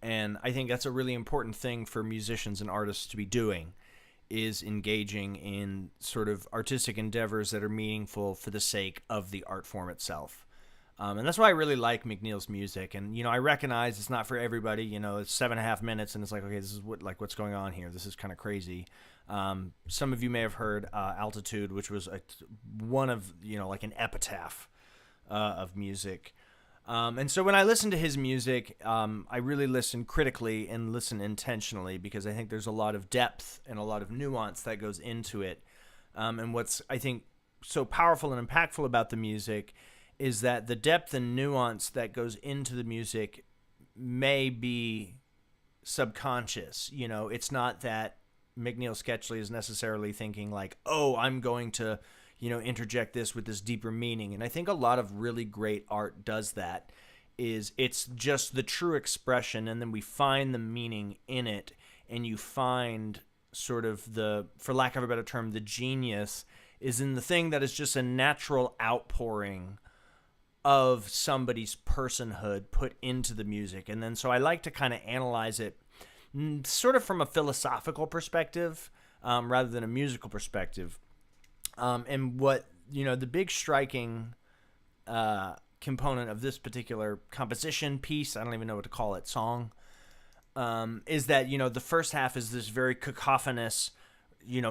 And I think that's a really important thing for musicians and artists to be doing, is engaging in sort of artistic endeavors that are meaningful for the sake of the art form itself. And that's why I really like McNeil's music. And, you know, I recognize it's not for everybody. You know, it's 7.5 minutes and it's like, okay, this is what's going on here. This is kind of crazy. Some of you may have heard Altitude, which was one of, you know, like an epitaph of music. And so when I listen to his music, I really listen critically and listen intentionally, because I think there's a lot of depth and a lot of nuance that goes into it. And what's, I think, so powerful and impactful about the music is that the depth and nuance that goes into the music may be subconscious. You know, it's not that McNeil Sketchley is necessarily thinking like, oh, I'm going to, interject this with this deeper meaning. And I think a lot of really great art does that. Is it's just the true expression, and then we find the meaning in it, and you find sort of the, for lack of a better term, the genius is in the thing that is just a natural outpouring of somebody's personhood put into the music. And then so I like to kind of analyze it sort of from a philosophical perspective rather than a musical perspective. And what, the big striking component of this particular composition piece, I don't even know what to call it, song, is that, the first half is this very cacophonous,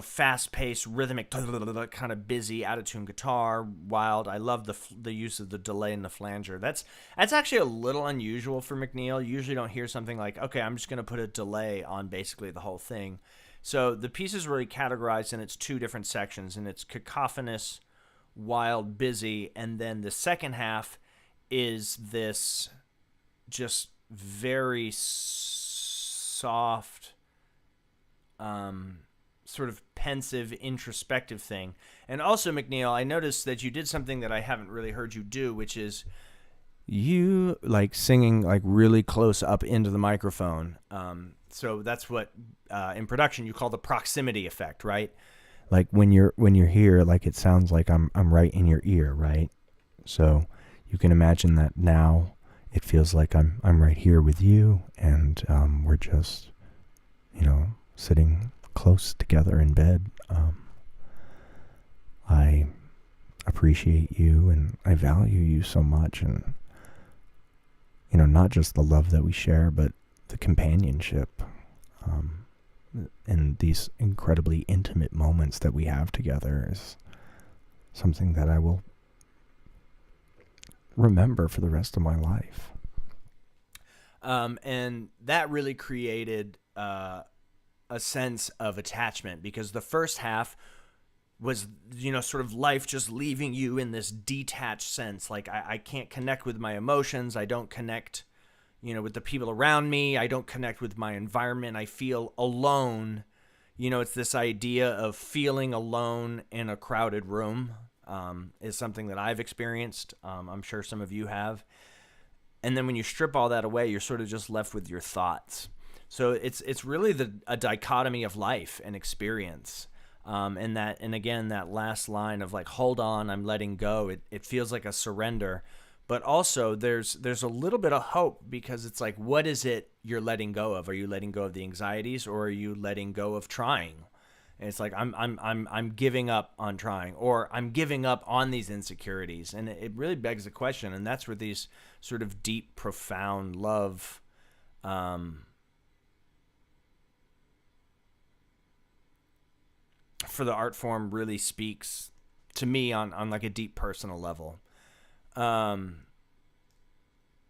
fast-paced, rhythmic, kind of busy, out-of-tune guitar, wild. I love the use of the delay and the flanger. That's actually a little unusual for McNeil. You usually don't hear something like, okay, I'm just going to put a delay on basically the whole thing. So the piece is really categorized in its two different sections, and it's cacophonous, wild, busy, and then the second half is this just very soft, sort of pensive, introspective thing. And also, McNeil, I noticed that you did something that I haven't really heard you do, which is you like singing like really close up into the microphone. So that's what in production you call the proximity effect, right? Like when you're here, like it sounds like I'm right in your ear, right? So you can imagine that now it feels like I'm right here with you, and we're just sitting close together in bed. I appreciate you and I value you so much, and not just the love that we share, but the companionship and these incredibly intimate moments that we have together is something that I will remember for the rest of my life. And that really created a sense of attachment, because the first half was, sort of life just leaving you in this detached sense. Like I can't connect with my emotions. I don't connect, with the people around me. I don't connect with my environment. I feel alone. It's this idea of feeling alone in a crowded room is something that I've experienced. I'm sure some of you have. And then when you strip all that away, you're sort of just left with your thoughts. So it's really a dichotomy of life and experience. And again, that last line of like, hold on, I'm letting go. It feels like a surrender, but also there's a little bit of hope, because it's like, what is it you're letting go of? Are you letting go of the anxieties, or are you letting go of trying? And it's like, I'm giving up on trying, or I'm giving up on these insecurities. And it really begs the question. And that's where these sort of deep, profound love, for the art form really speaks to me on like a deep personal level.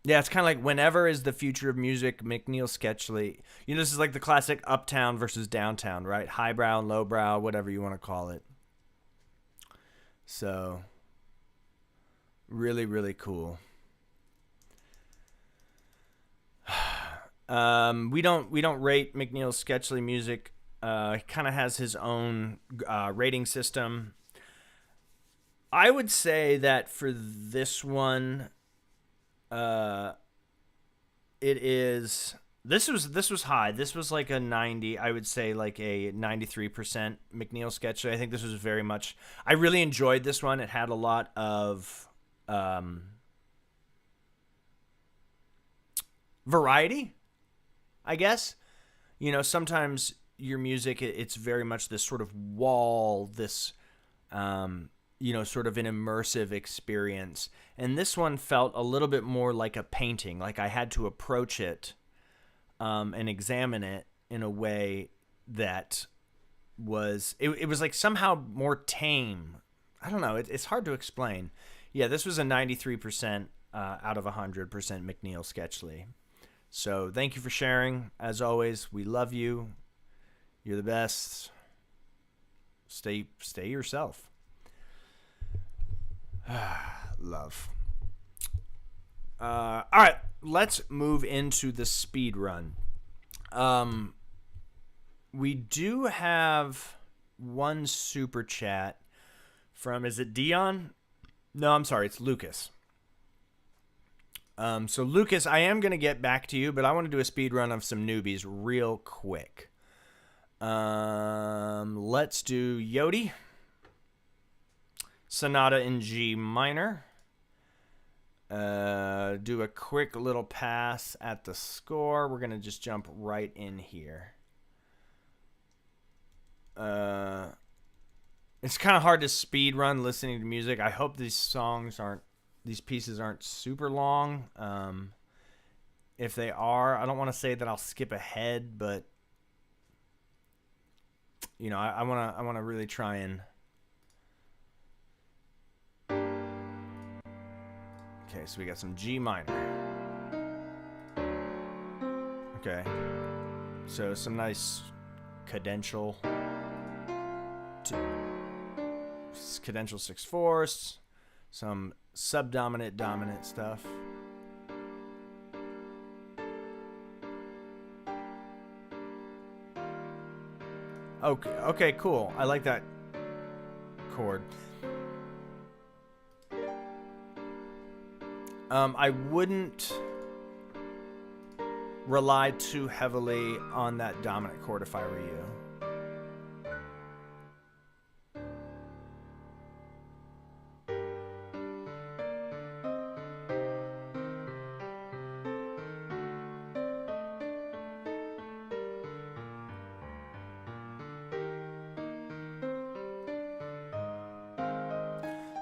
Yeah, it's kind of like, whenever is the future of music, McNeil Sketchley. This is like the classic uptown versus downtown, right? Highbrow and lowbrow, whatever you want to call it. So, really, really cool. We don't rate McNeil Sketchley music. He kind of has his own rating system. I would say that for this one, this was high. This was like a 90. I would say like a 93% McNeil Sketchley. I think this was very much. I really enjoyed this one. It had a lot of variety, I guess. Sometimes your music, it's very much this sort of wall, this sort of an immersive experience. And this one felt a little bit more like a painting. Like I had to approach it and examine it in a way that was, it was like somehow more tame. I don't know. It's hard to explain. Yeah, this was a 93% out of 100% McNeil Sketchley. So thank you for sharing. As always, we love you. You're the best. Stay yourself. Love. All right, let's move into the speed run. We do have one super chat from, is it Dion? No, I'm sorry, it's Lucas. So Lucas, I am going to get back to you, but I want to do a speed run of some newbies real quick. Let's do Yodi. Sonata in G minor. Do a quick little pass at the score. We're going to just jump right in here. It's kind of hard to speed run listening to music. I hope these pieces aren't super long. If they are, I don't want to say that I'll skip ahead, but you know, I want to really try and. Okay, so we got some G minor. Okay, so some nice cadential. Cadential 6/4, some subdominant dominant stuff. Okay, cool. I like that chord. I wouldn't rely too heavily on that dominant chord if I were you.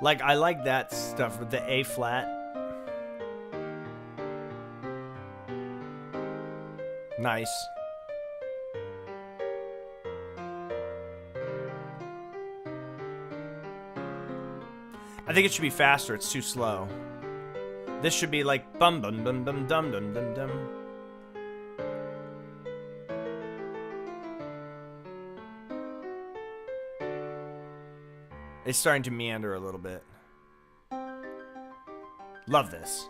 Like, I like that stuff with the A flat. Nice. I think it should be faster. It's too slow. This should be like bum bum bum bum dum dum dum dum. It's starting to meander a little bit. Love this.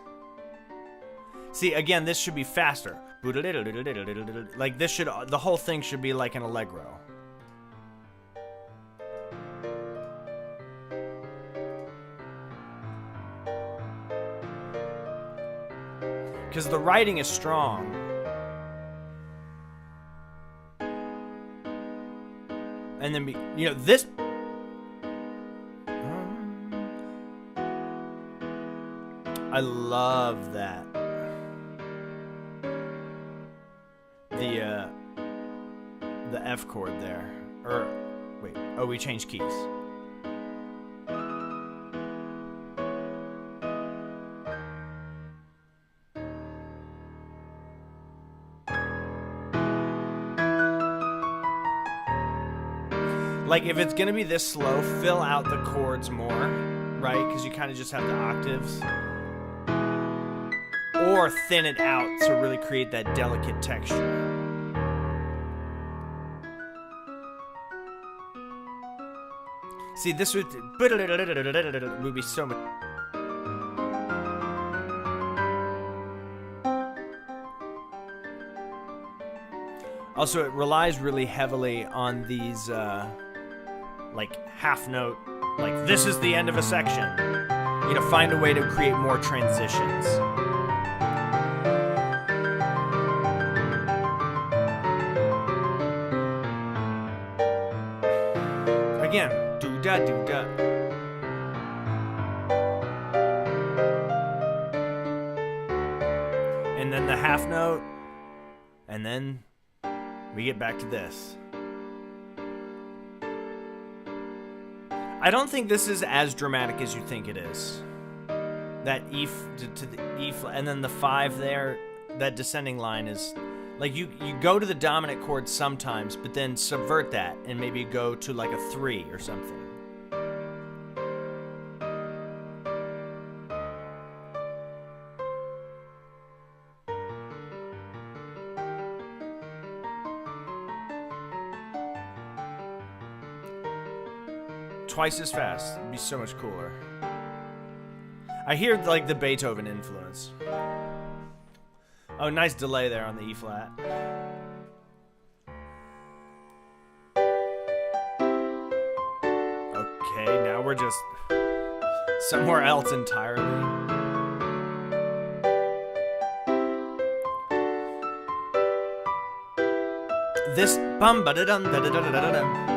See, again, this should be faster. Like this should, the whole thing should be like an allegro. Because the writing is strong. And then, you know, this. I love that. The F chord there. Or, wait. Oh, we changed keys. Like, if it's gonna be this slow, fill out the chords more, right? Because you kind of just have the octaves. Or thin it out to really create that delicate texture. See, this would be so much. Also, it relies really heavily on these, like, half note, like, this is the end of a section. You know, find a way to create more transitions. Again, do-da, do-da. And then the half note, and then we get back to this. I don't think this is as dramatic as you think it is. That E to the E flat, and then the 5 there, that descending line is like you go to the dominant chord sometimes, but then subvert that and maybe go to like a 3 or something. Twice as fast. It'd be so much cooler. I hear like the Beethoven influence. Oh, nice delay there on the E flat. Okay, now we're just somewhere else entirely. This bum ba da dum da da da da da dum.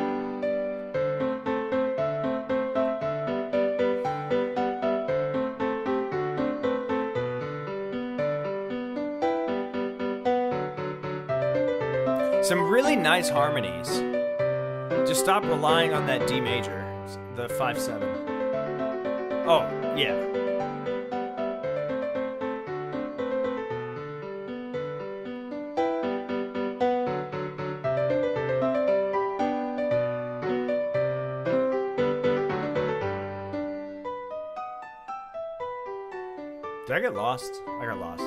Some really nice harmonies. Just stop relying on that D major, the 5/7. Oh, yeah. Did I get lost? I got lost.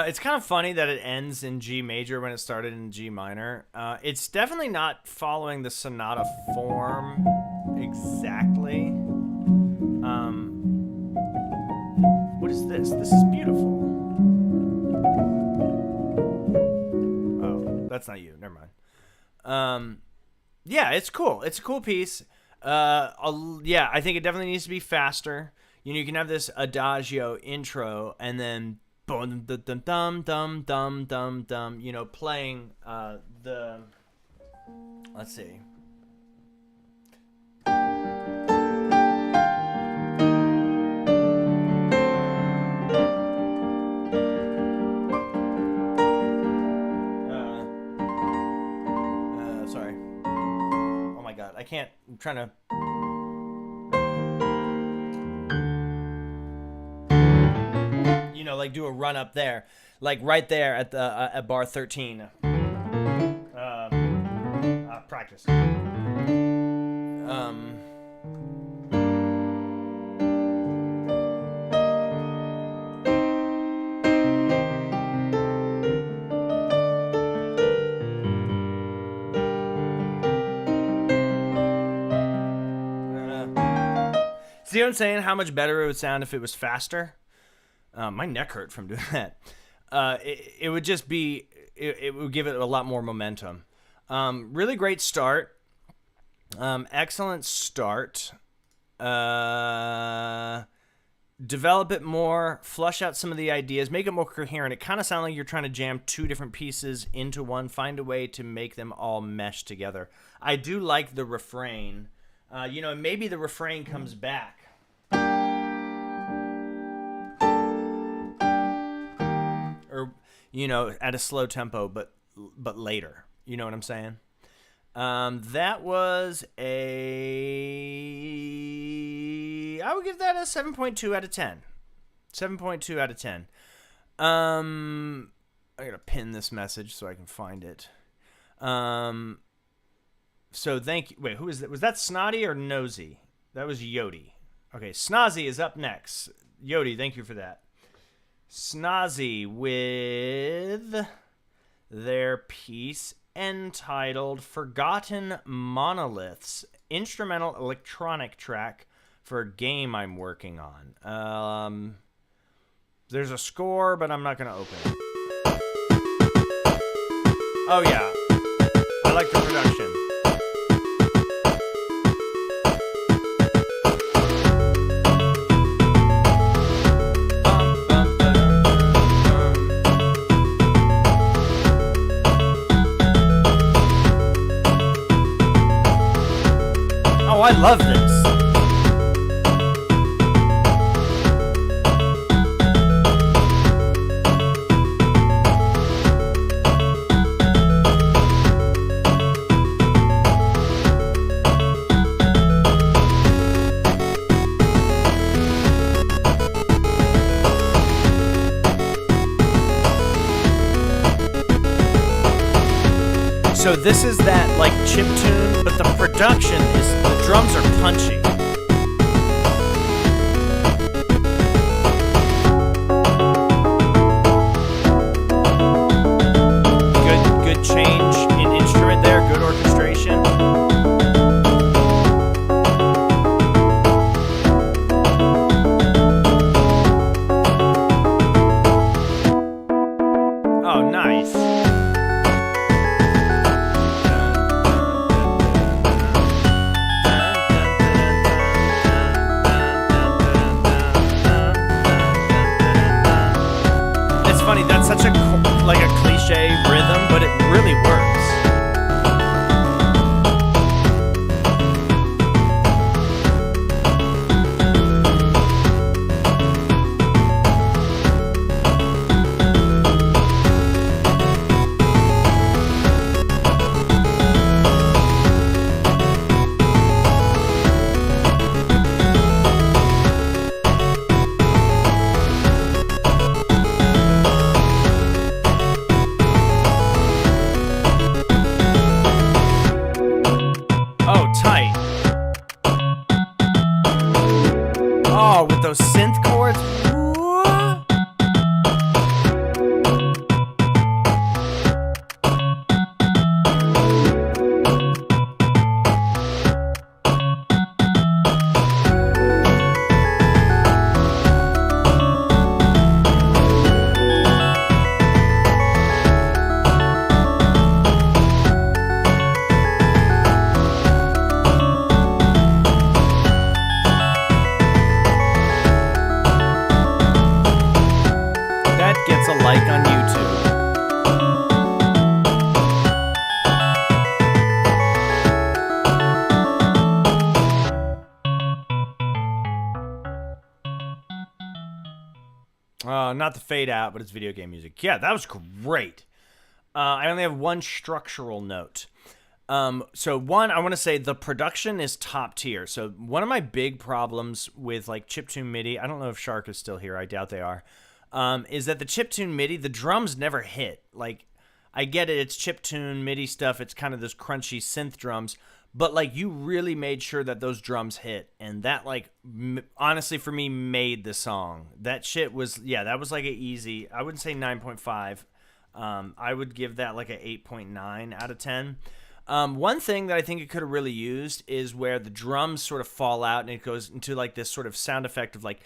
It's kind of funny that it ends in G major when it started in G minor. It's definitely not following the sonata form exactly. What is this? This is beautiful. Oh, that's not you. Never mind. Yeah, it's cool. It's a cool piece. Yeah, I think it definitely needs to be faster. You know, you can have this adagio intro and then dum dum dum dum dum dum dum. You know, playing the. Let's see. Sorry. Oh my God, I can't. I'm trying to. You know, like do a run up there, like right there at the at bar 13. Practice. See what I'm saying? How much better it would sound if it was faster? My neck hurt from doing that. It would just be, it would give it a lot more momentum. Really great start. Excellent start. Develop it more, flush out some of the ideas, make it more coherent. It kind of sounds like you're trying to jam two different pieces into one. Find a way to make them all mesh together. I do like the refrain. You know, maybe the refrain comes back. Or, you know, at a slow tempo, but later. You know what I'm saying? That was a... I would give that a 7.2 out of 10. 7.2 out of 10. I gotta pin this message so I can find it. So thank you. Wait, who is that? Was that Snotty or Nosy? That was Yodi. Okay, Snozzy is up next. Yodi, thank you for that. Snozzy with their piece entitled Forgotten Monoliths, instrumental electronic track for a game I'm working on. There's a score, but I'm not going to open it. Oh, yeah. I like the production. Oh, I love this. So this is that like chiptune, but the production is the drums are punchy. Good change in instrument there, good orchestration. Oh, nice. It's funny, that's such a like a cliche rhythm, but it really works. With those synth chords. Like on YouTube. Not the fade out, but it's video game music. Yeah, that was great. I only have one structural note. So one, I want to say the production is top tier. So one of my big problems with like chiptune MIDI, I don't know if Shark is still here. I doubt they are. Is that the chiptune MIDI, the drums never hit. Like, I get it, it's chiptune MIDI stuff, it's kind of those crunchy synth drums, but like you really made sure that those drums hit, and that like honestly for me made the song. That shit was, yeah, that was like a easy, I wouldn't say 9.5. I would give that like a 8.9 out of 10. One thing that I think it could have really used is where the drums sort of fall out and it goes into like this sort of sound effect of like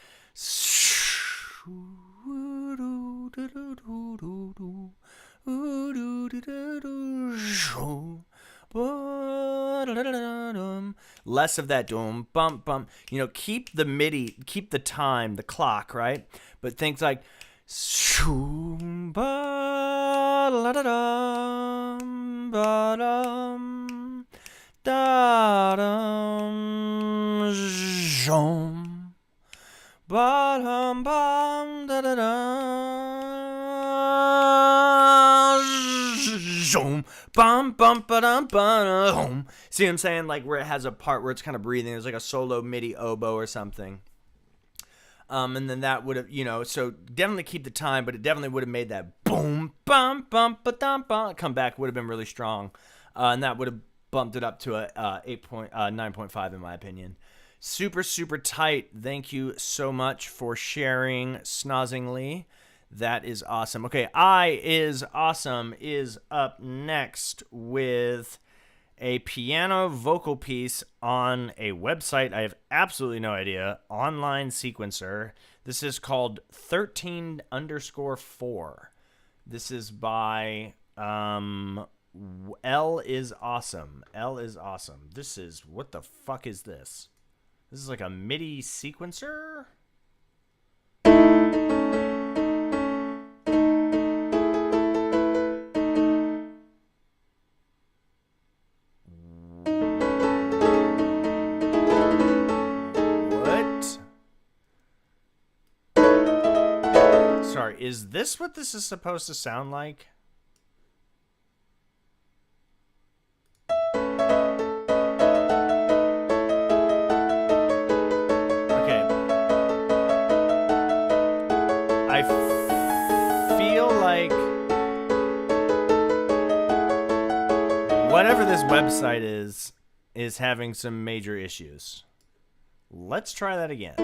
less of that dum bump bump. You know, keep the MIDI, keep the time, the clock, right? But things like bum bum da da da zoom bum bum ba dum bum. See what I'm saying? Like where it has a part where it's kind of breathing. There's like a solo MIDI oboe or something. And then that would have, you know, so definitely keep the time, but it definitely would have made that boom bum bum ba dum bum come back would have been really strong, and that would have bumped it up to a 9.5 in my opinion. Super, super tight. Thank you so much for sharing, Snozzingly. That is awesome. Okay, I Is Awesome is up next with a piano vocal piece on a website. I have absolutely no idea. Online sequencer. This is called 13_4. This is by L Is Awesome. L Is Awesome. This is, what the fuck is this? This is like a MIDI sequencer? What? Sorry, is this what this is supposed to sound like? Whatever this website is, is having some major issues. Let's try that again.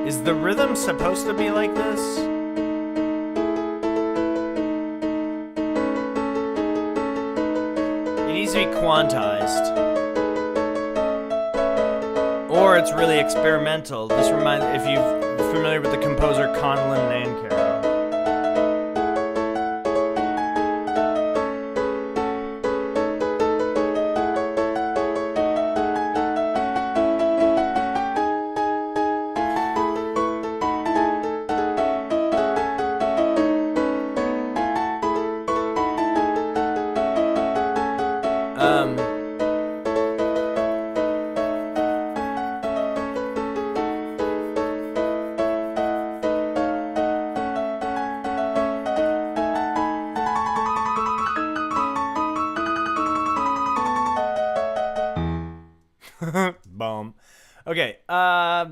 Is the rhythm supposed to be like this? It needs to be quantized. Or it's really experimental. This reminds, if you're familiar with the composer Conlon Nancarrow. Boom. Okay. I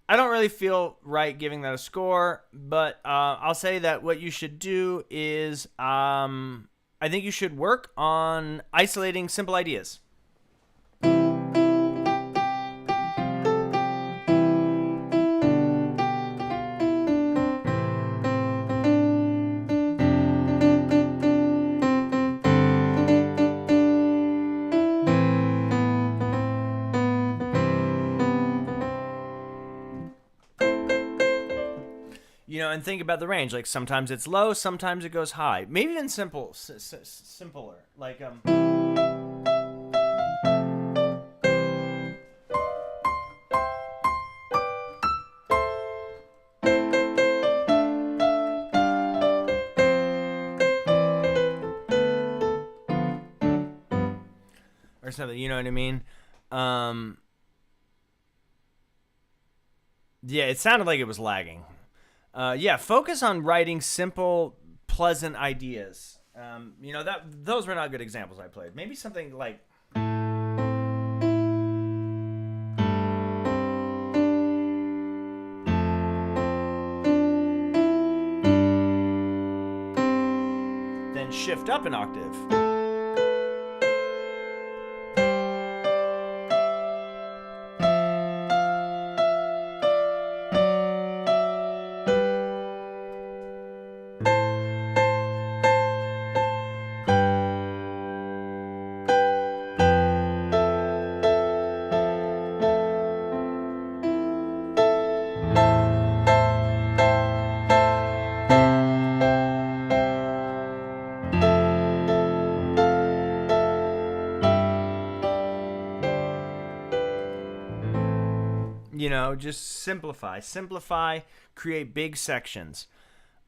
don't really feel right giving that a score, but I'll say that what you should do is I think you should work on isolating simple ideas. You know, and think about the range. Like sometimes it's low, sometimes it goes high. Maybe even simpler. Like or something. You know what I mean? Yeah, it sounded like it was lagging. Yeah, focus on writing simple, pleasant ideas. You know, those were not good examples I played. Maybe something like... Then shift up an octave. You know, just simplify, create big sections.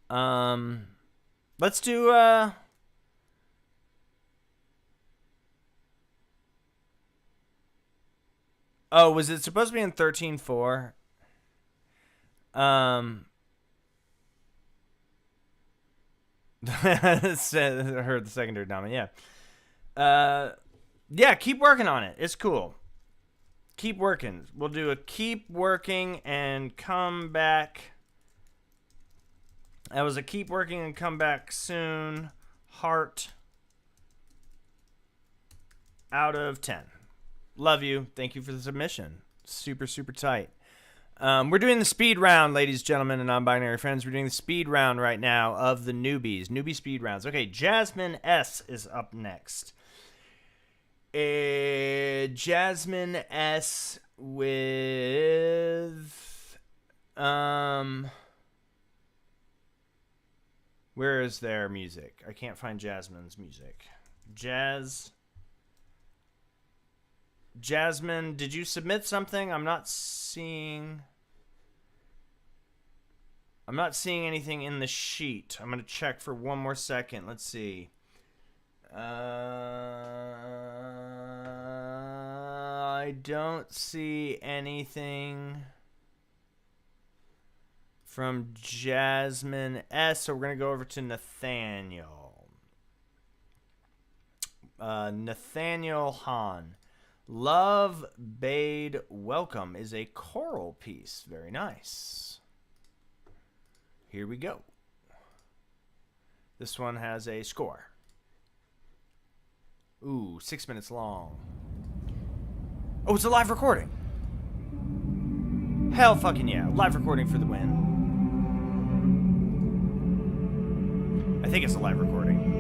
Let's do oh, was it supposed to be in 13/4? I heard the secondary dominant. Yeah. Yeah, keep working on it. It's cool. Keep working. We'll do a keep working and come back. That was a keep working and come back soon. Heart out of 10. Love you. Thank you for the submission. Super, super tight. We're doing the speed round, ladies, gentlemen, and non-binary friends. We're doing the speed round right now of the newbies. Newbie speed rounds. Okay, Jasmine S is up next. Jasmine S with where is their music? I can't find Jasmine's music. Jasmine, did you submit something? I'm not seeing anything in the sheet. I'm going to check for one more second. Let's see. I don't see anything from Jasmine S. So we're going to go over to Nathaniel. Nathaniel Hahn. Love Bade Welcome is a choral piece. Very nice. Here we go. This one has a score. Ooh, 6 minutes long. Oh, it's a live recording. Hell fucking yeah. Live recording for the win. I think it's a live recording.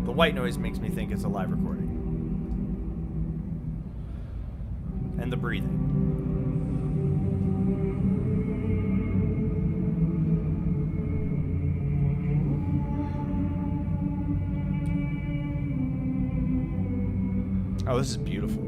The white noise makes me think it's a live recording. And the breathing. Oh, this is beautiful.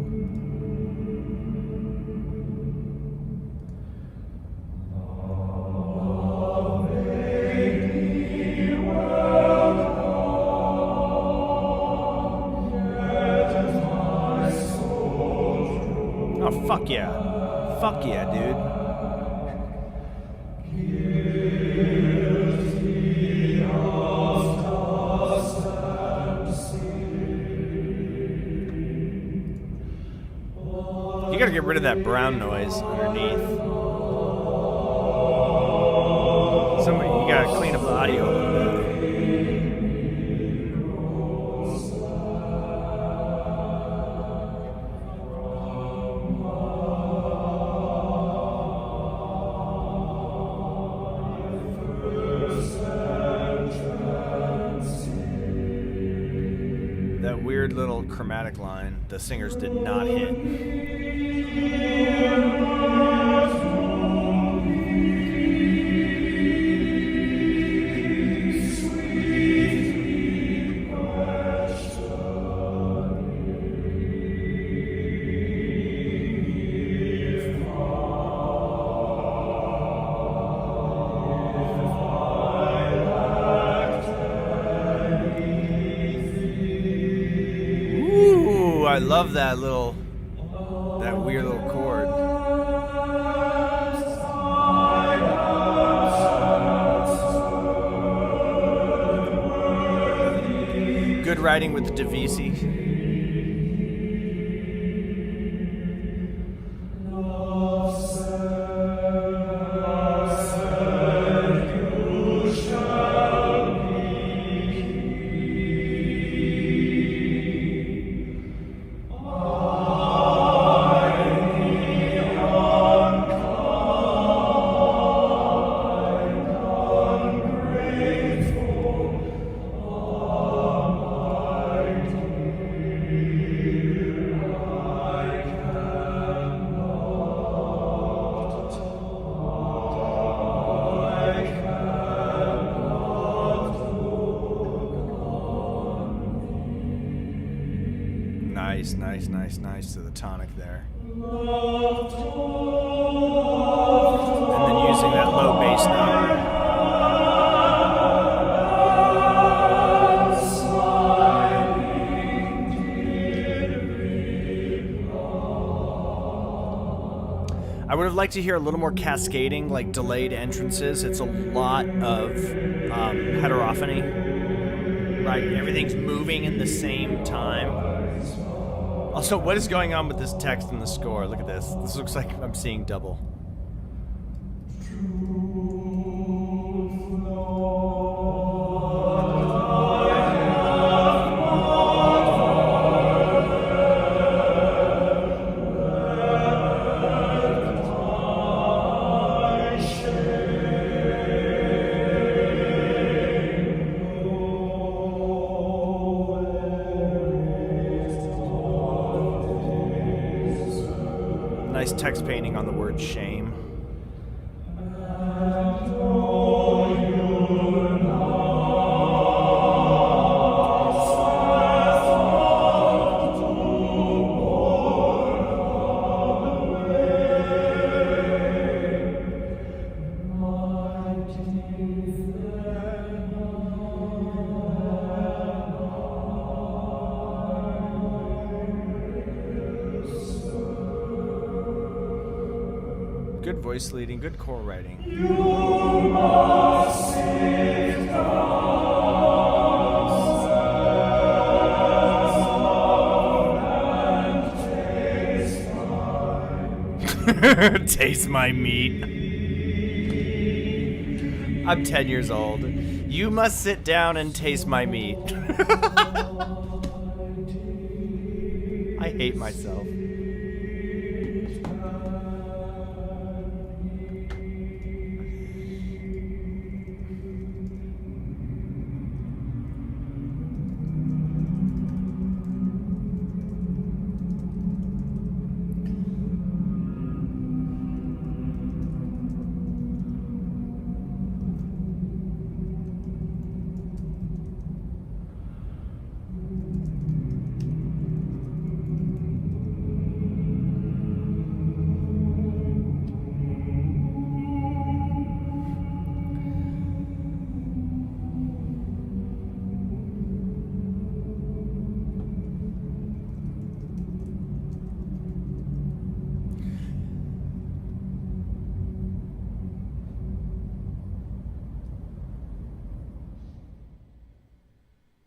Oh, fuck yeah. Fuck yeah, dude. You gotta get rid of that brown noise underneath. Somebody, you gotta clean up the audio a little bit. That weird little chromatic line the singers did not hit. Ooh, I love that weird little chord. Good writing with the Divisi. Nice to the tonic there. And then using that low bass note. I would have liked to hear a little more cascading, like delayed entrances. It's a lot of heterophony, right? Everything's moving in the same time. Also, what is going on with this text in the score? Look at this. This looks like I'm seeing double. Nice text painting on the word shame. Good voice leading, good chord writing. Taste my meat. I'm 10 years old. You must sit down and taste my meat. I hate myself.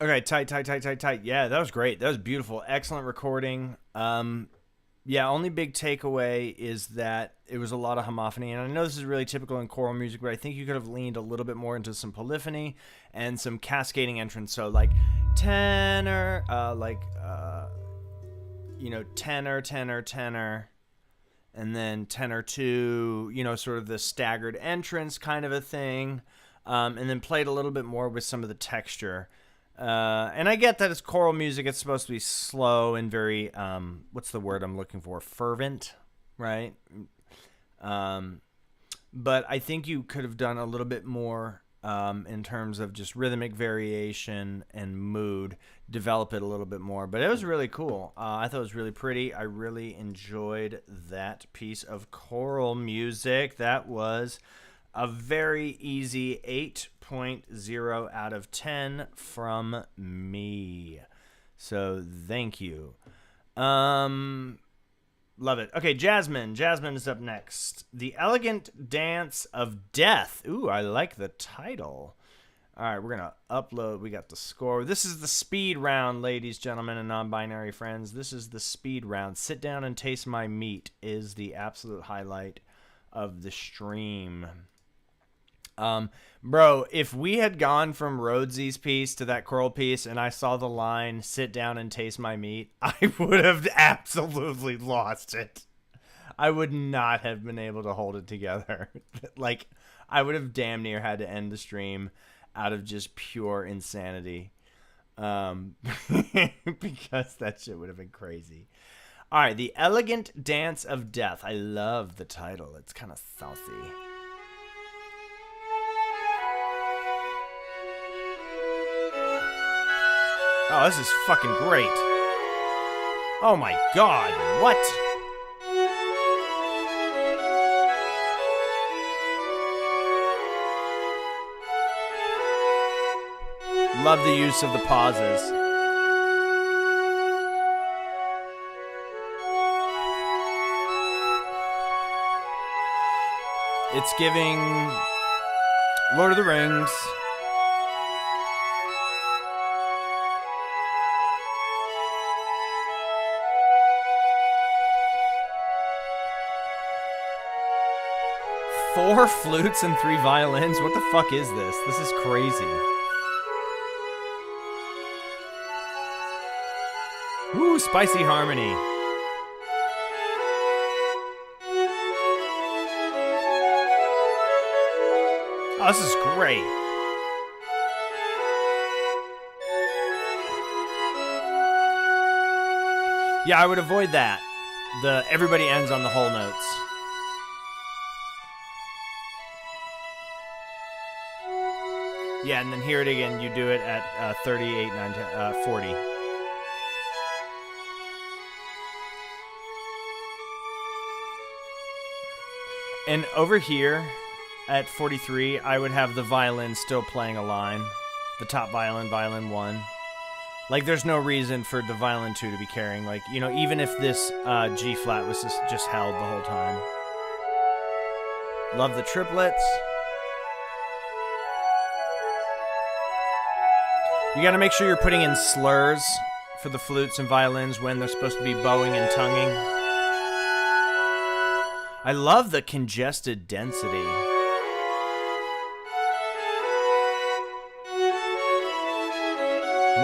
Okay, tight. Yeah, that was great. That was beautiful. Excellent recording. Yeah, only big takeaway is that it was a lot of homophony. And I know this is really typical in choral music, but I think you could have leaned a little bit more into some polyphony and some cascading entrance. So like tenor, tenor, and then tenor 2, sort of the staggered entrance kind of a thing. And then played a little bit more with some of the texture. And I get that it's choral music. It's supposed to be slow and very, what's the word I'm looking for? Fervent, right? But I think you could have done a little bit more in terms of just rhythmic variation and mood, develop it a little bit more. But it was really cool. I thought it was really pretty. I really enjoyed that piece of choral music. That was a very easy 8.0 out of 10 from me. So thank you. Love it. Okay, Jasmine. Jasmine is up next. The Elegant Dance of Death. Ooh, I like the title. All right, we're going to upload. We got the score. This is the speed round, ladies, gentlemen, and non-binary friends. This is the speed round. Sit down and taste my meat is the absolute highlight of the stream. Bro, if we had gone from Rhodesy's piece to that choral piece and I saw the line, sit down and taste my meat, I would have absolutely lost it. I would not have been able to hold it together. Like, I would have damn near had to end the stream out of just pure insanity. Because that shit would have been crazy. All right, The Elegant Dance of Death. I love the title. It's kind of saucy. Oh, this is fucking great. Oh my god, what? Love the use of the pauses. It's giving Lord of the Rings. Four flutes and 3 violins? What the fuck is this? This is crazy. Ooh, spicy harmony. Oh, this is great. Yeah, I would avoid that. Everybody ends on the whole notes. Yeah, and then hear it again. You do it at 38, 9, 10, 40. And over here at 43, I would have the violin still playing a line. The top violin, violin 1. Like, there's no reason for the violin 2 to be carrying. Like, even if this G flat was just held the whole time. Love the triplets. You gotta make sure you're putting in slurs for the flutes and violins when they're supposed to be bowing and tonguing. I love the congested density.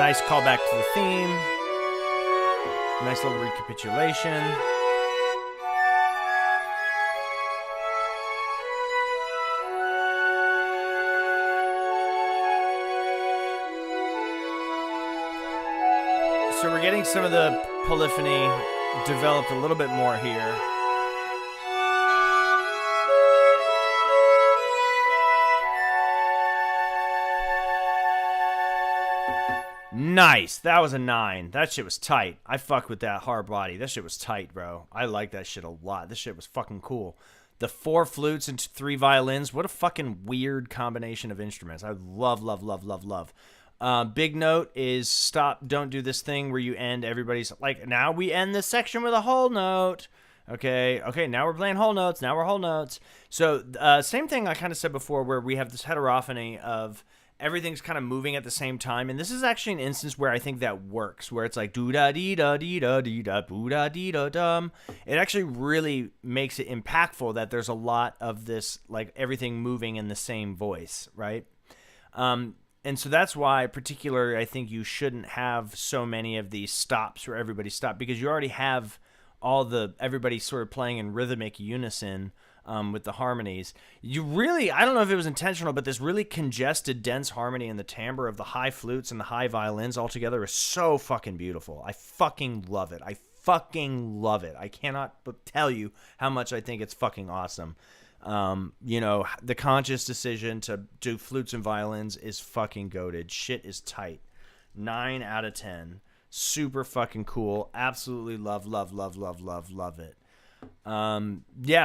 Nice callback to the theme. Nice little recapitulation. So we're getting some of the polyphony developed a little bit more here. Nice. That was a 9. That shit was tight. I fucked with that hard body. That shit was tight, bro. I like that shit a lot. This shit was fucking cool. The 4 flutes and 3 violins. What a fucking weird combination of instruments. I love, love, love, love, love. Big note is stop, don't do this thing where you end everybody's, like, now we end this section with a whole note. Okay, now we're playing whole notes. Now we're whole notes. So, same thing I kind of said before where we have this heterophony of everything's kind of moving at the same time. And this is actually an instance where I think that works, where it's like do-da-dee-da-dee-da-dee-da, boo-da-dee-da-dum. It actually really makes it impactful that there's a lot of this, like, everything moving in the same voice, right? And so that's why, particularly, I think you shouldn't have so many of these stops where everybody stops, because you already have everybody sort of playing in rhythmic unison with the harmonies. You really, I don't know if it was intentional, but this really congested, dense harmony in the timbre of the high flutes and the high violins all together is so fucking beautiful. I fucking love it. I cannot tell you how much I think it's fucking awesome. The conscious decision to do flutes and violins is fucking goated. Shit is tight. 9 out of 10. Super fucking cool. Absolutely love it.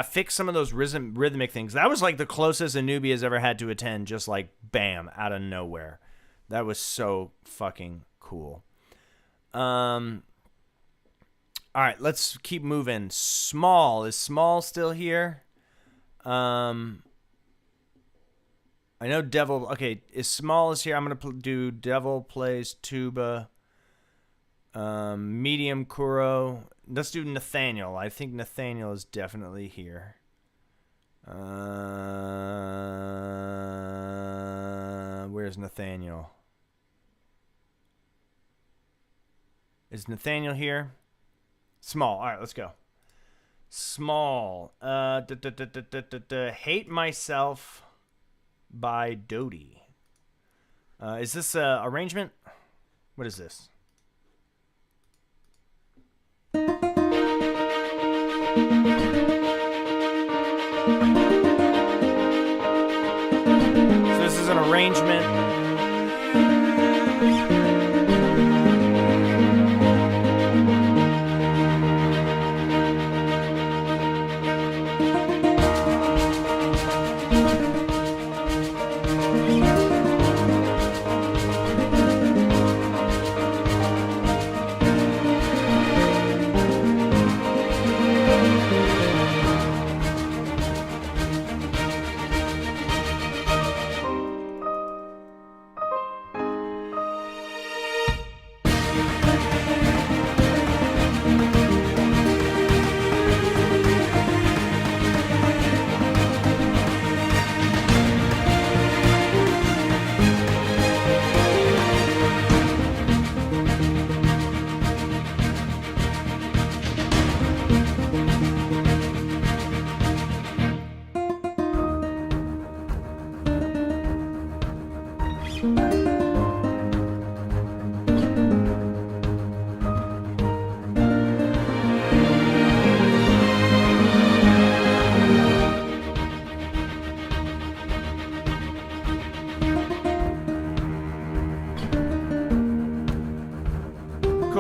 Fix some of those rhythmic things. That was like the closest a newbie has ever had to attend, just like bam, out of nowhere. That was so fucking cool. All right, let's keep moving. Small. Is Small still here? I know Devil. Okay, is Small is here. I'm gonna do Devil plays tuba. Medium Kuro. Let's do Nathaniel. I think Nathaniel is definitely here. Where's Nathaniel? Is Nathaniel here? Small. All right, let's go. Small. Hate Myself by Dodie. Is this arrangement? What is this? So this is an arrangement.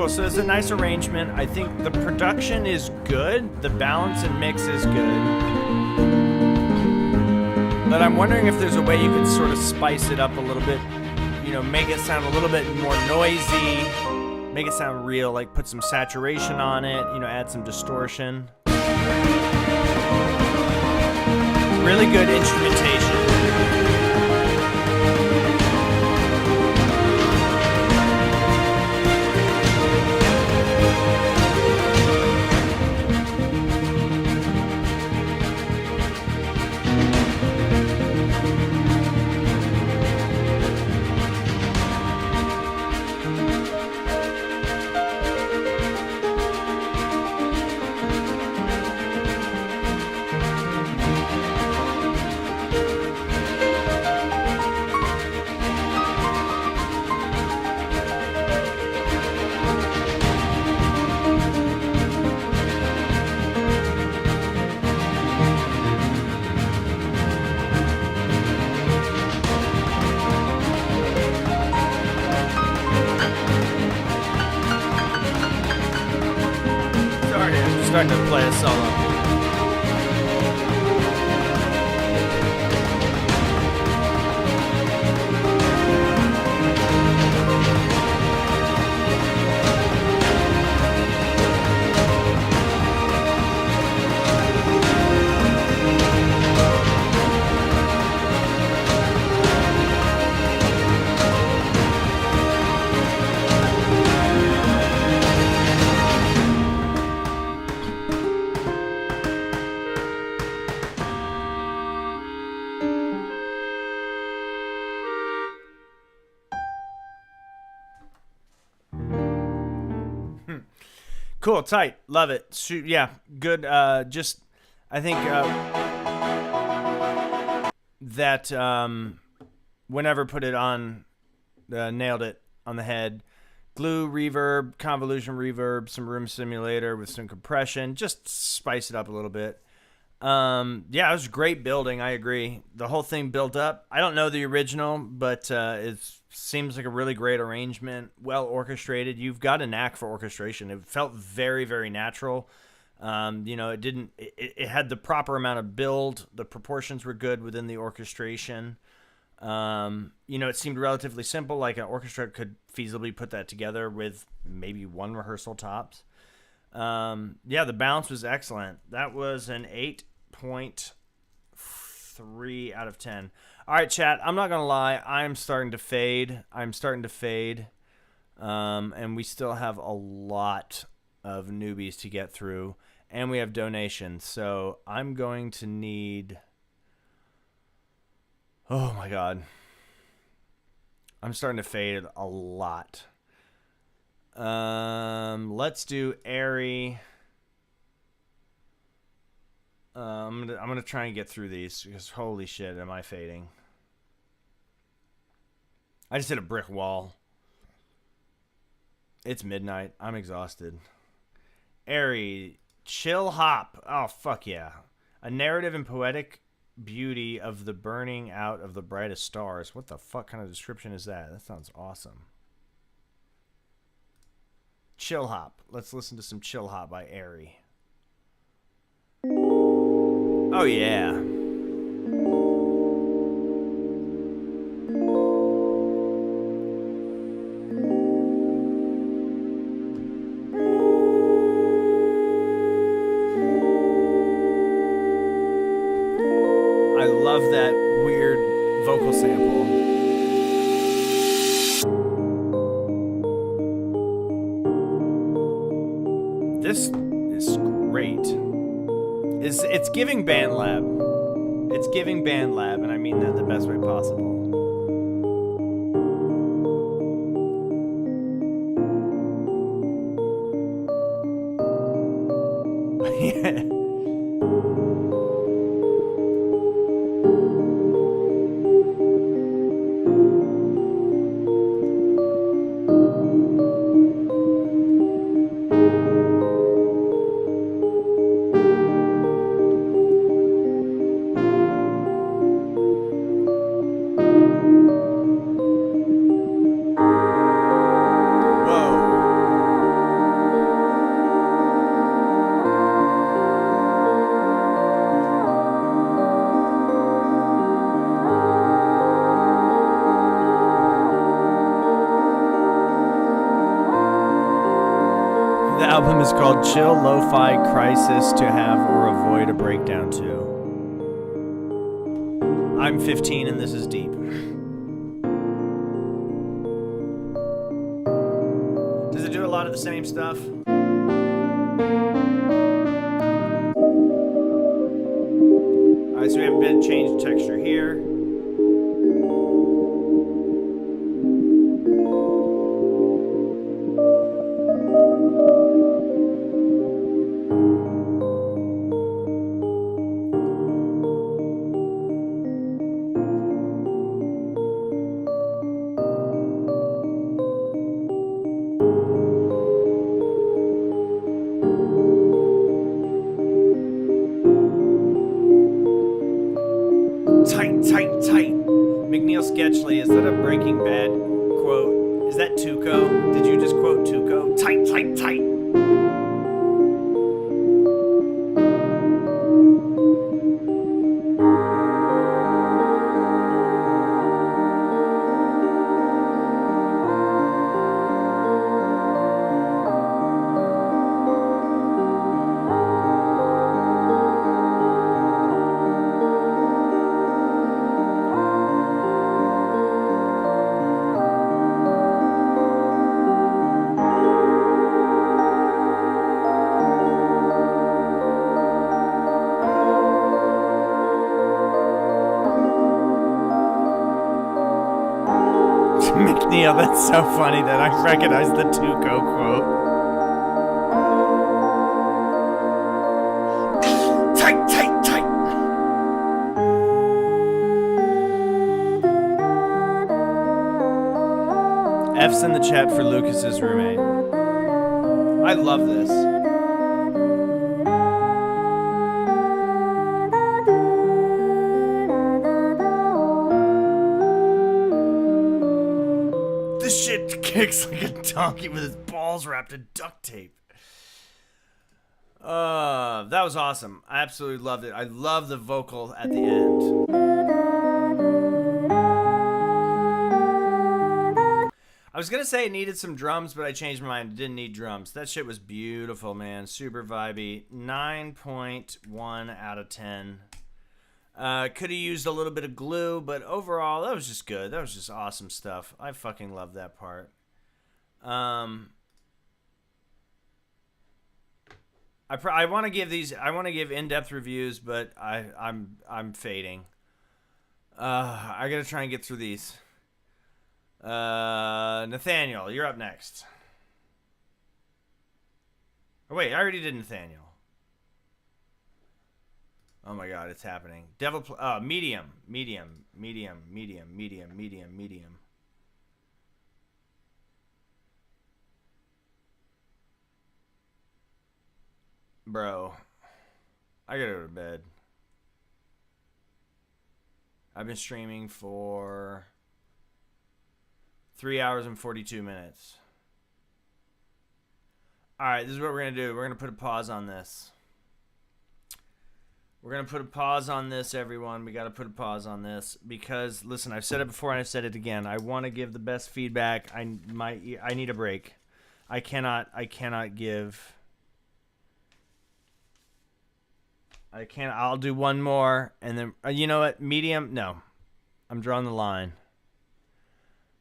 So it's a nice arrangement. I think the production is good. The balance and mix is good. But I'm wondering if there's a way you could sort of spice it up a little bit. Make it sound a little bit more noisy. Make it sound real, like put some saturation on it, add some distortion. Really good instrumentation. starting to play a solo. Cool, tight, love it. Yeah, good. Just, I think that whenever put it on, nailed it on the head. Glue, reverb, convolution reverb, some room simulator with some compression. Just spice it up a little bit. Yeah, it was great building. I agree. The whole thing built up. I don't know the original, but it seems like a really great arrangement. Well orchestrated. You've got a knack for orchestration. It felt very, very natural. It didn't. It had the proper amount of build. The proportions were good within the orchestration. It seemed relatively simple. Like an orchestra could feasibly put that together with maybe one rehearsal tops. The balance was excellent. That was an 8.3 out of 10. All right, chat. I'm not going to lie. I'm starting to fade. And we still have a lot of newbies to get through. And we have donations. So I'm going to need... Oh, my God. I'm starting to fade a lot. Let's do airy. I'm gonna try and get through these because holy shit, am I fading? I just hit a brick wall. It's midnight. I'm exhausted. Airy, chill hop. Oh fuck yeah! A narrative and poetic beauty of the burning out of the brightest stars. What the fuck kind of description is that? That sounds awesome. Chill hop. Let's listen to some chill hop by Airy. Oh yeah. I love that weird vocal sample. This is great. It's giving band lab. It's giving band lab, and I mean that in the best way possible. Yeah. The album is called Chill Lo-Fi Crisis to Have or Avoid a Breakdown To. I'm 15 and this is deep. Does it do a lot of the same stuff? Alright, so we have a bit of change texture here. Sketchly, is that a Breaking Bad quote? Is that Tuco? Did you just quote Tuco? Tight, tight, tight. Neil, that's so funny that I recognize the Tuco quote. Tight, tight, tight. F's in the chat for Lucas's roommate. I love this. This shit kicks like a donkey with his balls wrapped in duct tape. That was awesome. I absolutely loved it. I love the vocal at the end. I was gonna say it needed some drums, but I changed my mind. It didn't need drums. That shit was beautiful, man. Super vibey. 9.1 out of 10. Could have used a little bit of glue, but overall, that was just good. That was just awesome stuff. I fucking love that part. I want to give these. I want to give in-depth reviews, but I'm fading. I gotta try and get through these. Nathaniel, you're up next. Oh wait, I already did Nathaniel. Oh my god, it's happening. Medium. Bro, I gotta go to bed. I've been streaming for 3 hours and 42 minutes. Alright, this is what we're gonna do. We're gonna put a pause on this. We're going to put a pause on this, everyone. We got to put a pause on this because, listen, I've said it before and I've said it again. I want to give the best feedback. I need a break. I cannot give. I'll do one more and then, you know what? Medium? No. I'm drawing the line.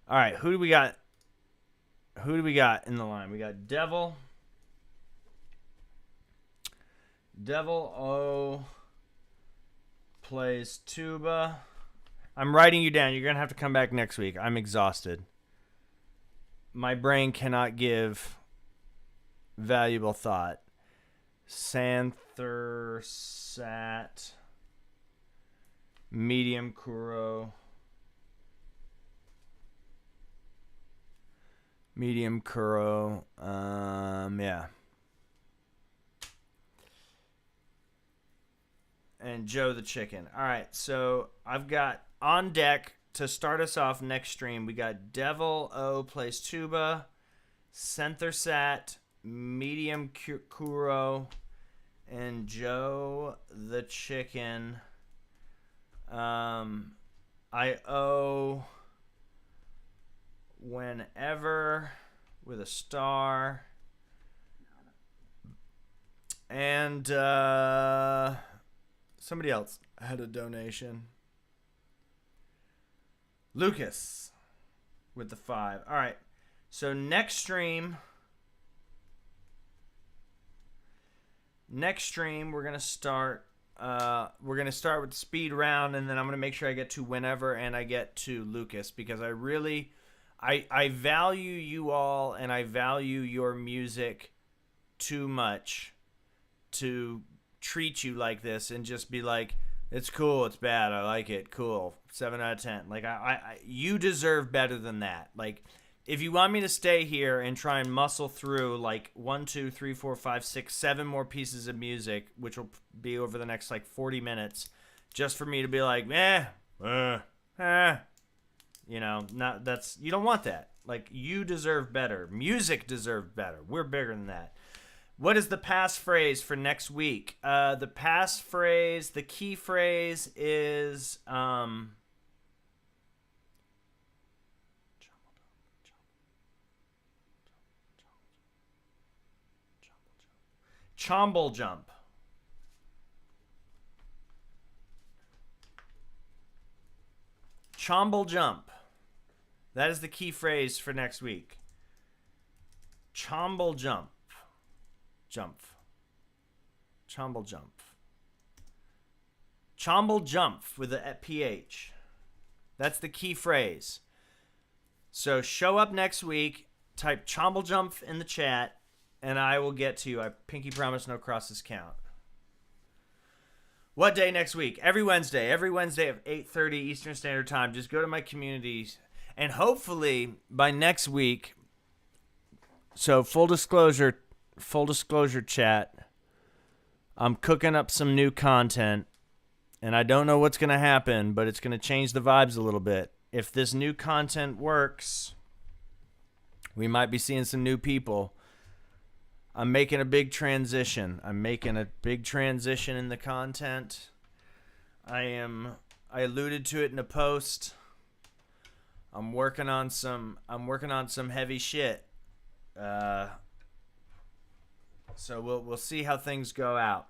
All right. Who do we got? Who do we got in the line? We got Devil. Devil O plays tuba. I'm writing you down. You're going to have to come back next week. I'm exhausted. My brain cannot give valuable thought. Santher Sat. Medium Kuro. Medium Kuro. Yeah. And Joe the Chicken. All right, so I've got on deck to start us off next stream. We got Devil O plays tuba, Santher Sat, Medium Kuro, and Joe the Chicken. I owe Whenever with a star. And somebody else had a donation. Lucas with the 5. All right. So next stream we're going to start with the speed round, and then I'm going to make sure I get to Whenever and I get to Lucas because I value you all and I value your music too much to treat you like this and just be like, it's cool, it's bad, I like it, cool, 7 out of 10. Like you deserve better than that. Like if you want me to stay here and try and muscle through like 1, 2, 3, 4, 5, 6, 7 more pieces of music, which will be over the next like 40 minutes, just for me to be like, you know, you don't want that. Like you deserve better. Music deserves better. We're bigger than that. What is the passphrase for next week? The passphrase, the key phrase is chomble jump. Chomble jump. That is the key phrase for next week. Chomble jump. Jump. Chomble jump. Chomble jump with a PH. That's the key phrase. So show up next week, type Chomble Jump in the chat, and I will get to you. I pinky promise no crosses count. What day next week? Every Wednesday at 8:30 Eastern Standard Time. Just go to my communities, and hopefully by next week. So full disclosure chat. I'm cooking up some new content, and I don't know what's going to happen, but it's going to change the vibes a little bit. If this new content works, we might be seeing some new people. I'm making a big transition. in the content. I alluded to it in a post. I'm working on some heavy shit. So we'll see how things go out.